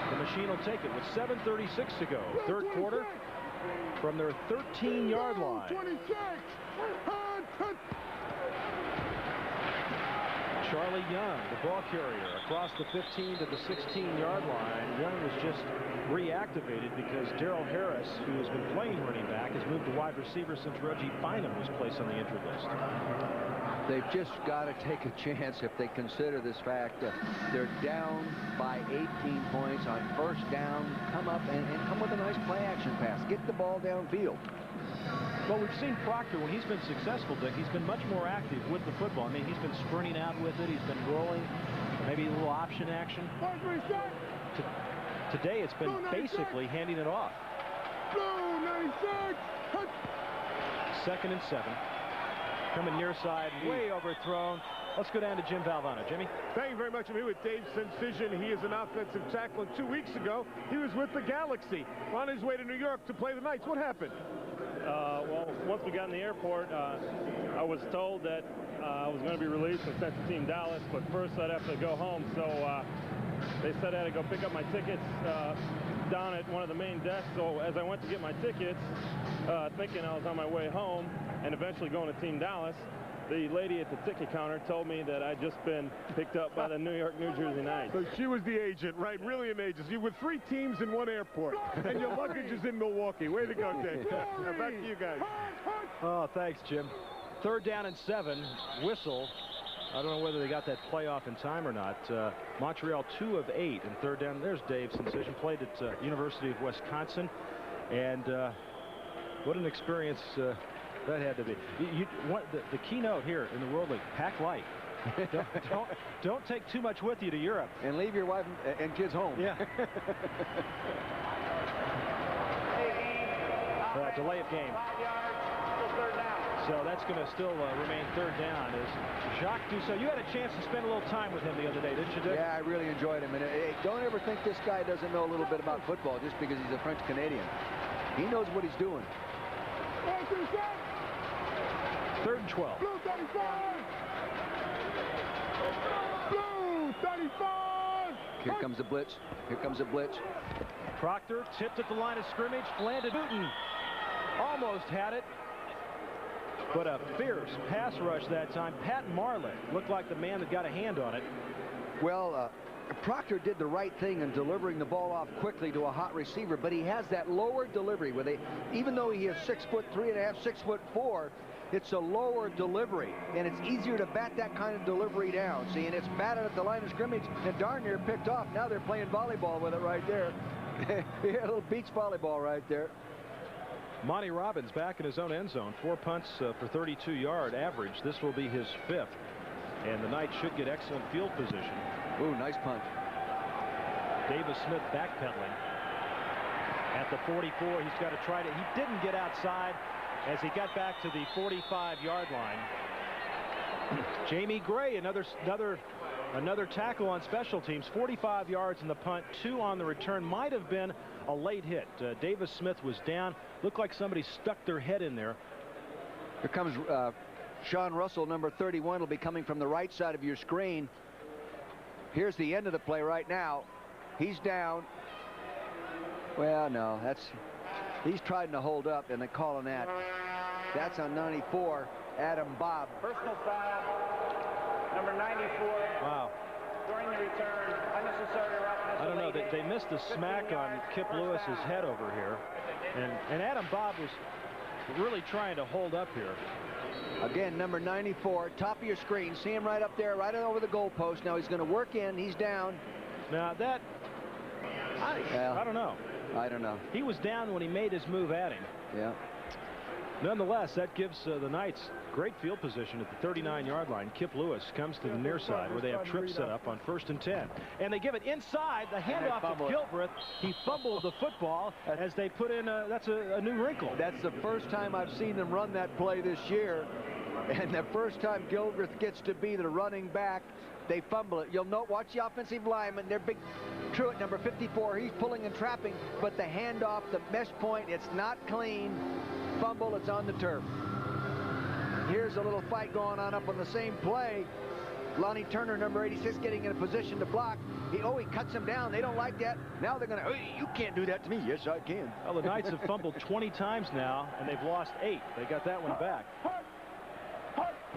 the machine will take it with 7:36 to go. Third quarter from their 13-yard line. 26. Charlie Young, the ball carrier, across the 15 to the 16-yard line. Young was just reactivated because Darrell Harris, who has been playing running back, has moved to wide receiver since Reggie Bynum was placed on the injured list. They've just got to take a chance if they consider this fact. They're down by 18 points on first down. Come up and come with a nice play-action pass. Get the ball downfield. Well, we've seen Proctor, when he's been successful, Dick, he's been much more active with the football. I mean, he's been sprinting out with it. He's been rolling, maybe a little option action. Today, it's been basically handing it off. 2nd and 7. Coming near side, way overthrown. Let's go down to Jim Valvano. Jimmy? Thank you very much. I'm here with Dave Cincision. He is an offensive tackle. And 2 weeks ago, he was with the Galaxy on his way to New York to play the Knights. What happened? Well, once we got in the airport, I was told that I was going to be released and sent to Team Dallas, but first I'd have to go home. So they said I had to go pick up my tickets down at one of the main desks. So as I went to get my tickets, thinking I was on my way home and eventually going to Team Dallas, the lady at the ticket counter told me that I'd just been picked up by the New York, New Jersey Knights. So she was the agent, right? Really an agent. You with 3 teams in 1 airport, and your luggage is in Milwaukee. Way to go, Dave. Now back to you guys. Oh, thanks, Jim. 3rd down and 7. Whistle. I don't know whether they got that play off in time or not. Montreal 2 of 8 and 3rd down. There's Dave's Cincision. Played at University of Wisconsin, and what an experience that had to be. The keynote here in the World League: pack light. don't take too much with you to Europe, and leave your wife and kids home. Yeah. Delay of game. So that's going to still remain 3rd down. Is Jacques Dussault. You had a chance to spend a little time with him the other day, didn't you, Dick? Yeah, I really enjoyed him. And don't ever think this guy doesn't know a little bit about football just because he's a French Canadian. He knows what he's doing. 3rd and 12. Blue 35! Blue 35! Here comes the blitz. Here comes the blitz. Proctor tipped at the line of scrimmage. Landed. Newton almost had it. But a fierce pass rush that time. Pat Marlett looked like the man that got a hand on it. Well, Proctor did the right thing in delivering the ball off quickly to a hot receiver, but he has that lower delivery where even though he is 6'3.5", 6'4", it's a lower delivery, and it's easier to bat that kind of delivery down. See, and it's batted at the line of scrimmage and darn near picked off. Now they're playing volleyball with it right there. A little beach volleyball right there. Monty Robbins back in his own end zone. 4 punts for 32-yard average. This will be his 5th. And the Knights should get excellent field position. Ooh, nice punt. Davis Smith backpedaling. At the 44, he's got to try to. He didn't get outside as he got back to the 45-yard line. Jamie Gray, another tackle on special teams. 45 yards in the punt, 2 on the return. Might have been a late hit. Davis Smith was down. Looked like somebody stuck their head in there. Here comes Sean Russell, number 31, will be coming from the right side of your screen. Here's the end of the play right now. He's down. Well, no, he's trying to hold up, and they're calling that. That's on 94, Adam Bobb. Personal foul, number 94. Wow. During the return, unnecessary roughness. I don't know. They missed the smack on Kip Lewis's head over here. And Adam Bobb was really trying to hold up here. Again, number 94, top of your screen. See him right up there, right over the goalpost. Now he's going to work in. He's down. Now that, I don't know. I don't know. He was down when he made his move at him. Yeah. Nonetheless, that gives the Knights great field position at the 39-yard line. Kip Lewis comes to the near side where they have trips set up on 1st and 10. And they give it inside. The handoff of Gilbreth. He fumbled the football as they put in, that's a new wrinkle. That's the first time I've seen them run that play this year. And the first time Gilbreth gets to be the running back, they fumble it. You'll note, watch the offensive linemen. They're big. Truitt, number 54, he's pulling and trapping, but the handoff, the mesh point, it's not clean. Fumble, it's on the turf. Here's a little fight going on up on the same play. Lonnie Turner, number 86, getting in a position to block. He cuts him down. They don't like that. Now they're going to, hey, you can't do that to me. Yes, I can. Well, the Knights have fumbled 20 times now, and they've lost 8. They got that one back.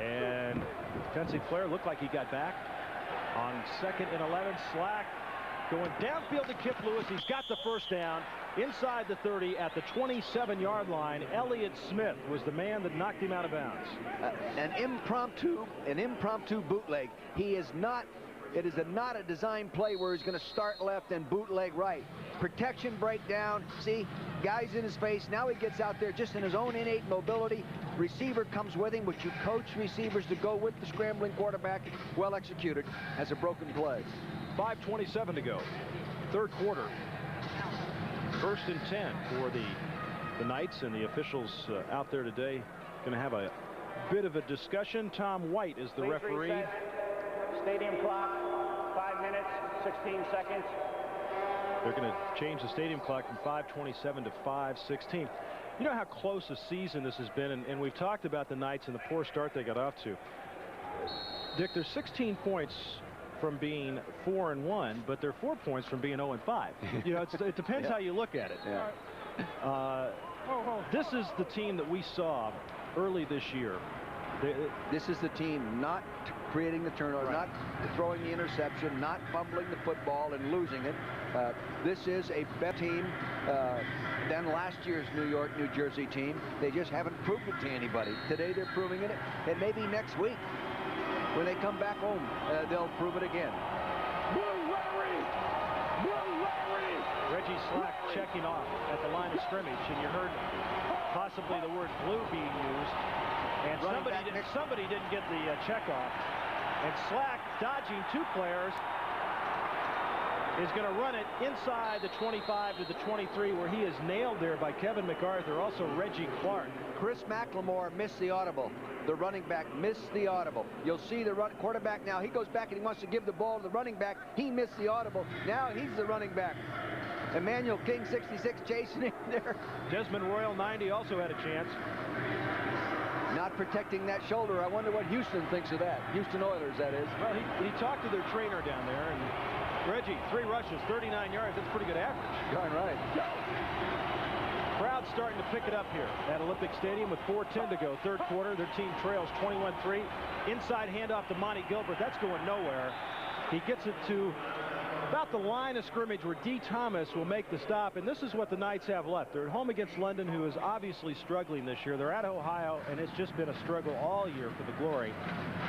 And defensive player looked like he got back. On 2nd and 11, Slack going downfield to Kip Lewis. He's got the first down inside the 30 at the 27-yard line. Elliott Smith was the man that knocked him out of bounds. An impromptu bootleg. He is not. It is not a design play where he's going to start left and bootleg right. Protection breakdown. See, guys in his face. Now he gets out there just in his own innate mobility. Receiver comes with him, which you coach receivers to go with the scrambling quarterback. Well executed as a broken play. 5:27 to go. Third quarter. 1st and 10 for the Knights, and the officials out there today going to have a bit of a discussion. Tom White is the referee. Reset. Stadium clock, 5 minutes, 16 seconds. They're going to change the stadium clock from 5:27 to 5:16. You know how close a season this has been, and we've talked about the Knights and the poor start they got off to. Dick, they're 16 points from being 4-1, but they're 4 points from being 0-5. You know, it depends how you look at it. Yeah. This is the team that we saw early this year. This is the team not creating the turnover, not throwing the interception, not fumbling the football and losing it. This is a better team than last year's New Jersey team. They just haven't proved it to anybody. Today they're proving it, and maybe next week when they come back home, they'll prove it again. Reggie Slack checking off at the line of scrimmage, and you heard possibly the word blue being used. And somebody didn't get the check off. And Slack, dodging 2 players, is going to run it inside the 25 to the 23, where he is nailed there by Kevin MacArthur, also Reggie Clark. Chris McLemore missed the audible. The running back missed the audible. You'll see the quarterback now. He goes back and he wants to give the ball to the running back. He missed the audible. Now he's the running back. Emmanuel King, 66, chasing him there. Desmond Royal, 90, also had a chance. Not protecting that shoulder. I wonder what Houston thinks of that. Houston Oilers, that is. Well, he talked to their trainer down there, and Reggie, 3 rushes, 39 yards. That's pretty good average. Darn right. Crowd starting to pick it up here at Olympic Stadium with 4:10 to go. Third quarter, their team trails 21-3. Inside handoff to Monty Gilbert. That's going nowhere. He gets it to about the line of scrimmage where D. Thomas will make the stop, and this is what the Knights have left. They're at home against London, who is obviously struggling this year. They're at Ohio, and it's just been a struggle all year for the Glory.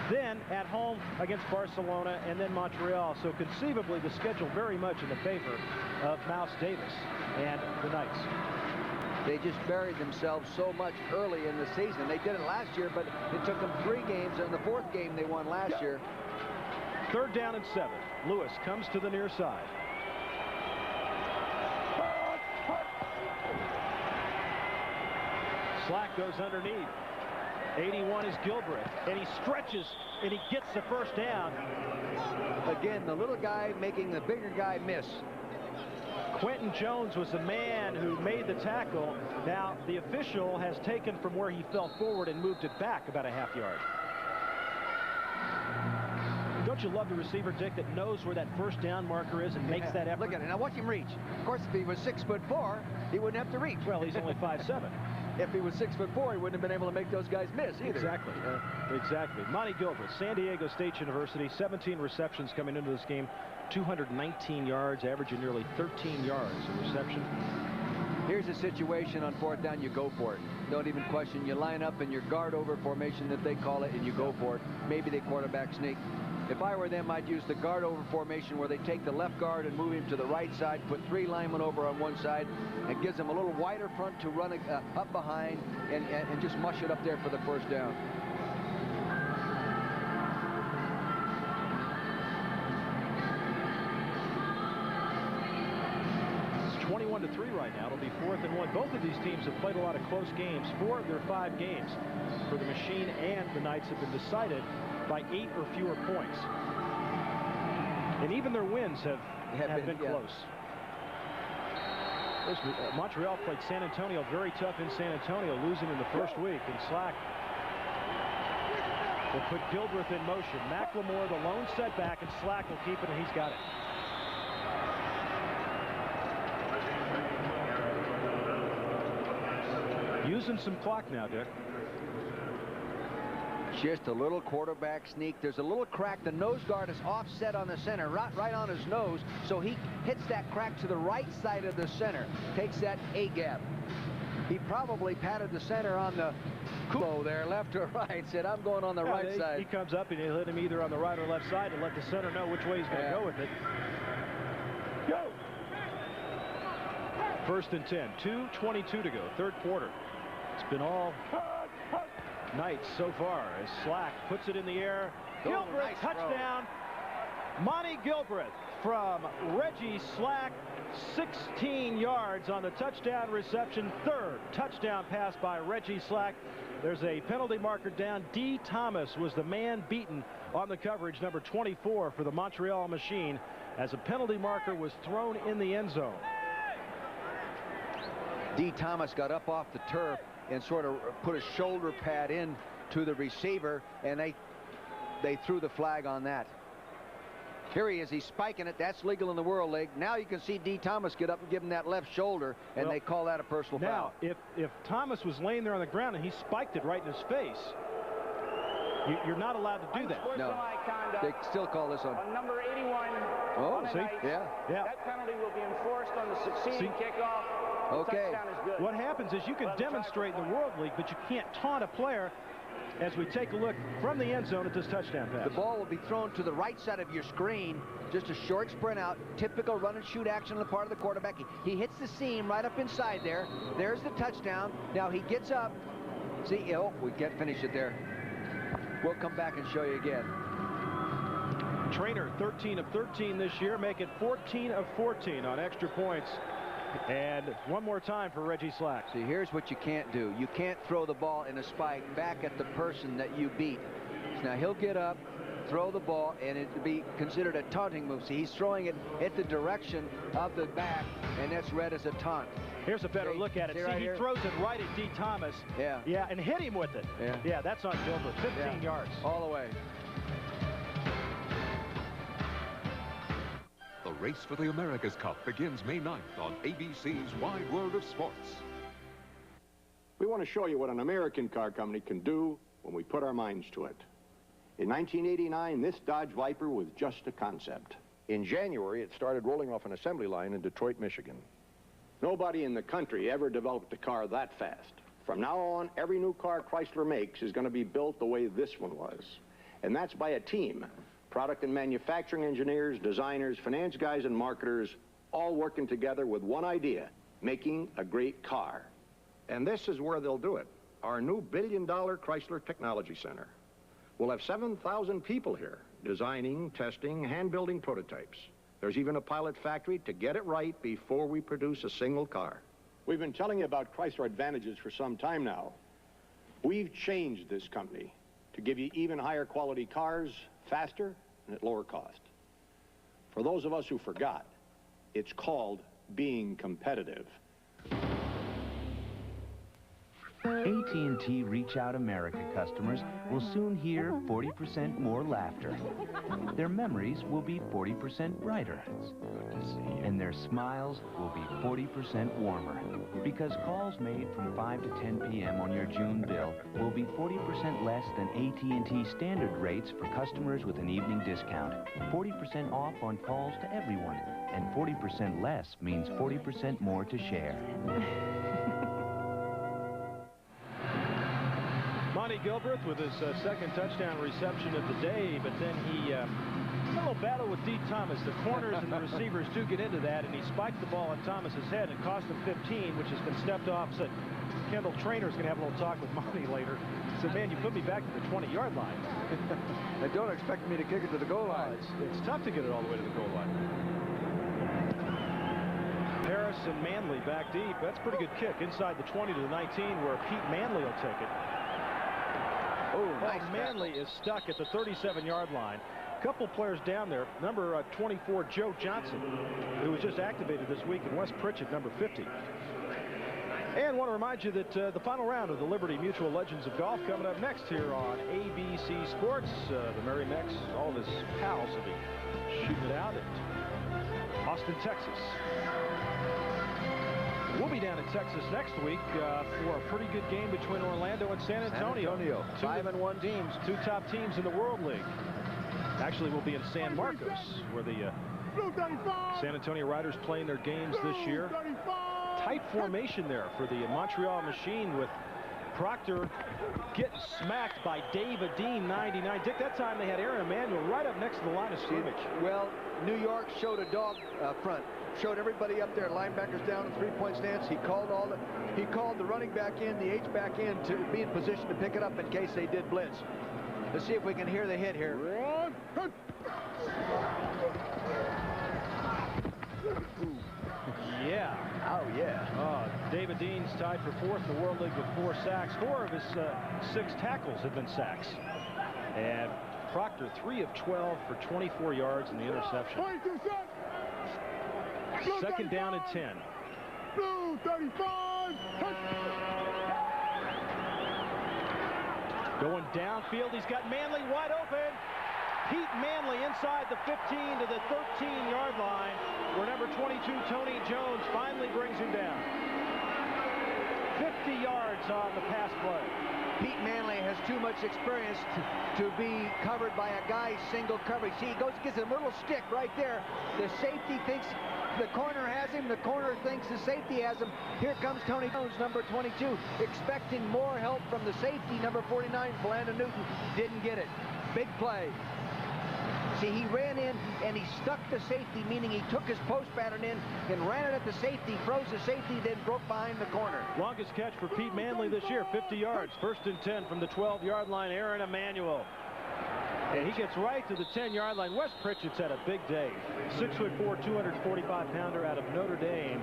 Then at home against Barcelona, and then Montreal. So conceivably, the schedule very much in the favor of Mouse Davis and the Knights. They just buried themselves so much early in the season. They did it last year, but it took them 3 games, and the 4th game they won last year. 3rd down and 7. Lewis comes to the near side. Slack goes underneath. 81 is Gilbreth, and he stretches, and he gets the first down. Again, the little guy making the bigger guy miss. Quentin Jones was the man who made the tackle. Now, the official has taken from where he fell forward and moved it back about a half yard. Don't you love the receiver, Dick, that knows where that first down marker is and makes that effort? Look at it. Now watch him reach. Of course, if he was 6'4", he wouldn't have to reach. Well, he's only 5'7". If he was 6'4", he wouldn't have been able to make those guys miss either. Exactly. Exactly. Monty Gilbert, San Diego State University, 17 receptions coming into this game, 219 yards, averaging nearly 13 yards a reception. Here's a situation on 4th down, you go for it. Don't even question. You line up in your guard over formation that they call it, and you go for it. Maybe they quarterback sneak. If I were them, I'd use the guard over formation where they take the left guard and move him to the right side, put 3 linemen over on one side, and gives them a little wider front to run up behind and just mush it up there for the first down. It's 21-3 right now. It'll be 4th and 1. Both of these teams have played a lot of close games. 4 of their 5 games for the Machine and the Knights have been decided by 8 or fewer points. And even their wins have have been close. Montreal played San Antonio very tough in San Antonio, losing in the first week. And Slack will put Gilbreth in motion. McLemore, the lone setback, and Slack will keep it, and he's got it. Using some clock now, Dick. Just a little quarterback sneak. There's a little crack. The nose guard is offset on the center, right on his nose, so he hits that crack to the right side of the center, takes that A-gap. He probably patted the center on the culo there, left or right, said, I'm going on the right side. He comes up and he'll hit him either on the right or left side and let the center know which way he's going to go with it. Go! 1st and 10, 2:22 to go, third quarter. It's been all night so far as Slack puts it in the air. Gilbreth, nice touchdown. Monty Gilbreth from Reggie Slack, 16 yards on the touchdown reception. Third touchdown pass by Reggie Slack. There's a penalty marker down. D. Thomas was the man beaten on the coverage, number 24 for the Montreal Machine, as a penalty marker was thrown in the end zone. D. Thomas got up off the turf and sort of put a shoulder pad in to the receiver, and they threw the flag on that. Here he is. He's spiking it. That's legal in the World League. Now you can see D. Thomas get up and give him that left shoulder, and they call that a personal foul. Now, if Thomas was laying there on the ground and he spiked it right in his face, you're not allowed to do that. No. They still call this on number 81. Oh, see? Yeah. That penalty will be enforced on the succeeding kickoff. Okay. Touchdown is good. What happens is you can demonstrate in the World League, but you can't taunt a player. As we take a look from the end zone at this touchdown pass. The ball will be thrown to the right side of your screen. Just a short sprint out. Typical run and shoot action on the part of the quarterback. He hits the seam right up inside there. There's the touchdown. Now he gets up. See, we can't finish it there. We'll come back and show you again. Trainer 13 of 13 this year, make it 14 of 14 on extra points. And one more time for Reggie Slack. See, here's what you can't do. You can't throw the ball in a spike back at the person that you beat. So now he'll get up, throw the ball, and it'll be considered a taunting move. See, he's throwing it at the direction of the back, and that's read as a taunt. Here's a better look at it. See, he throws it right at D. Thomas. Yeah, and hit him with it. Yeah, that's on Gilbert. 15 yards. All the way. The race for the America's Cup begins May 9th on ABC's Wide World of Sports. We want to show you what an American car company can do when we put our minds to it. In 1989, this Dodge Viper was just a concept. In January, it started rolling off an assembly line in Detroit, Michigan. Nobody in the country ever developed a car that fast. From now on, every new car Chrysler makes is going to be built the way this one was. And that's by a team. Product and manufacturing engineers, designers, finance guys, and marketers, all working together with one idea, making a great car. And this is where they'll do it, our new billion-dollar Chrysler Technology Center. We'll have 7,000 people here, designing, testing, hand-building prototypes. There's even a pilot factory to get it right before we produce a single car. We've been telling you about Chrysler advantages for some time now. We've changed this company to give you even higher quality cars, faster, and at lower cost. For those of us who forgot, it's called being competitive. AT&T Reach Out America customers will soon hear 40% more laughter. Their memories will be 40% brighter. And their smiles will be 40% warmer. Because calls made from 5 to 10 p.m. on your June bill will be 40% less than AT&T standard rates for customers with an evening discount. 40% off on calls to everyone. And 40% less means 40% more to share. Monty Gilbreth with his second touchdown reception of the day, but then he a little battle with D. Thomas. The corners and the receivers do get into that, and he spiked the ball on Thomas's head and cost him 15, which has been stepped off. So Kendall Trainer's going to have a little talk with Monty later. He said, man, you put me back to the 20-yard line. They don't expect me to kick it to the goal line. It's tough to get it all the way to the goal line. Harris and Manley back deep. That's a pretty good kick inside the 20 to the 19, where Pete Manley will take it. Oh, nice. Manley is stuck at the 37-yard line. couple players down there. Number 24, Joe Johnson, who was just activated this week, and Wes Pritchett, number 50. And want to remind you that the final round of the Liberty Mutual Legends of Golf coming up next here on ABC Sports. The Merry Mex, all of his pals will be shooting it out at Austin, Texas. We'll be down in Texas next week for a pretty good game between Orlando and San Antonio. 5-1 teams. Two top teams in the World League. Actually, we'll be in San Marcos, where the San Antonio Riders playing their games this year. Tight formation there for the Montreal Machine, with Proctor getting smacked by Dave Adine, 99. Dick, that time they had Aaron Emanuel right up next to the line of scrimmage. Well, New York showed a dog front. Showed everybody up there, linebackers down in three-point stance. He called the running back in, the H back in, to be in position to pick it up in case they did blitz. Let's see if we can hear the hit here. Yeah. Oh, yeah. David Dean's tied for fourth in the World League with 4 sacks. 4 of his 6 tackles have been sacks. And Proctor, 3 of 12 for 24 yards in the interception. Second down and 10. Blue 35. Going downfield, he's got Manley wide open. Pete Manley inside the 15 to the 13-yard line, where number 22, Tony Jones, finally brings him down. 50 yards on the pass play. Pete Manley has too much experience to be covered by a guy single coverage. See, he gets a little stick right there. The safety thinks the corner has him. The corner thinks the safety has him. Here comes Tony Jones, number 22, expecting more help from the safety, number 49, Brandon Newton. Didn't get it. Big play. See, he ran in and he stuck the safety, meaning he took his post pattern in and ran it at the safety, froze the safety, then broke behind the corner. Longest catch for Pete Manley this year, 50 yards. First and 10 from the 12-yard line, Aaron Emanuel. And he gets right to the 10-yard line. Wes Pritchett's had a big day. 6'4", 245-pounder out of Notre Dame.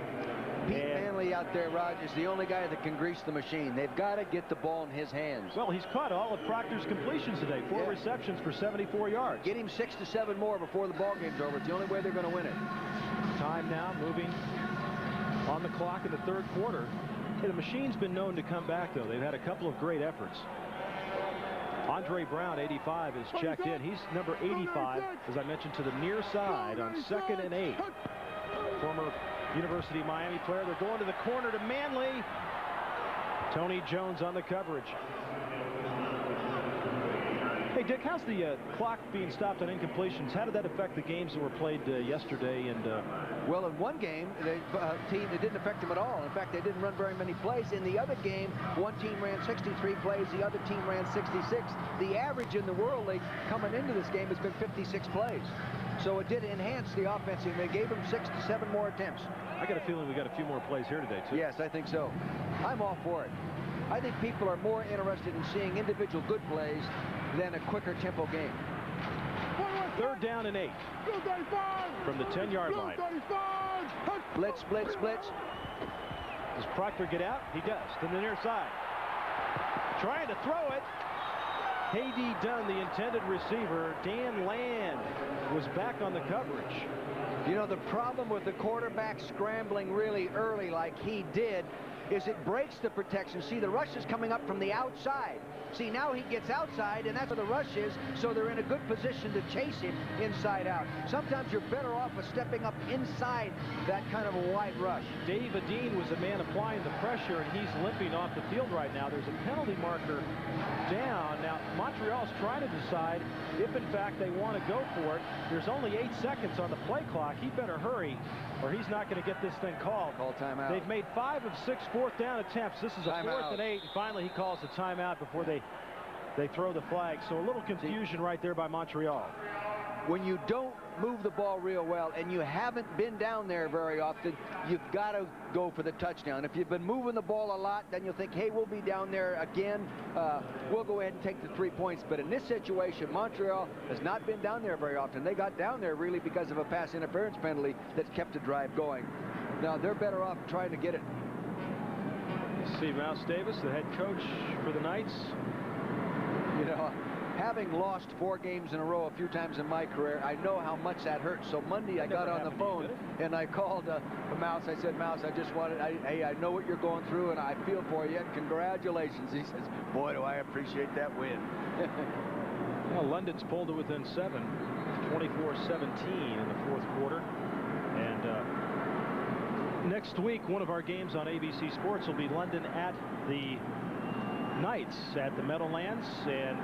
Pete Manley out there, Rod, is the only guy that can grease the machine. They've got to get the ball in his hands. Well, he's caught all of Proctor's completions today. 4 receptions for 74 yards. Get him 6 to 7 more before the ball game's over. It's the only way they're going to win it. Time now moving on the clock in the third quarter. Hey, the machine's been known to come back, though. They've had a couple of great efforts. Andre Brown, 85, is checked in. He's number 85, as I mentioned, to the near side on 2nd and 8. Former University of Miami player. They're going to the corner to Manley. Tony Jones on the coverage. Hey, Dick, how's the clock being stopped on incompletions? How did that affect the games that were played yesterday? And well, in one game, it didn't affect them at all. In fact, they didn't run very many plays. In the other game, one team ran 63 plays, the other team ran 66. The average in the World League coming into this game has been 56 plays. So it did enhance the offense, and they gave them 6 to 7 more attempts. I got a feeling we got a few more plays here today, too. Yes, I think so. I'm all for it. I think people are more interested in seeing individual good plays than a quicker tempo game. Third down and 8 from the 10-yard line. Blitz, blitz, blitz. Does Proctor get out? He does. To the near side. Trying to throw it. K.D. Dunn, the intended receiver. Dan Land was back on the coverage. You know, the problem with the quarterback scrambling really early like he did is it breaks the protection. See, the rush is coming up from the outside. See, now he gets outside, and that's where the rush is, so they're in a good position to chase him inside out. Sometimes you're better off with stepping up inside that kind of a wide rush. Dave Adine was the man applying the pressure, and he's limping off the field right now. There's a penalty marker down. Now, Montreal's trying to decide if, in fact, they want to go for it. There's only 8 seconds on the play clock. He better hurry, or he's not going to get this thing called. Call timeout. They've made 5 of 6 fourth down attempts. This is a fourth and 8, and finally he calls the timeout before they throw the flag. So a little confusion right there by Montreal. When you don't move the ball real well and you haven't been down there very often, you've got to go for the touchdown. If you've been moving the ball a lot, then you'll think, hey, we'll be down there again. We'll go ahead and take the 3 points. But in this situation, Montreal has not been down there very often. They got down there really because of a pass interference penalty that kept the drive going. Now, they're better off trying to get it. See Mouse Davis, the head coach for the Knights. You know, having lost 4 games in a row a few times in my career, I know how much that hurts. So Monday I got on the phone and I called Mouse. I said, Mouse, I just wanted, hey, I know what you're going through and I feel for you and congratulations. He says, boy, do I appreciate that win. Well, London's pulled it within 7, 24-17 in the 4th quarter. And next week, one of our games on ABC Sports will be London at the Knights at the Meadowlands, and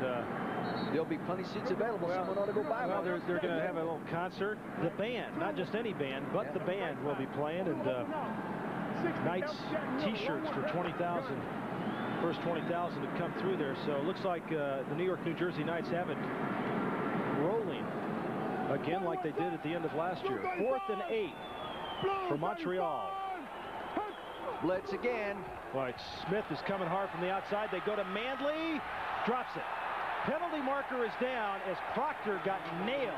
there'll be plenty of seats available. Someone ought to go buy one. They're going to have a little concert. The band, not just any band, but the band will be playing, and Knights T-shirts for 20,000. First 20,000 to come through there. So it looks like the New York, New Jersey Knights have it rolling again, like they did at the end of last year. 4th and 8 for Montreal. Blitz again. Right, Smith is coming hard from the outside. They go to Manley, drops it. Penalty marker is down as Proctor got nailed.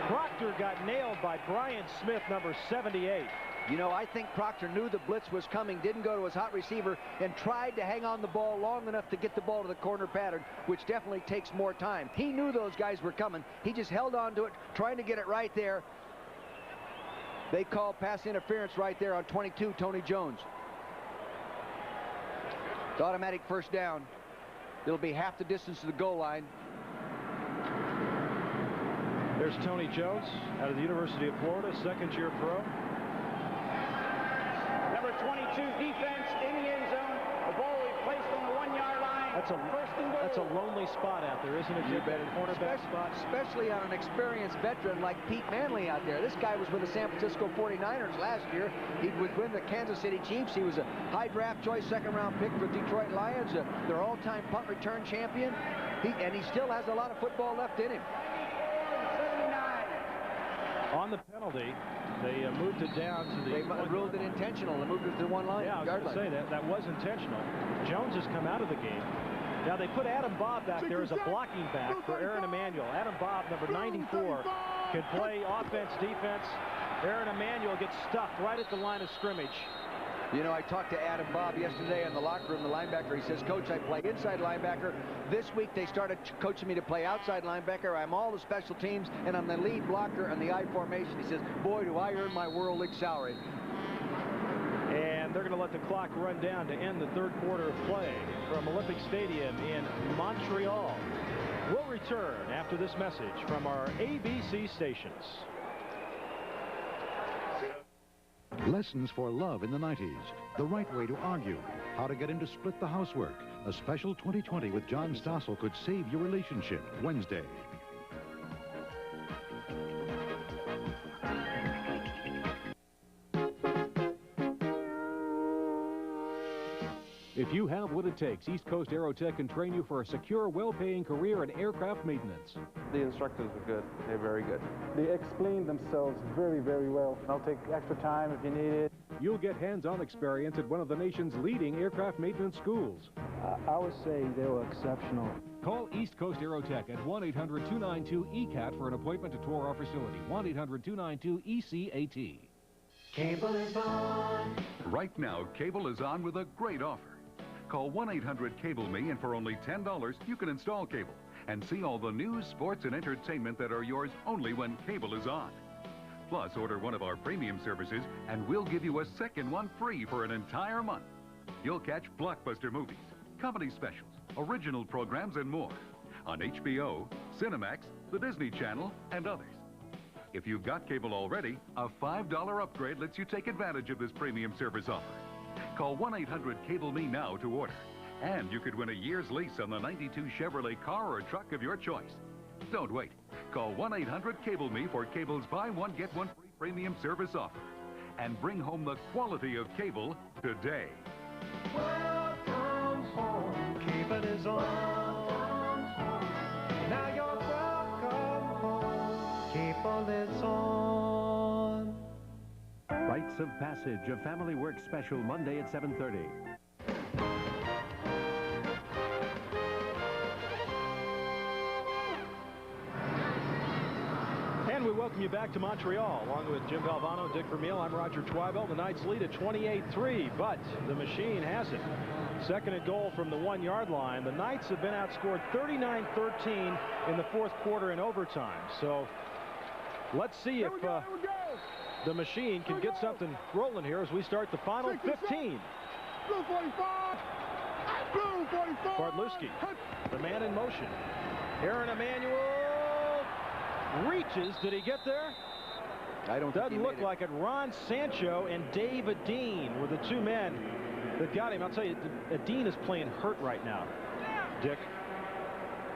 Proctor got nailed by Brian Smith, number 78. You know, I think Proctor knew the blitz was coming, didn't go to his hot receiver, and tried to hang on the ball long enough to get the ball to the corner pattern, which definitely takes more time. He knew those guys were coming. He just held on to it, trying to get it right there. They call pass interference right there on 22, Tony Jones. It's automatic first down. It'll be half the distance to the goal line. There's Tony Jones out of the University of Florida, second-year pro. Number 22 defense in the end zone. The ball is placed on the 1-yard line. That's a lonely spot out there, isn't it? You bet. Cornerback spot, especially on an experienced veteran like Pete Manley out there. This guy was with the San Francisco 49ers last year. He was with the Kansas City Chiefs. He was a high draft choice, 2nd-round pick for Detroit Lions, their all-time punt return champion. And he still has a lot of football left in him. On the penalty, they moved it down to the... They ruled it intentional. They moved it to the 1 line. Yeah, I was going to say that was intentional. Jones has come out of the game. Now they put Adam Bobb back there as a blocking back for Aaron Emanuel. Adam Bobb, number 94, can play offense, defense. Aaron Emanuel gets stuffed right at the line of scrimmage. You know, I talked to Adam Bobb yesterday in the locker room, the linebacker. He says, Coach, I play inside linebacker. This week they started coaching me to play outside linebacker. I'm all the special teams, and I'm the lead blocker on the I formation. He says, boy, do I earn my World League salary. And they're going to let the clock run down to end the 3rd quarter of play from Olympic Stadium in Montreal. We'll return after this message from our ABC stations. Lessons for love in the 90s. The right way to argue. How to get him to split the housework. A special 20/20 with John Stossel could save your relationship. Wednesday. If you have what it takes, East Coast Aerotech can train you for a secure, well-paying career in aircraft maintenance. The instructors are good. They're very good. They explain themselves very, very well. I'll take extra time if you need it. You'll get hands-on experience at one of the nation's leading aircraft maintenance schools. I would say they were exceptional. Call East Coast Aerotech at 1-800-292-ECAT for an appointment to tour our facility. 1-800-292-ECAT. Cable is on. Right now, cable is on with a great offer. Call 1-800-CABLE-ME, and for only $10, you can install cable and see all the news, sports, and entertainment that are yours only when cable is on. Plus, order one of our premium services, and we'll give you a second one free for an entire month. You'll catch blockbuster movies, comedy specials, original programs, and more on HBO, Cinemax, the Disney Channel, and others. If you've got cable already, a $5 upgrade lets you take advantage of this premium service offer. Call 1-800-CABLE-ME now to order. And you could win a year's lease on the 92 Chevrolet car or truck of your choice. Don't wait. Call 1-800-CABLE-ME for cable's buy one, get one free premium service offer. And bring home the quality of cable today. Welcome home. Cable is on. Now you're welcome home. Cable is on. Rites of Passage, a Family Work special, Monday at 7:30. And we welcome you you back to Montreal. Along with Jim Valvano, Dick Vermeil, I'm Roger Twibell. The Knights lead at 28-3, but the machine has it. Second and goal from the 1-yard line. The Knights have been outscored 39-13 in the fourth quarter in overtime. So let's see if the machine can get something rolling here as we start the final 15. Blue 45. Blue 45. Bartlewski, the man in motion. Aaron Emanuel reaches. Did he get there? I don't think he Doesn't look like it. Ron Sancho and Dave Adine were the two men that got him. I'll tell you, Adine is playing hurt right now, Dick.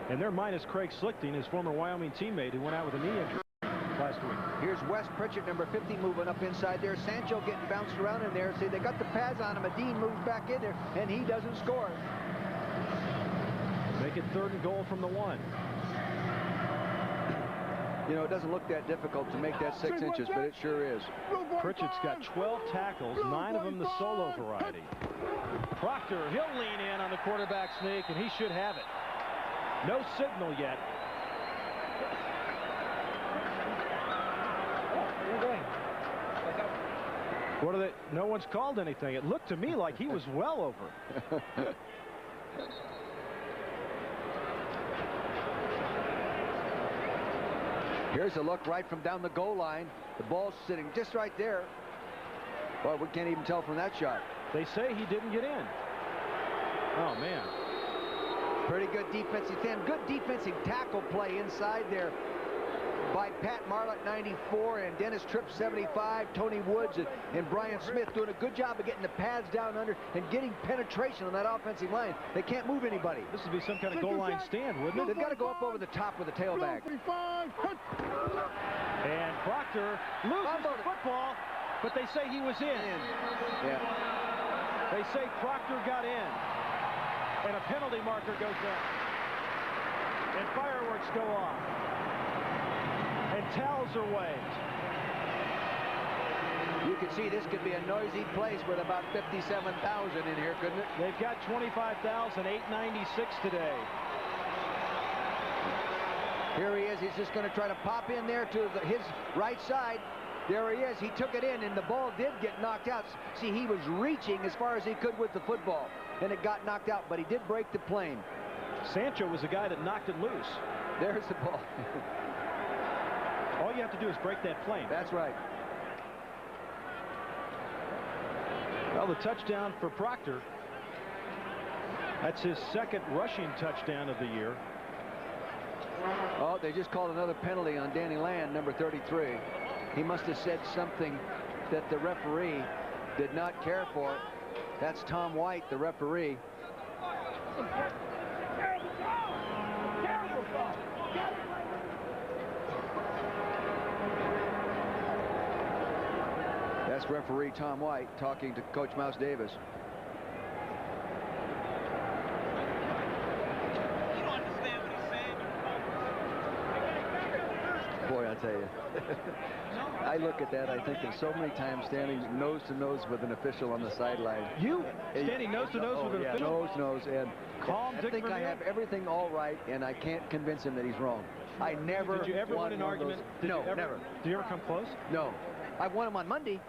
And they're minus Craig Slichting, his former Wyoming teammate, who went out with a knee injury last week. Here's Wes Pritchett, number 50, moving up inside there. Sancho getting bounced around in there. See, they got the pads on him. Adine moves back in there, and he doesn't score. Make it third and goal from the 1. You know, it doesn't look that difficult to make that 6 inches, but it sure is. Pritchett's got 12 tackles, 9 of them the solo variety. Proctor, he'll lean in on the quarterback sneak, and he should have it. No signal yet. What are they? No one's called anything. It looked to me like he was well over. Here's a look right from down the goal line. The ball's sitting just right there. Well, we can't even tell from that shot. They say he didn't get in. Oh, man. Pretty good defensive end. Good defensive tackle play inside there by Pat Marlett, 94, and Dennis Tripp, 75, Tony Woods and Brian Smith doing a good job of getting the pads down under and getting penetration on that offensive line. They can't move anybody. This would be some kind of goal line stand, wouldn't it? They've got to go up over the top with the tailback. And Proctor loses the football, but they say he was in. Yeah. They say Proctor got in. And a penalty marker goes down. And fireworks go off. And towels are waved. You can see this could be a noisy place with about 57,000 in here, couldn't it? They've got 25,896 today. Here he is. He's just going to try to pop in there to his right side. There he is. He took it in, and the ball did get knocked out. See, he was reaching as far as he could with the football, and it got knocked out, but he did break the plane. Sancho was the guy that knocked it loose. There's the ball. All you have to do is break that plane. That's right. Well, the touchdown for Proctor. That's his second rushing touchdown of the year. Oh, they just called another penalty on Danny Land, number 33. He must have said something that the referee did not care for. That's Tom White, the referee. That's referee Tom White talking to Coach Mouse Davis. Boy, I tell you, I look at that, I think of so many times standing nose to nose with an official on the sideline. You standing nose to nose with an official? Nose to nose, and calm. I think I have everything all right, and I can't convince him that he's wrong. I never. Did you ever win an argument? No, never. Did you ever come close? No. I've won him on Monday.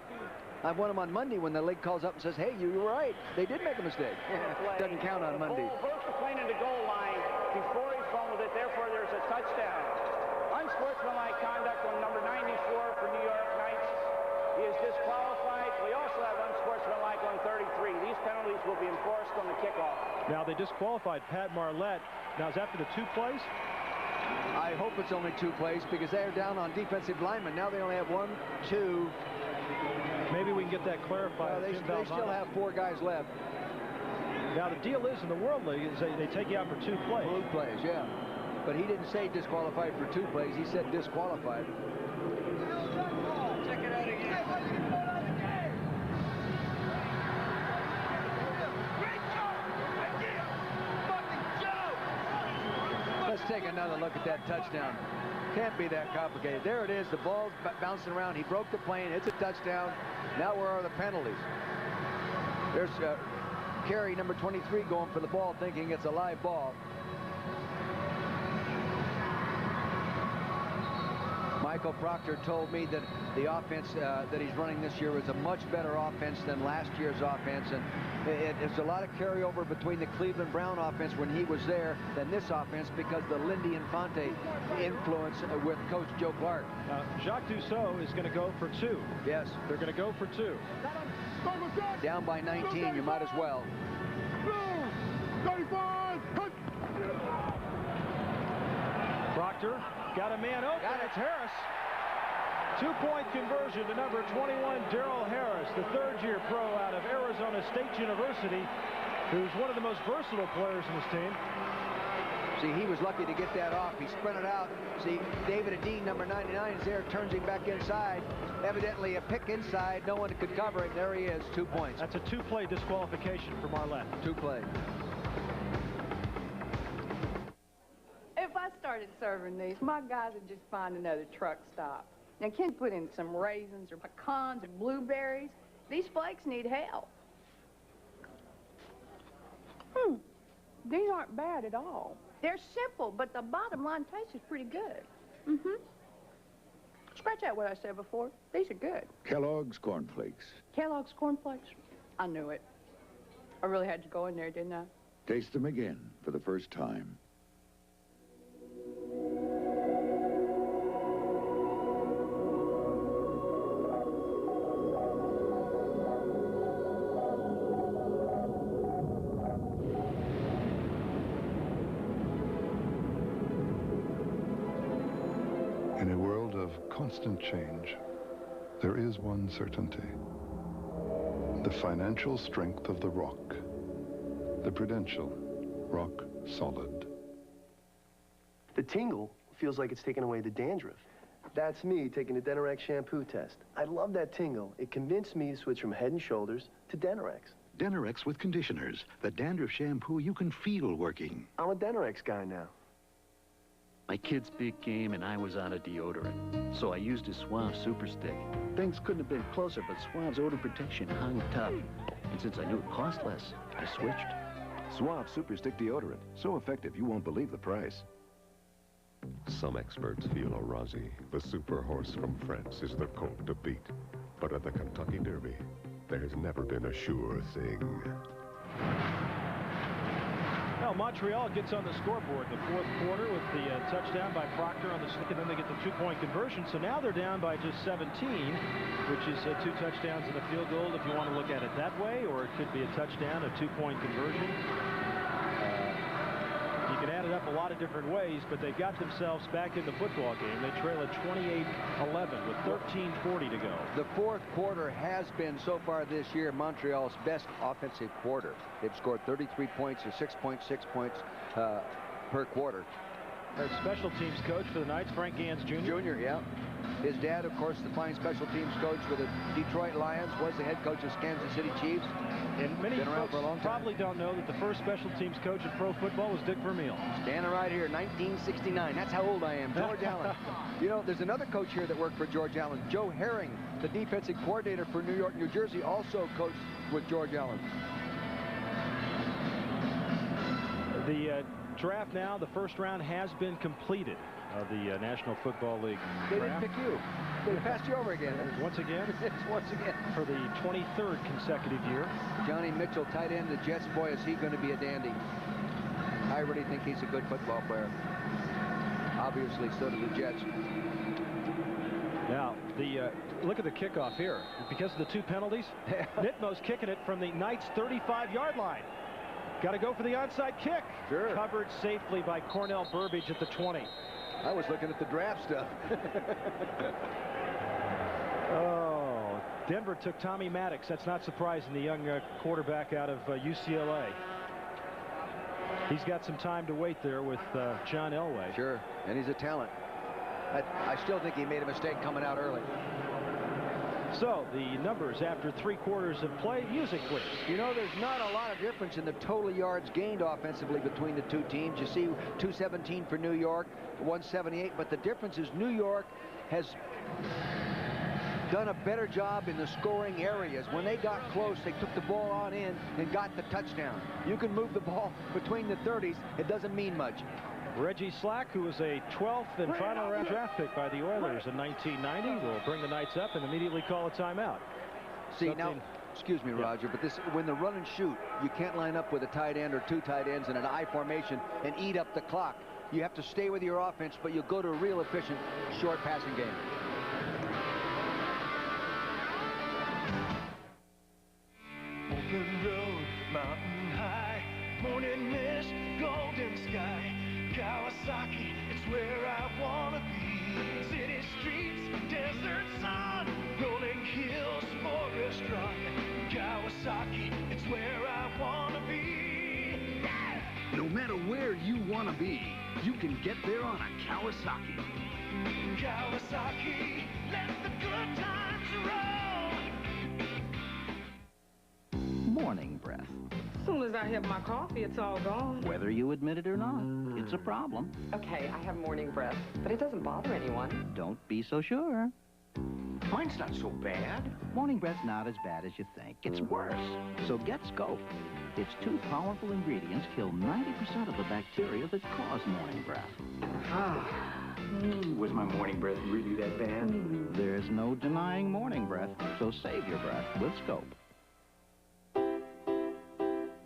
I've won him on Monday when the league calls up and says, hey, you were right. They did make a mistake. Doesn't count on Monday. Burst the plane into goal line before he fumbled it. Therefore, there's a touchdown. Unsportsmanlike conduct on number 94 for New York Knights. He is disqualified. We also have unsportsmanlike on 33. These penalties will be enforced on the kickoff. Now, they disqualified Pat Marlett. Now, is that for the 2 plays? I hope it's only 2 plays because they're down on defensive linemen. Now they only have 1, 2. Maybe we can get that clarified. They still have 4 guys left. Now, the deal is in the World League is they take you out for 2 plays. 2 plays, yeah. But he didn't say disqualified for 2 plays. He said disqualified. Check it out again. Let's take another look at that touchdown. Can't be that complicated. There it is. The ball's bouncing around. He broke the plane. It's a touchdown. Now where are the penalties? There's Carey, number 23, going for the ball, thinking it's a live ball. Michael Proctor told me that the offense that he's running this year is a much better offense than last year's offense, and there's a lot of carryover between the Cleveland Brown offense when he was there than this offense because the Lindy Infante influence with Coach Joe Clark. Jacques Dussault is going to go for 2. Yes. They're going to go for 2. Down by 19, you might as well. 35! Proctor got a man open. It's Harris. 2-point conversion to number 21, Darrell Harris, the third-year pro out of Arizona State University, who's one of the most versatile players in this team. See, he was lucky to get that off. He sprinted out. See, David Adine, number 99, is there, turns him back inside. Evidently a pick inside. No one could cover it. There he is, 2 points. That's a 2-play disqualification for Marlette. 2-play. If I started serving these, my guys would just find another truck stop. Now, Ken put in some raisins or pecans or blueberries. These flakes need help. These aren't bad at all. They're simple, but the bottom line taste is pretty good. Scratch out what I said before. These are good. Kellogg's Corn Flakes. Kellogg's Corn Flakes? I knew it. I really had to go in there, didn't I? Taste them again for the first time. In a world of constant change, there is one certainty. The financial strength of the rock. The Prudential Rock Solid. The tingle feels like it's taken away the dandruff. That's me taking the Denorex shampoo test. I love that tingle. It convinced me to switch from Head & Shoulders to Denorex. Denorex with conditioners. The dandruff shampoo you can feel working. I'm a Denorex guy now. My kid's big game and I was out of deodorant, so I used a Suave Super Stick. Things couldn't have been closer, but Suave's odor protection hung tough. And since I knew it cost less, I switched. Suave Super Stick deodorant. So effective you won't believe the price. Some experts feel a Rossi, the super horse from France, is the colt to beat. But at the Kentucky Derby, there's never been a sure thing. Well, Montreal gets on the scoreboard in the fourth quarter with the touchdown by Proctor on the sneak, and then they get the 2-point conversion. So now they're down by just 17, which is 2 touchdowns and a field goal if you want to look at it that way, or it could be a touchdown, a 2-point conversion. You can add it up a lot of different ways, but they got themselves back in the football game. They trail at 28-11 with 13:40 to go. The fourth quarter has been, so far this year, Montreal's best offensive quarter. They've scored 33 points or 6.6 points per quarter. Their special teams coach for the Knights, Frank Gans Jr. Jr., yeah. His dad, of course, the fine special teams coach for the Detroit Lions, was the head coach of Kansas City Chiefs. And many folks probably don't know that the first special teams coach in pro football was Dick Vermeil. Standing right here, 1969. That's how old I am. George Allen. You know, there's another coach here that worked for George Allen. Joe Herring, the defensive coordinator for New York, New Jersey, also coached with George Allen. The draft now, the first round has been completed of the National Football League They draft. didn't pick you. They passed you over again. Once again? Once again. For the 23rd consecutive year. Johnny Mitchell, tight end, the Jets. Boy, is he going to be a dandy. I really think he's a good football player. Obviously, so do the Jets. Now, look at the kickoff here. Because of the 2 penalties, Nitmo's kicking it from the Knights' 35-yard line. Got to go for the onside kick. Sure. Covered safely by Cornell Burbage at the 20. I was looking at the draft stuff. Oh, Denver took Tommy Maddox. That's not surprising, the young quarterback out of UCLA. He's got some time to wait there with John Elway. Sure, and he's a talent. I still think he made a mistake coming out early. So, the numbers after 3 quarters of play, music please. You know, there's not a lot of difference in the total yards gained offensively between the 2 teams. You see 217 for New York, 178, but the difference is New York has done a better job in the scoring areas. When they got close, they took the ball on in and got the touchdown. You can move the ball between the 30s. It doesn't mean much. Reggie Slack, who was a 12th and final round draft pick by the Oilers in 1990, will bring the Knights up and immediately call a timeout. See, now, excuse me, Roger, but this, when the run and shoot, you can't line up with a tight end or two tight ends in an I formation and eat up the clock. You have to stay with your offense, but you'll go to a real efficient short passing game. Open road, mountain high, morning mist, golden sky. Kawasaki, it's where I wanna be. City streets, desert sun, rolling hills, forest run. Kawasaki, it's where I wanna be. Yeah! No matter where you wanna be, you can get there on a Kawasaki. Kawasaki, let the good times roll. Morning breath. As soon as I have my coffee, it's all gone. Whether you admit it or not, it's a problem. Okay, I have morning breath, but it doesn't bother anyone. Don't be so sure. Mine's not so bad. Morning breath's not as bad as you think. It's worse. So get Scope. Its 2 powerful ingredients kill 90% of the bacteria that cause morning breath. Was my morning breath really that bad? There's no denying morning breath, so save your breath with Scope.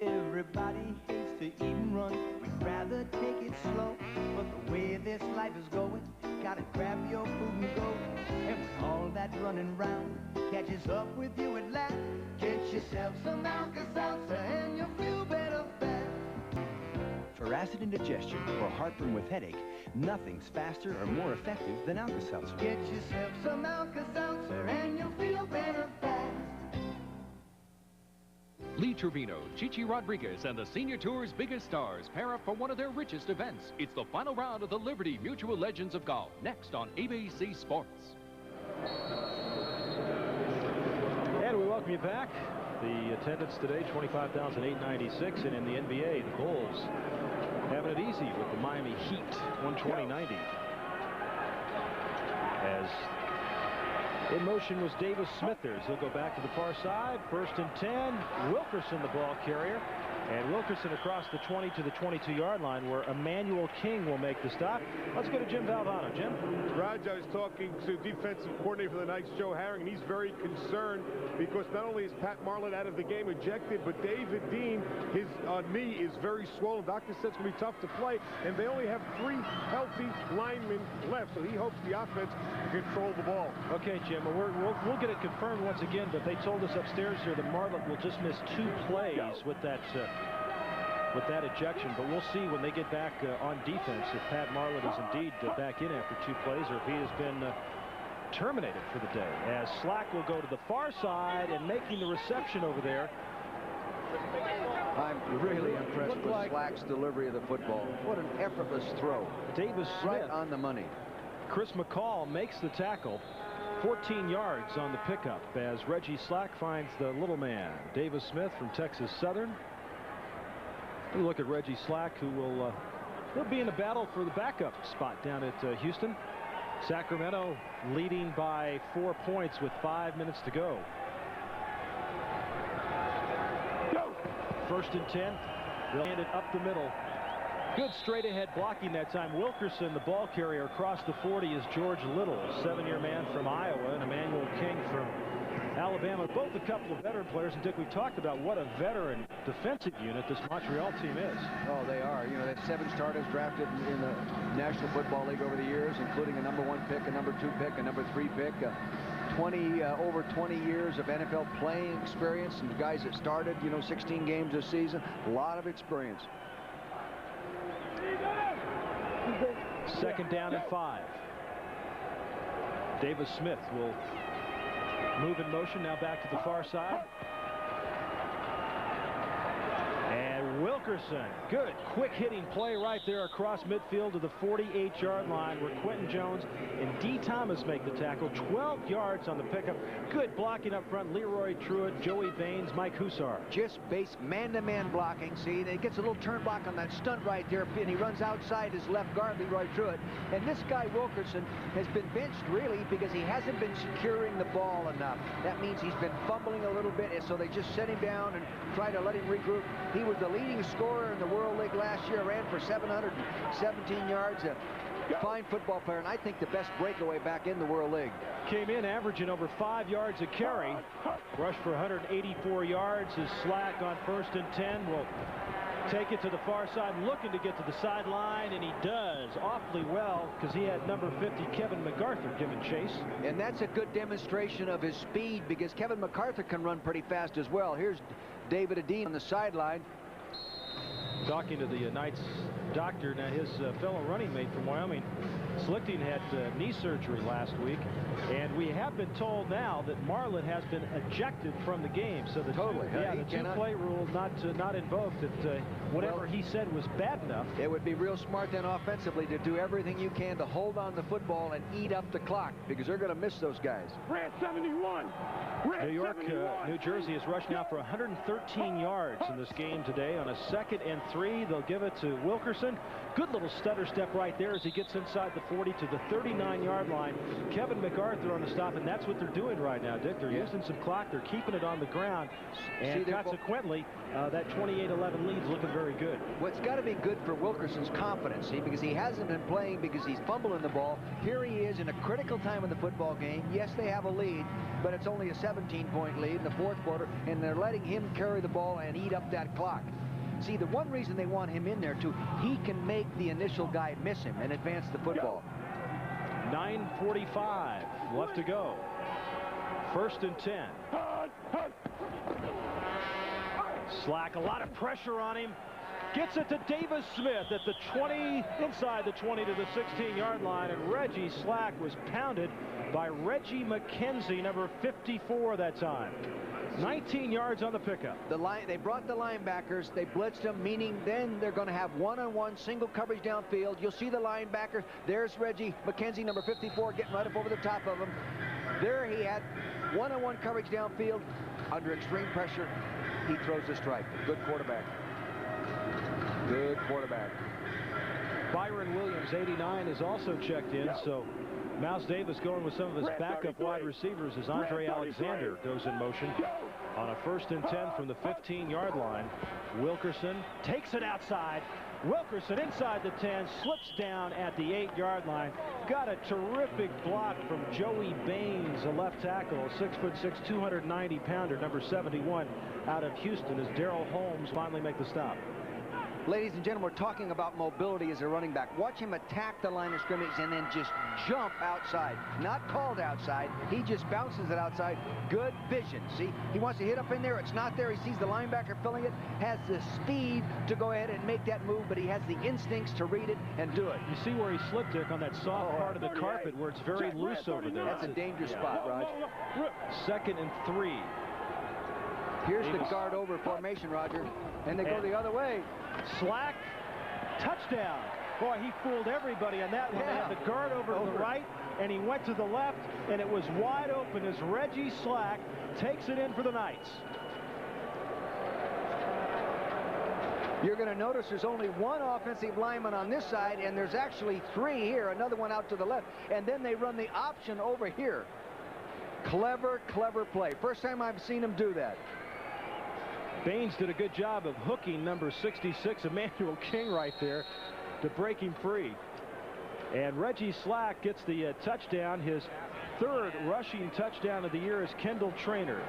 Everybody hates to eat and run. We'd rather take it slow. But the way this life is going, gotta grab your food and go. And when all that running round catches up with you at last, get yourself some Alka-Seltzer and you'll feel better fast. For acid indigestion or heartburn with headache, nothing's faster or more effective than Alka-Seltzer. Get yourself some Alka-Seltzer and you'll feel better fast. Lee Trevino, Chichi Rodriguez, and the Senior Tour's biggest stars pair up for one of their richest events. It's the final round of the Liberty Mutual Legends of Golf, next on ABC Sports. And we welcome you back. The attendance today, 25,896, and in the NBA, the Bulls having it easy with the Miami Heat, 120-90. As in motion was Davis Smithers. He'll go back to the far side. 1st and 10. Wilkerson, the ball carrier. And Wilkerson across the 20 to the 22-yard line, where Emmanuel King will make the stop. Let's go to Jim Valvano. Jim? Raj, I was talking to defensive coordinator for the Knights, Joe Herring, and he's very concerned because not only is Pat Marlett out of the game ejected, but David Dean, his knee is very swollen. Doctor said it's going to be tough to play, and they only have 3 healthy linemen left, so he hopes the offense can control the ball. Okay, Jim, we'll get it confirmed once again, but they told us upstairs here that Marlett will just miss 2 plays with that ejection, but we'll see when they get back on defense if Pat Marlett is indeed back in after 2 plays or if he has been terminated for the day. As Slack will go to the far side and making the reception over there. I'm really impressed with Slack's delivery of the football. What an effortless throw. Davis Smith right on the money. Chris McCall makes the tackle. 14 yards on the pickup as Reggie Slack finds the little man. Davis Smith from Texas Southern. We look at Reggie Slack, who will he'll be in a battle for the backup spot down at Houston. Sacramento leading by 4 points with 5 minutes to go. 1st and 10. They'll hand it up the middle. Good straight ahead blocking that time. Wilkerson, the ball carrier across the 40, is George Little, 7-year man from Iowa, and Emmanuel King from Alabama. Both a couple of veteran players. And Dick, we talked about what a veteran defensive unit this Montreal team is. Oh, they are. You know, they have 7 starters drafted in the National Football League over the years, including a #1 pick, a #2 pick, a #3 pick. Over 20 years of NFL playing experience, and guys that started, 16 games this season. A lot of experience. 2nd down and 5. Davis Smith will move in motion now back to the far side. And Wilkerson, good quick hitting play right there across midfield to the 48-yard line where Quentin Jones and D. Thomas make the tackle. 12 yards on the pickup. Good blocking up front. Leroy Truitt, Joey Baines, Mike Hussar. Just base man-to-man blocking. See, he gets a little turn block on that stunt right there, and he runs outside his left guard, Leroy Truitt. And this guy, Wilkerson, has been benched really because he hasn't been securing the ball enough. That means he's been fumbling a little bit, and so they just set him down and try to let him regroup. He was the lead leading scorer in the World League last year, ran for 717 yards. A fine football player, and I think the best breakaway back in the World League. Came in averaging over 5 yards a carry. Rushed for 184 yards. His slack on 1st and 10 will take it to the far side, looking to get to the sideline, and he does awfully well because he had number 50, Kevin MacArthur, giving chase. And that's a good demonstration of his speed because Kevin MacArthur can run pretty fast as well. Here's David Adine on the sideline. Talking to the Knights doctor, now his fellow running mate from Wyoming, Slichting, had knee surgery last week, and we have been told now that Marlin has been ejected from the game. So the two-play rule not invoked. That whatever he said was bad enough. It would be real smart then offensively to do everything you can to hold on the football and eat up the clock because they're going to miss those guys. Red 71. New York, New Jersey has rushed now for 113 yards in this game today. On a 2nd and 3, they'll give it to Wilkerson. Good little stutter step right there as he gets inside the 40 to the 39-yard line. Kevin MacArthur on the stop, and that's what they're doing right now, Dick. They're using some clock. They're keeping it on the ground, and consequently, that 28-11 lead's looking very good. What's got to be good for Wilkerson's confidence, see, because he hasn't been playing because he's fumbling the ball. Here he is in a critical time of the football game. Yes, they have a lead, but it's only a 17-point lead in the 4th quarter, and they're letting him carry the ball and eat up that clock. See, the one reason they want him in there, too, he can make the initial guy miss him and advance the football. 9:45 left to go. 1st and 10. Slack, a lot of pressure on him. Gets it to Davis Smith at the 20, inside the 20 to the 16-yard line, and Reggie Slack was pounded by Reggie McKenzie, number 54 that time. 19 yards on the pickup. They brought the linebackers. They blitzed them, meaning then they're going to have one-on-one single coverage downfield. You'll see the linebacker. There's Reggie McKenzie, number 54, getting right up over the top of him. There he had one-on-one coverage downfield. Under extreme pressure, he throws the strike. Good quarterback. Good quarterback. Byron Williams, 89, is also checked in, so Mouse Davis going with some of his backup wide receivers as Andre Alexander goes in motion on a 1st and 10 from the 15-yard line. Wilkerson takes it outside. Wilkerson inside the 10, slips down at the 8-yard line. Got a terrific block from Joey Baines, a left tackle, 6'6", 290-pounder, number 71, out of Houston, as Darrell Holmes finally make the stop. Ladies and gentlemen, we're talking about mobility as a running back. Watch him attack the line of scrimmage and then just jump outside. Not called outside. He just bounces it outside. Good vision. See, he wants to hit up in there. It's not there. He sees the linebacker filling it. Has the speed to go ahead and make that move, but he has the instincts to read it and do it. You see where he slipped, Dick, on that soft part of the carpet where it's very loose over there. That's a dangerous spot, Raj. 2nd and 3. Here's the guard over formation, Roger. And they go the other way. Slack, touchdown. Boy, he fooled everybody on that one. They had the guard over to the right, and he went to the left, and it was wide open as Reggie Slack takes it in for the Knights. You're going to notice there's only one offensive lineman on this side, and there's actually 3 here, another one out to the left. And then they run the option over here. Clever, clever play. First time I've seen him do that. Baines did a good job of hooking number 66, Emmanuel King, right there to break him free. And Reggie Slack gets the touchdown. His 3rd rushing touchdown of the year is Kendall Traynor.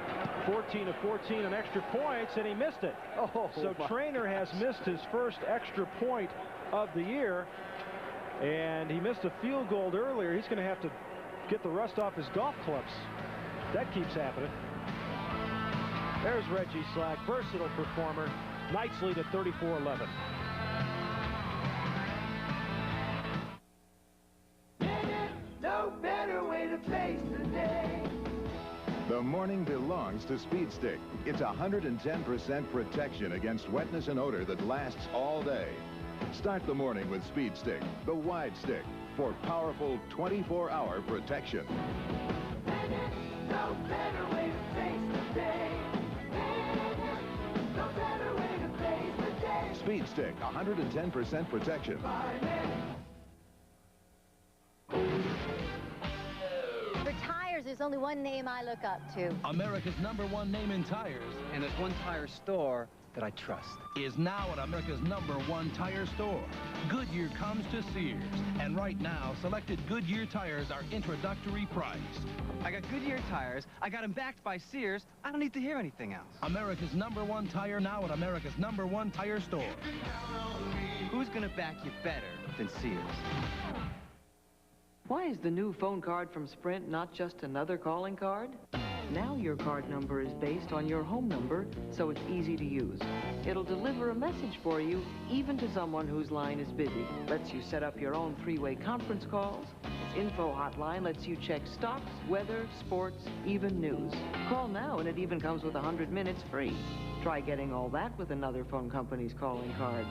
14 of 14 on extra points, and he missed it. So Traynor has missed his first extra point of the year, and he missed a field goal earlier. He's going to have to get the rust off his golf clubs. That keeps happening. There's Reggie Slack, versatile performer. Knights lead at 34-11. No better way to face the day. The morning belongs to Speed Stick. It's 110% protection against wetness and odor that lasts all day. Start the morning with Speed Stick, the wide stick, for powerful 24-hour protection. No better way to face the day. No better way to face the day. Speed Stick, 110% protection. For tires, there's only one name I look up to. America's #1 name in tires. And there's one tire store that I trust. Is now at America's #1 tire store. Goodyear comes to Sears. And right now, selected Goodyear tires are introductory price. I got Goodyear tires. I got them backed by Sears. I don't need to hear anything else. America's #1 tire now at America's #1 tire store. Who's going to back you better than Sears? Why is the new phone card from Sprint not just another calling card? Now your card number is based on your home number, so it's easy to use. It'll deliver a message for you, even to someone whose line is busy. Lets you set up your own three-way conference calls. Its info hotline lets you check stocks, weather, sports, even news. Call now and it even comes with 100 minutes free. Try getting all that with another phone company's calling card.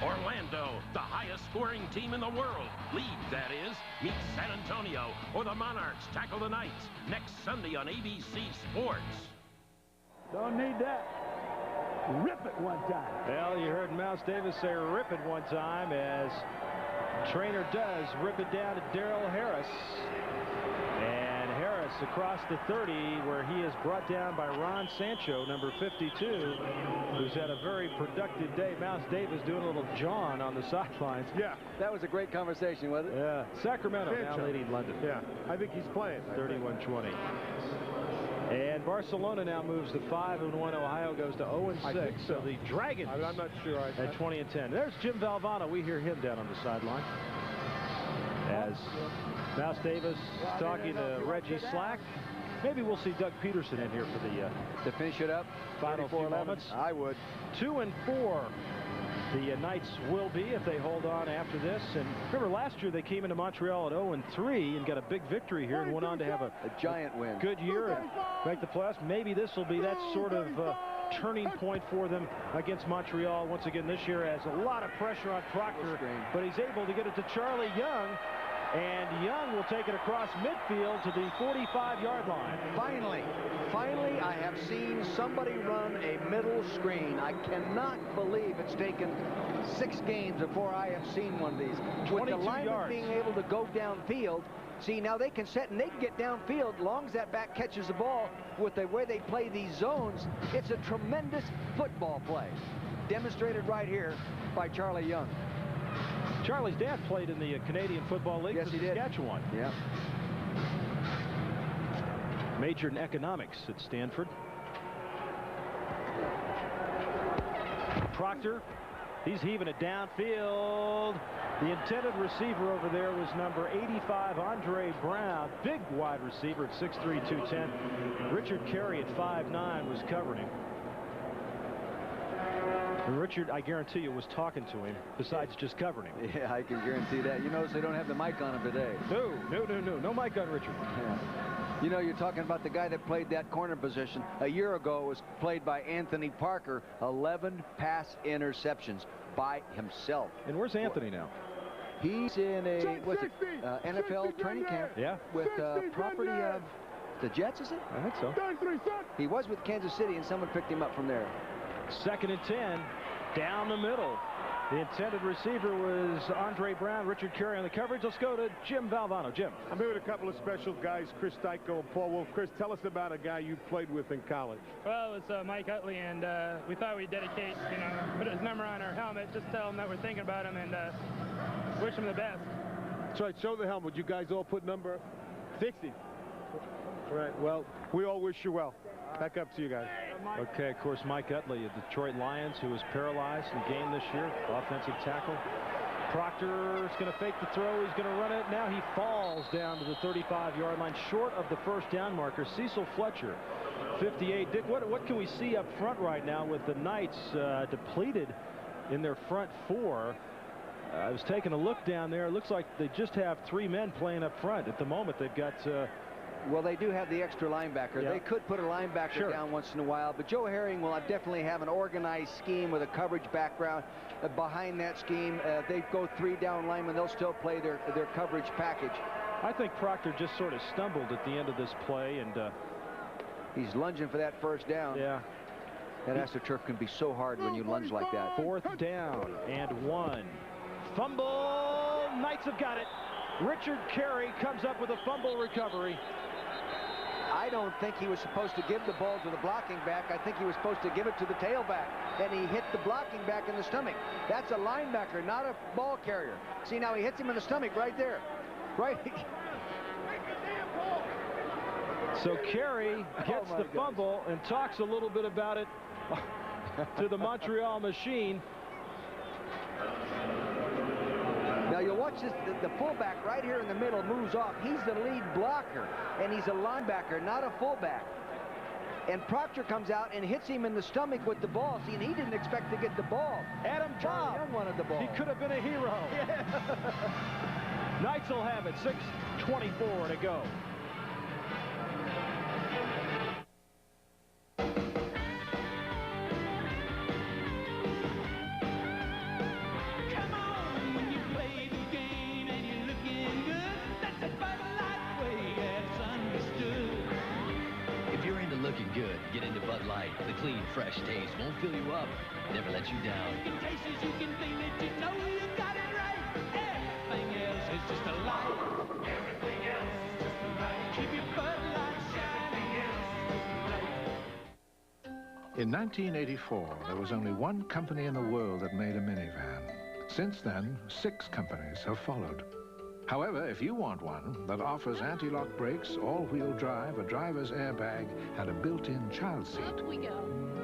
Orlando, the highest scoring team in the world, league that is, meets San Antonio, or the Monarchs tackle the Knights next Sunday on ABC Sports. Don't need that. Rip it one time. Well, you heard Mouse Davis say rip it one time as trainer does rip it down to Darrell Harris. And Harris across the 30, where he is brought down by Ron Sancho, number 52, who's had a very productive day. Mouse Davis doing a little John on the sidelines. Yeah. That was a great conversation, wasn't it? Yeah. Sacramento Sancho. now leading London. Yeah. I think he's playing. 31-20. And Barcelona now moves to 5-1. Ohio goes to 0-6. So the Dragons I'm not sure. at 20-10. There's Jim Valvano. We hear him down on the sideline. As Mouse Davis is talking to Reggie Slack. Maybe we'll see Doug Peterson in here for the to finish it up. final few moments. I would. 2-4. The Knights will be if they hold on after this. And remember, last year they came into Montreal at 0-3 and got a big victory here and went on to have a giant win. Good year and make the playoffs. Maybe this will be that sort of turning point for them against Montreal once again this year, as a lot of pressure on Proctor, but he's able to get it to Charlie Young. And Young will take it across midfield to the 45-yard line. Finally, I have seen somebody run a middle screen. I cannot believe it's taken 6 games before I have seen one of these. With the lineman being able to go downfield, see, now they can set and they can get downfield as long as that back catches the ball. With the way they play these zones, it's a tremendous football play. Demonstrated right here by Charlie Young. Charlie's dad played in the Canadian Football League for Saskatchewan. Yeah. Majored in economics at Stanford. Proctor, he's heaving it downfield. The intended receiver over there was number 85, Andre Brown. Big wide receiver at 6'3", 210. Richard Carey at 5'9" was covering him. And Richard, I guarantee you, was talking to him besides just covering him. Yeah, I can guarantee that. You notice they don't have the mic on him today. No mic on Richard. Yeah. You know, you're talking about the guy that played that corner position. A year ago, it was played by Anthony Parker. 11 pass interceptions by himself. And where's Anthony now? He's in a NFL training camp with property of the Jets, is it? I think so. He was with Kansas City, and someone picked him up from there. 2nd and 10, down the middle. The intended receiver was Andre Brown, Richard Carey on the coverage. Let's go to Jim Valvano. Jim. I'm here with a couple of special guys, Chris Dyko and Paul Wolf. Chris, tell us about a guy you played with in college. Well, it's Mike Utley, and we thought we'd dedicate, put his number on our helmet, just tell him that we're thinking about him and wish him the best. That's right, show the helmet. You guys all put number 60. Right, well, we all wish you well. Back up to you guys. Okay, of course, Mike Utley of the Detroit Lions, who was paralyzed in the game this year, offensive tackle. Proctor is going to fake the throw. He's going to run it. Now he falls down to the 35-yard line, short of the first down marker. Cecil Fletcher, 58. Dick, what can we see up front right now with the Knights depleted in their front four? I was taking a look down there. It looks like they just have 3 men playing up front. At the moment, they've got... well, they do have the extra linebacker. Yeah. They could put a linebacker down once in a while, but Joe Herring will definitely have an organized scheme with a coverage background. Behind that scheme, they go 3 down linemen. They'll still play their coverage package. I think Proctor just sort of stumbled at the end of this play, and he's lunging for that first down. Yeah. That AstroTurf can be so hard when you lunge like that. 4th down and 1. Fumble. Knights have got it. Richard Carey comes up with a fumble recovery. I don't think he was supposed to give the ball to the blocking back. I think he was supposed to give it to the tailback, and he hit the blocking back in the stomach. That's a linebacker, not a ball carrier. See, now he hits him in the stomach right there. Right. So Carey gets the fumble and talks a little bit about it to the Montreal machine. Now you'll watch this, the fullback right here in the middle moves off. He's the lead blocker, and he's a linebacker, not a fullback. And Proctor comes out and hits him in the stomach with the ball. See, and he didn't expect to get the ball. Adam Charlie Young wanted the ball. He could have been a hero. Yeah. Knights will have it. 6:24 to go. Looking good. Get into Bud Light. The clean, fresh taste won't fill you up, never let you down. You can taste it, you can feel it, you know you got it right. Everything else is just a light. Everything else is just a light. Keep your Bud Light shining. In 1984, there was only one company in the world that made a minivan. Since then, 6 companies have followed. However, if you want one that offers anti-lock brakes, all-wheel drive, a driver's airbag, and a built-in child seat,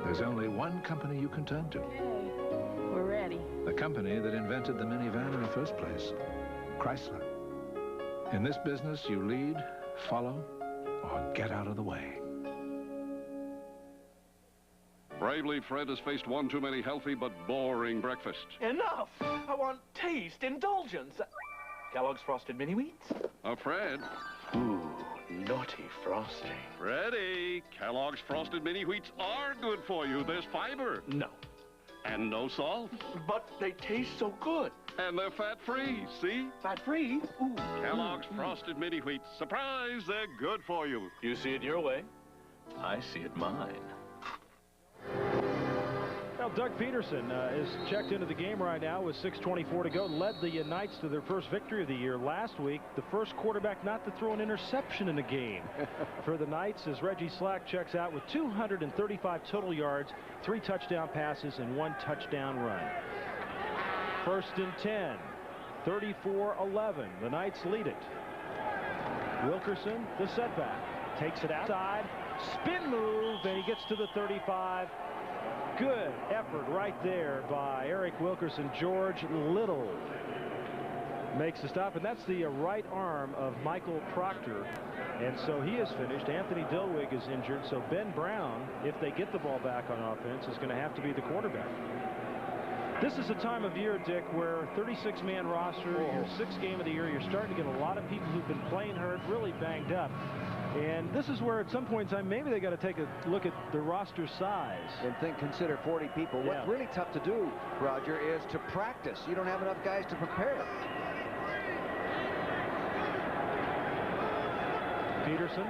there's only one company you can turn to. Okay, we're ready. The company that invented the minivan in the first place, Chrysler. In this business, you lead, follow, or get out of the way. Bravely, Fred has faced one too many healthy but boring breakfasts. Enough! I want taste, indulgence. Kellogg's Frosted Mini Wheats? Fred. Ooh, naughty frosting. Freddie, Kellogg's Frosted Mini Wheats are good for you. There's fiber. No. And no salt. But they taste so good. And they're fat-free, see? Fat-free? Ooh. Kellogg's Frosted Mini Wheats. Surprise, they're good for you. You see it your way. I see it mine. Well, Doug Peterson is checked into the game right now with 6:24 to go. Led the Knights to their first victory of the year last week. The first quarterback not to throw an interception in a game for the Knights as Reggie Slack checks out with 235 total yards, 3 touchdown passes, and 1 touchdown run. 1st and 10, 34-11. The Knights lead it. Wilkerson, the setback, takes it outside, spin move, and he gets to the 35. Good effort right there by Eric Wilkerson. George Little makes the stop, and that's the right arm of Michael Proctor. And so he is finished. Anthony Dilwig is injured, so Ben Brown, if they get the ball back on offense, is going to have to be the quarterback. This is a time of year, Dick, where 36-man roster, your 6th game of the year, you're starting to get a lot of people who've been playing hurt, really banged up. And this is where at some point in time maybe they got to take a look at the roster size and consider 40 people. What's really tough to do, Roger, is to practice. You don't have enough guys to prepare. Peterson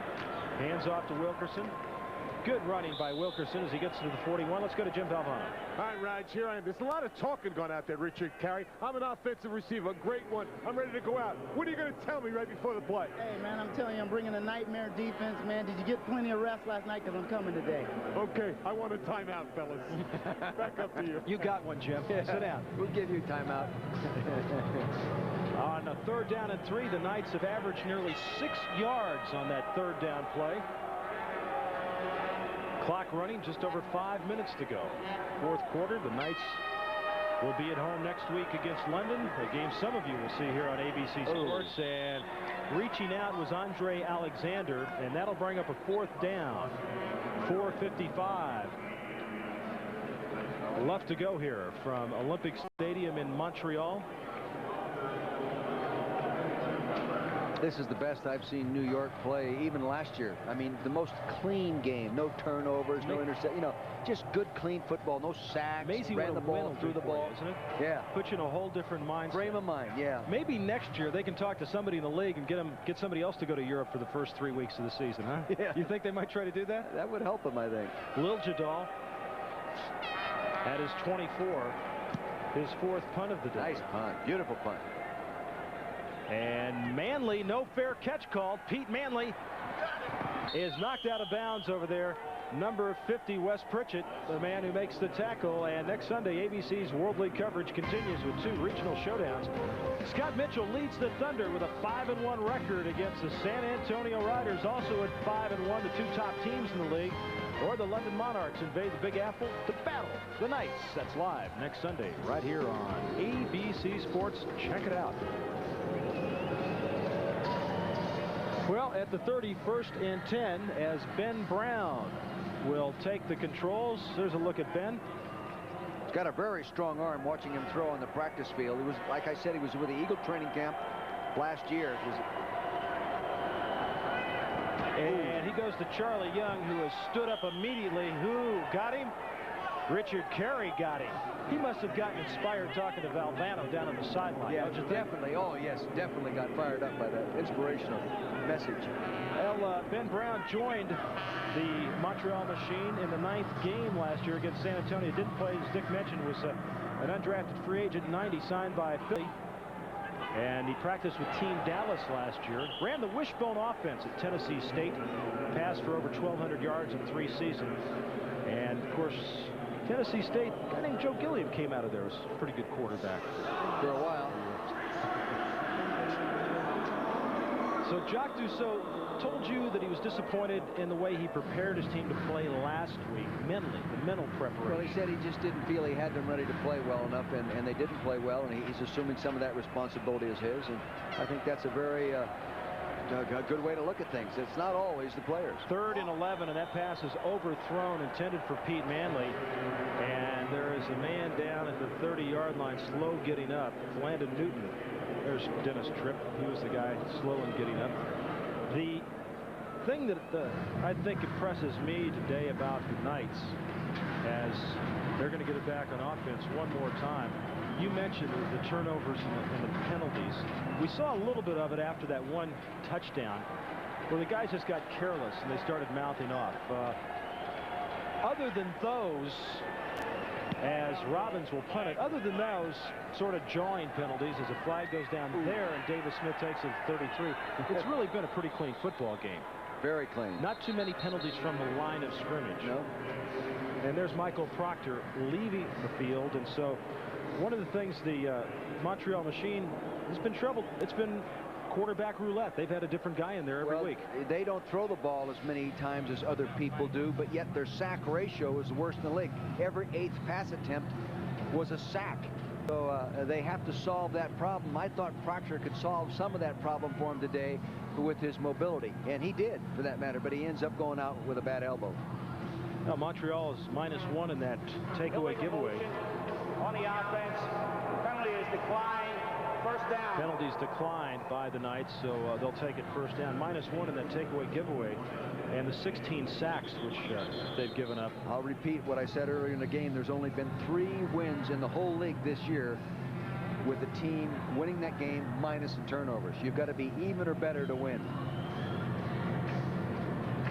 hands off to Wilkerson. Good running by Wilkerson as he gets to the 41. Let's go to Jim Valvano. All right, Raj, here I am. There's a lot of talking going out there, Richard Carey. I'm an offensive receiver, a great one. I'm ready to go out. What are you going to tell me right before the play? Hey, man, I'm telling you, I'm bringing a nightmare defense, man. Did you get plenty of rest last night? Because I'm coming today. Okay, I want a timeout, fellas. Back up to you. You got one, Jim. Sit down. We'll give you timeout. On a 3rd down and 3, the Knights have averaged nearly 6 yards on that 3rd down play. Clock running, just over 5 minutes to go. 4th quarter, the Knights will be at home next week against London, a game some of you will see here on ABC Sports. And reaching out was Andre Alexander, and that'll bring up a 4th down. 4:55 left to go here from Olympic Stadium in Montreal. This is the best I've seen New York play, even last year. I mean, the most clean game. No turnovers, no intercept. You know, just good, clean football. No sacks. Amazing ran the ball, threw the ball, isn't it? Yeah. Puts you in a whole different mindset. Frame of mind, yeah. Maybe next year they can talk to somebody in the league and get somebody else to go to Europe for the first 3 weeks of the season, huh? Yeah. You think they might try to do that? That would help them, I think. Lil Jadal at his 24, his 4th punt of the day. Nice punt. Beautiful punt. And Manley, no fair catch called. Pete Manley is knocked out of bounds over there. Number 50, Wes Pritchett, the man who makes the tackle. And next Sunday, ABC's World League coverage continues with 2 regional showdowns. Scott Mitchell leads the Thunder with a 5-1 record against the San Antonio Riders, also at 5-1, the 2 top teams in the league. Or the London Monarchs invade the Big Apple to battle the Knights. That's live next Sunday right here on ABC Sports. Check it out. Well, at the 31st and 10, as Ben Brown will take the controls. There's a look at Ben. He's got a very strong arm. Watching him throw on the practice field. He was, like I said, he was with the Eagle training camp last year. And he goes to Charlie Young, who has stood up immediately. Who got him? Richard Carey got him. He must have gotten inspired talking to Valvano down on the sideline. Yeah, definitely. Oh, yes, definitely got fired up by that inspirational message. Well, Ben Brown joined the Montreal Machine in the 9th game last year against San Antonio. Didn't play, as Dick mentioned, was an undrafted free agent, 90, signed by Philly. And he practiced with Team Dallas last year. Ran the wishbone offense at Tennessee State. Passed for over 1,200 yards in 3 seasons. And, of course, Tennessee State, a guy named Joe Gilliam came out of there. Was a pretty good quarterback. For a while. So Jacques Dussault told you that he was disappointed in the way he prepared his team to play last week, mentally, the mental preparation. Well, he said he just didn't feel he had them ready to play well enough, and they didn't play well, and he's assuming some of that responsibility is his, and I think that's a very a good way to look at things. It's not always the players. 3rd and 11, and that pass is overthrown, intended for Pete Manley, and there is a man down at the 30-yard line, slow getting up. Landon Newton. There's Dennis Tripp. He was the guy slow in getting up. The thing that I think impresses me today about the Knights, as they're going to get it back on offense one more time. You mentioned the turnovers and the penalties. We saw a little bit of it after that one touchdown where the guys just got careless and they started mouthing off. Other than those, as Robbins will punt it, other than those sort of jawing penalties as a flag goes down there and Davis Smith takes it at 33, it's really been a pretty clean football game. Very clean. Not too many penalties from the line of scrimmage. No. And there's Michael Proctor leaving the field, and so one of the things the Montreal Machine has been troubled. It's been quarterback roulette. They've had a different guy in there every week. They don't throw the ball as many times as other people do, but yet their sack ratio is the worst in the league. Every 8th pass attempt was a sack. So they have to solve that problem. I thought Proctor could solve some of that problem for him today with his mobility, and he did, for that matter, but he ends up going out with a bad elbow. Now, Montreal is -1 in that takeaway giveaway. On the offense, penalty is declined. First down. Penalties declined by the Knights, so they'll take it first down. -1 in that takeaway giveaway, and the 16 sacks which they've given up. I'll repeat what I said earlier in the game. There's only been 3 wins in the whole league this year with the team winning that game minus the turnovers. You've got to be even or better to win.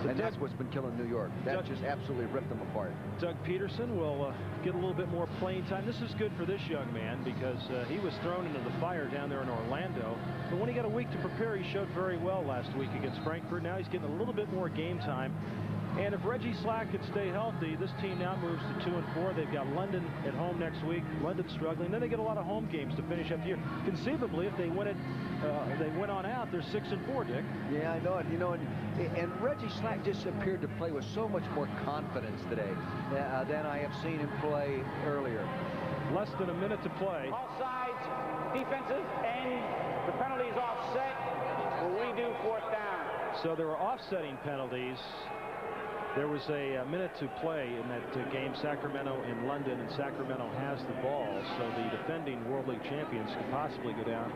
And that's what's been killing New York. That just absolutely ripped them apart. Doug Peterson will get a little bit more playing time. This is good for this young man because he was thrown into the fire down there in Orlando. But when he got a week to prepare, he showed very well last week against Frankfurt. Now he's getting a little bit more game time. And if Reggie Slack could stay healthy, this team now moves to 2-4. They've got London at home next week. London's struggling. Then they get a lot of home games to finish up the year. Conceivably, if they win it, they went on out, they're 6-4, Dick. Yeah, I know it. You know, and Reggie Slack just appeared to play with so much more confidence today than I have seen him play earlier. Less than a minute to play. All sides, defensive, and the penalties offset. We'll redo 4th down. So there were offsetting penalties. There was a minute to play in that game, Sacramento in London, and Sacramento has the ball. So the defending World League champions could possibly go down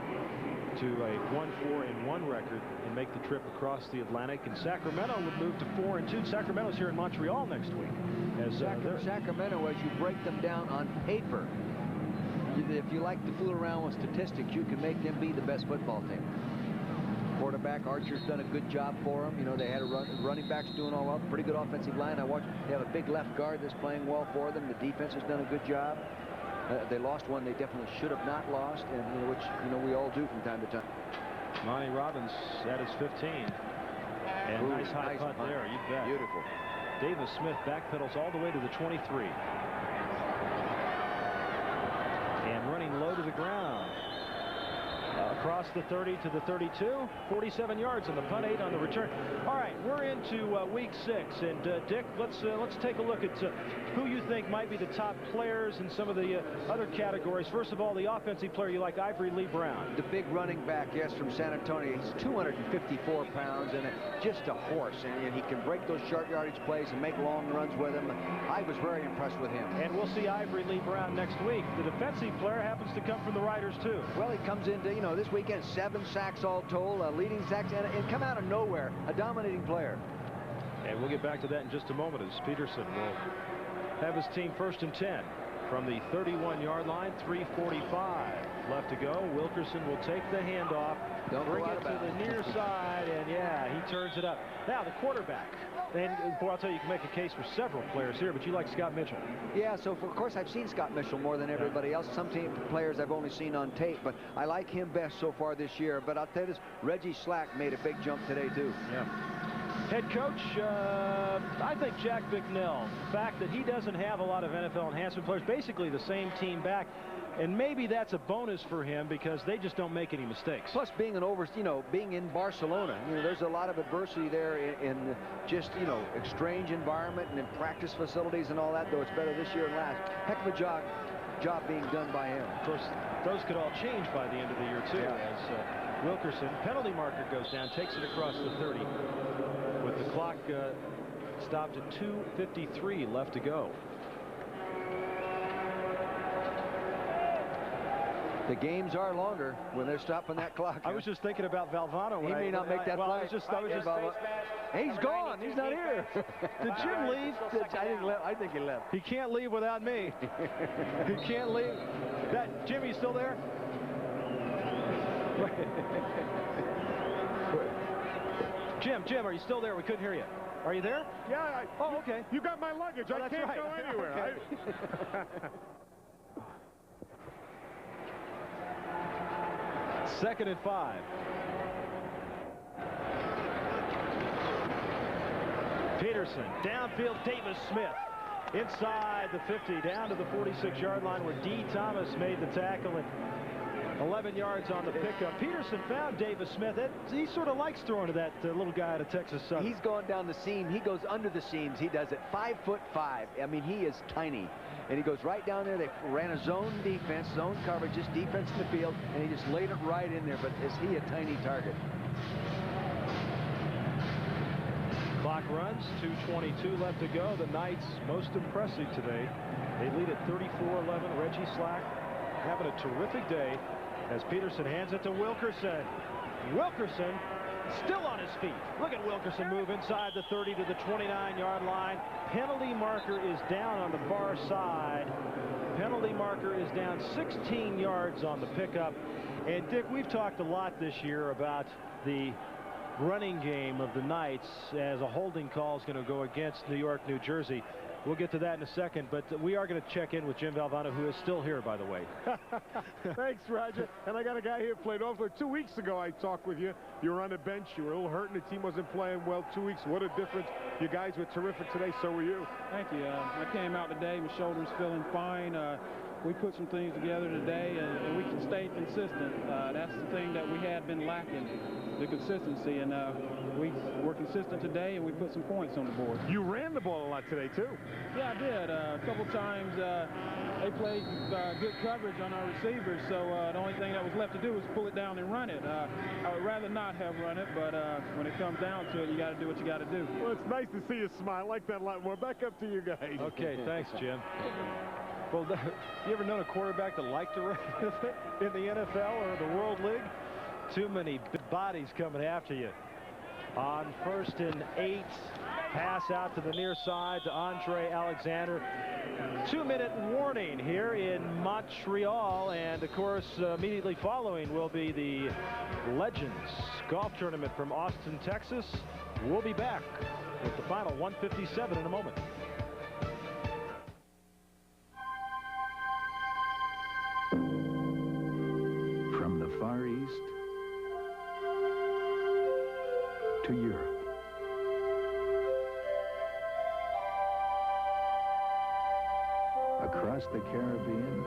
to a 1-4-1 record and make the trip across the Atlantic. And Sacramento would move to 4-2. Sacramento's here in Montreal next week. As Sacramento, as you break them down on paper, if you like to fool around with statistics, you can make them be the best football team. Quarterback Archer's done a good job for them. You know, they had a running backs doing all well. Pretty good offensive line. I watched. They have a big left guard that's playing well for them. The defense has done a good job. They lost one they definitely should have not lost, and which we all do from time to time. Monty Robbins at his 15. And nice high punt there, you bet. Beautiful. Davis Smith backpedals all the way to the 23. And running low to the ground. Across the 30 to the 32, 47 yards on the punt, 8 on the return. All right, we're into week 6, and Dick, let's take a look at who you think might be the top players in some of the other categories. First of all, the offensive player you like, Ivory Lee Brown. The big running back, yes, from San Antonio. He's 254 pounds and just a horse, and he can break those short yardage plays and make long runs with him. I was very impressed with him. And we'll see Ivory Lee Brown next week. The defensive player happens to come from the Riders too. Well, he comes into, this weekend, 7 sacks all told, leading sacks, and come out of nowhere, a dominating player. And we'll get back to that in just a moment as Peterson will have his team 1st and 10 from the 31-yard line. 3:45 left to go. Wilkerson will take the handoff, bring it to the near side, and yeah, he turns it up. Now the quarterback. And boy, I'll tell you, you can make a case for several players here, but you like Scott Mitchell. Yeah, so of course I've seen Scott Mitchell more than everybody else. Some players I've only seen on tape, but I like him best so far this year. But I'll tell you this, Reggie Slack made a big jump today too. Yeah. Head coach, I think Jack Bicknell. The fact that he doesn't have a lot of NFL enhancement players, basically the same team back. And maybe that's a bonus for him because they just don't make any mistakes. Plus, being being in Barcelona, there's a lot of adversity there in just, strange environment and in practice facilities and all that. Though it's better this year than last. Heck of a job being done by him. Of course, those could all change by the end of the year too. Yeah. As Wilkerson, penalty marker goes down, takes it across the 30, with the clock stopped at 2:53 left to go. The games are longer when they're stopping that clock. I was just thinking about Valvano. He may not make that play. He's gone. He's not here. Did Jim leave? I think he left. He can't leave without me. He can't leave. Jimmy still there? Jim, are you still there? We couldn't hear you. Are you there? Yeah. Oh, okay. You got my luggage. I can't go anywhere. Okay. 2nd and 5. Peterson, downfield, Davis Smith. Inside the 50, down to the 46-yard line where D. Thomas made the tackle, and 11 yards on the pickup. Peterson found Davis Smith. He sort of likes throwing to that little guy out of Texas Southern. He's going down the seam. He goes under the seams. He does it. 5'5". I mean, he is tiny. And he goes right down there. They ran a zone defense, zone coverage, just defense in the field, and he just laid it right in there. But is he a tiny target? Clock runs, 2:22 left to go. The Knights most impressive today. They lead at 34-11. Reggie Slack having a terrific day as Peterson hands it to Wilkerson. Wilkerson still on his feet. Look at Wilkerson move inside the 30 to the 29-yard line. Penalty marker is down on the far side. Penalty marker is down 16 yards on the pickup. And Dick, we've talked a lot this year about the running game of the Knights as a holding call is going to go against New York, New Jersey. We'll get to that in a second, but we are going to check in with Jim Valvano, who is still here, by the way. Thanks, Roger. And I got a guy here who played over 2 weeks ago. I talked with you. You were on the bench. You were a little hurt, and the team wasn't playing well 2 weeks. What a difference. You guys were terrific today. So were you. Thank you. I came out today. My shoulder's feeling fine. We put some things together today, and we can stay consistent. That's the thing that we had been lacking, the consistency. And we were consistent today, and we put some points on the board. You ran the ball a lot today, too. Yeah, I did. A couple times they played good coverage on our receivers, so the only thing that was left to do was pull it down and run it. I would rather not have run it, but when it comes down to it, you got to do what you got to do. Well, it's nice to see you smile. I like that a lot more. Back up to you guys. Okay, thanks, Jim. Well, you ever known a quarterback that liked to run in the NFL or the World League? Too many big bodies coming after you. On 1st and 8, pass out to the near side to Andre Alexander. 2-minute warning here in Montreal, and of course immediately following will be the Legends Golf Tournament from Austin, Texas. We'll be back with the final 1:57 in a moment. From the Far East to Europe, across the Caribbean,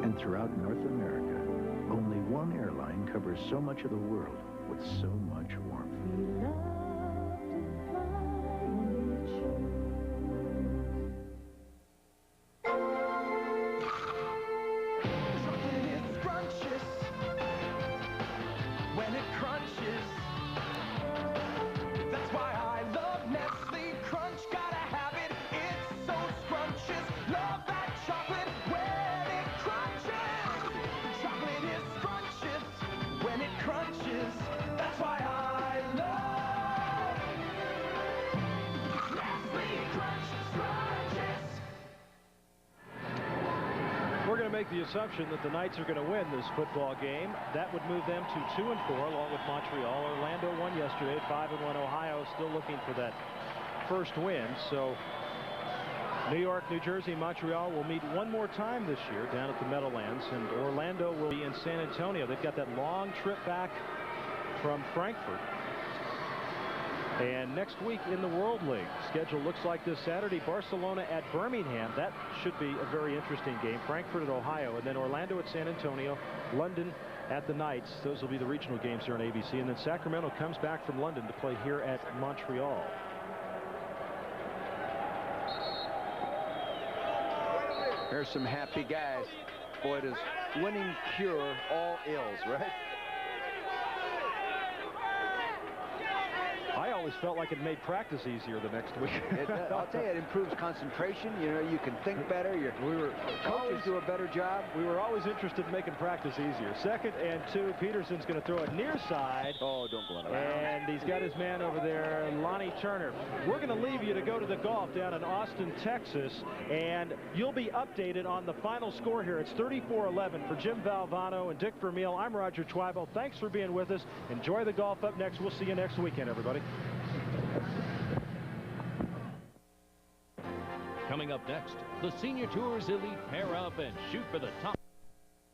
and throughout North America. Only one airline covers so much of the world with so much warmth. When it crunches, that's why I love Nestle Crunch. Gotta have it, it's so scrumptious. Love that chocolate when it crunches. Chocolate is scrumptious when it crunches. That's why I love Nestle Crunch Scrunches. We're going to make the assumption that the Knights are going to win this football game. That would move them to 2-4 along with Montreal. Orlando won yesterday at 5-1. Ohio still looking for that first win. So New York, New Jersey, Montreal will meet one more time this year down at the Meadowlands, and Orlando will be in San Antonio. They've got that long trip back from Frankfurt. And next week in the World League, schedule looks like this Saturday, Barcelona at Birmingham. That should be a very interesting game. Frankfurt at Ohio, and then Orlando at San Antonio, London at the Knights. Those will be the regional games here on ABC. And then Sacramento comes back from London to play here at Montreal. There's some happy guys. Boy, does winning cure all ills, right? I always felt like it made practice easier the next week. I'll tell you, it improves concentration. You know, you can think better. Coaches do a better job. We were always interested in making practice easier. 2nd and 2. Peterson's going to throw it near side. Oh, don't blow it. And he's got his man over there, Lonnie Turner. We're going to leave you to go to the golf down in Austin, Texas, and you'll be updated on the final score here. It's 34-11 for Jim Valvano and Dick Vermeil. I'm Roger Twybo. Thanks for being with us. Enjoy the golf up next. We'll see you next weekend, everybody. Coming up next, the Senior Tour's Elite pair up and shoot for the top.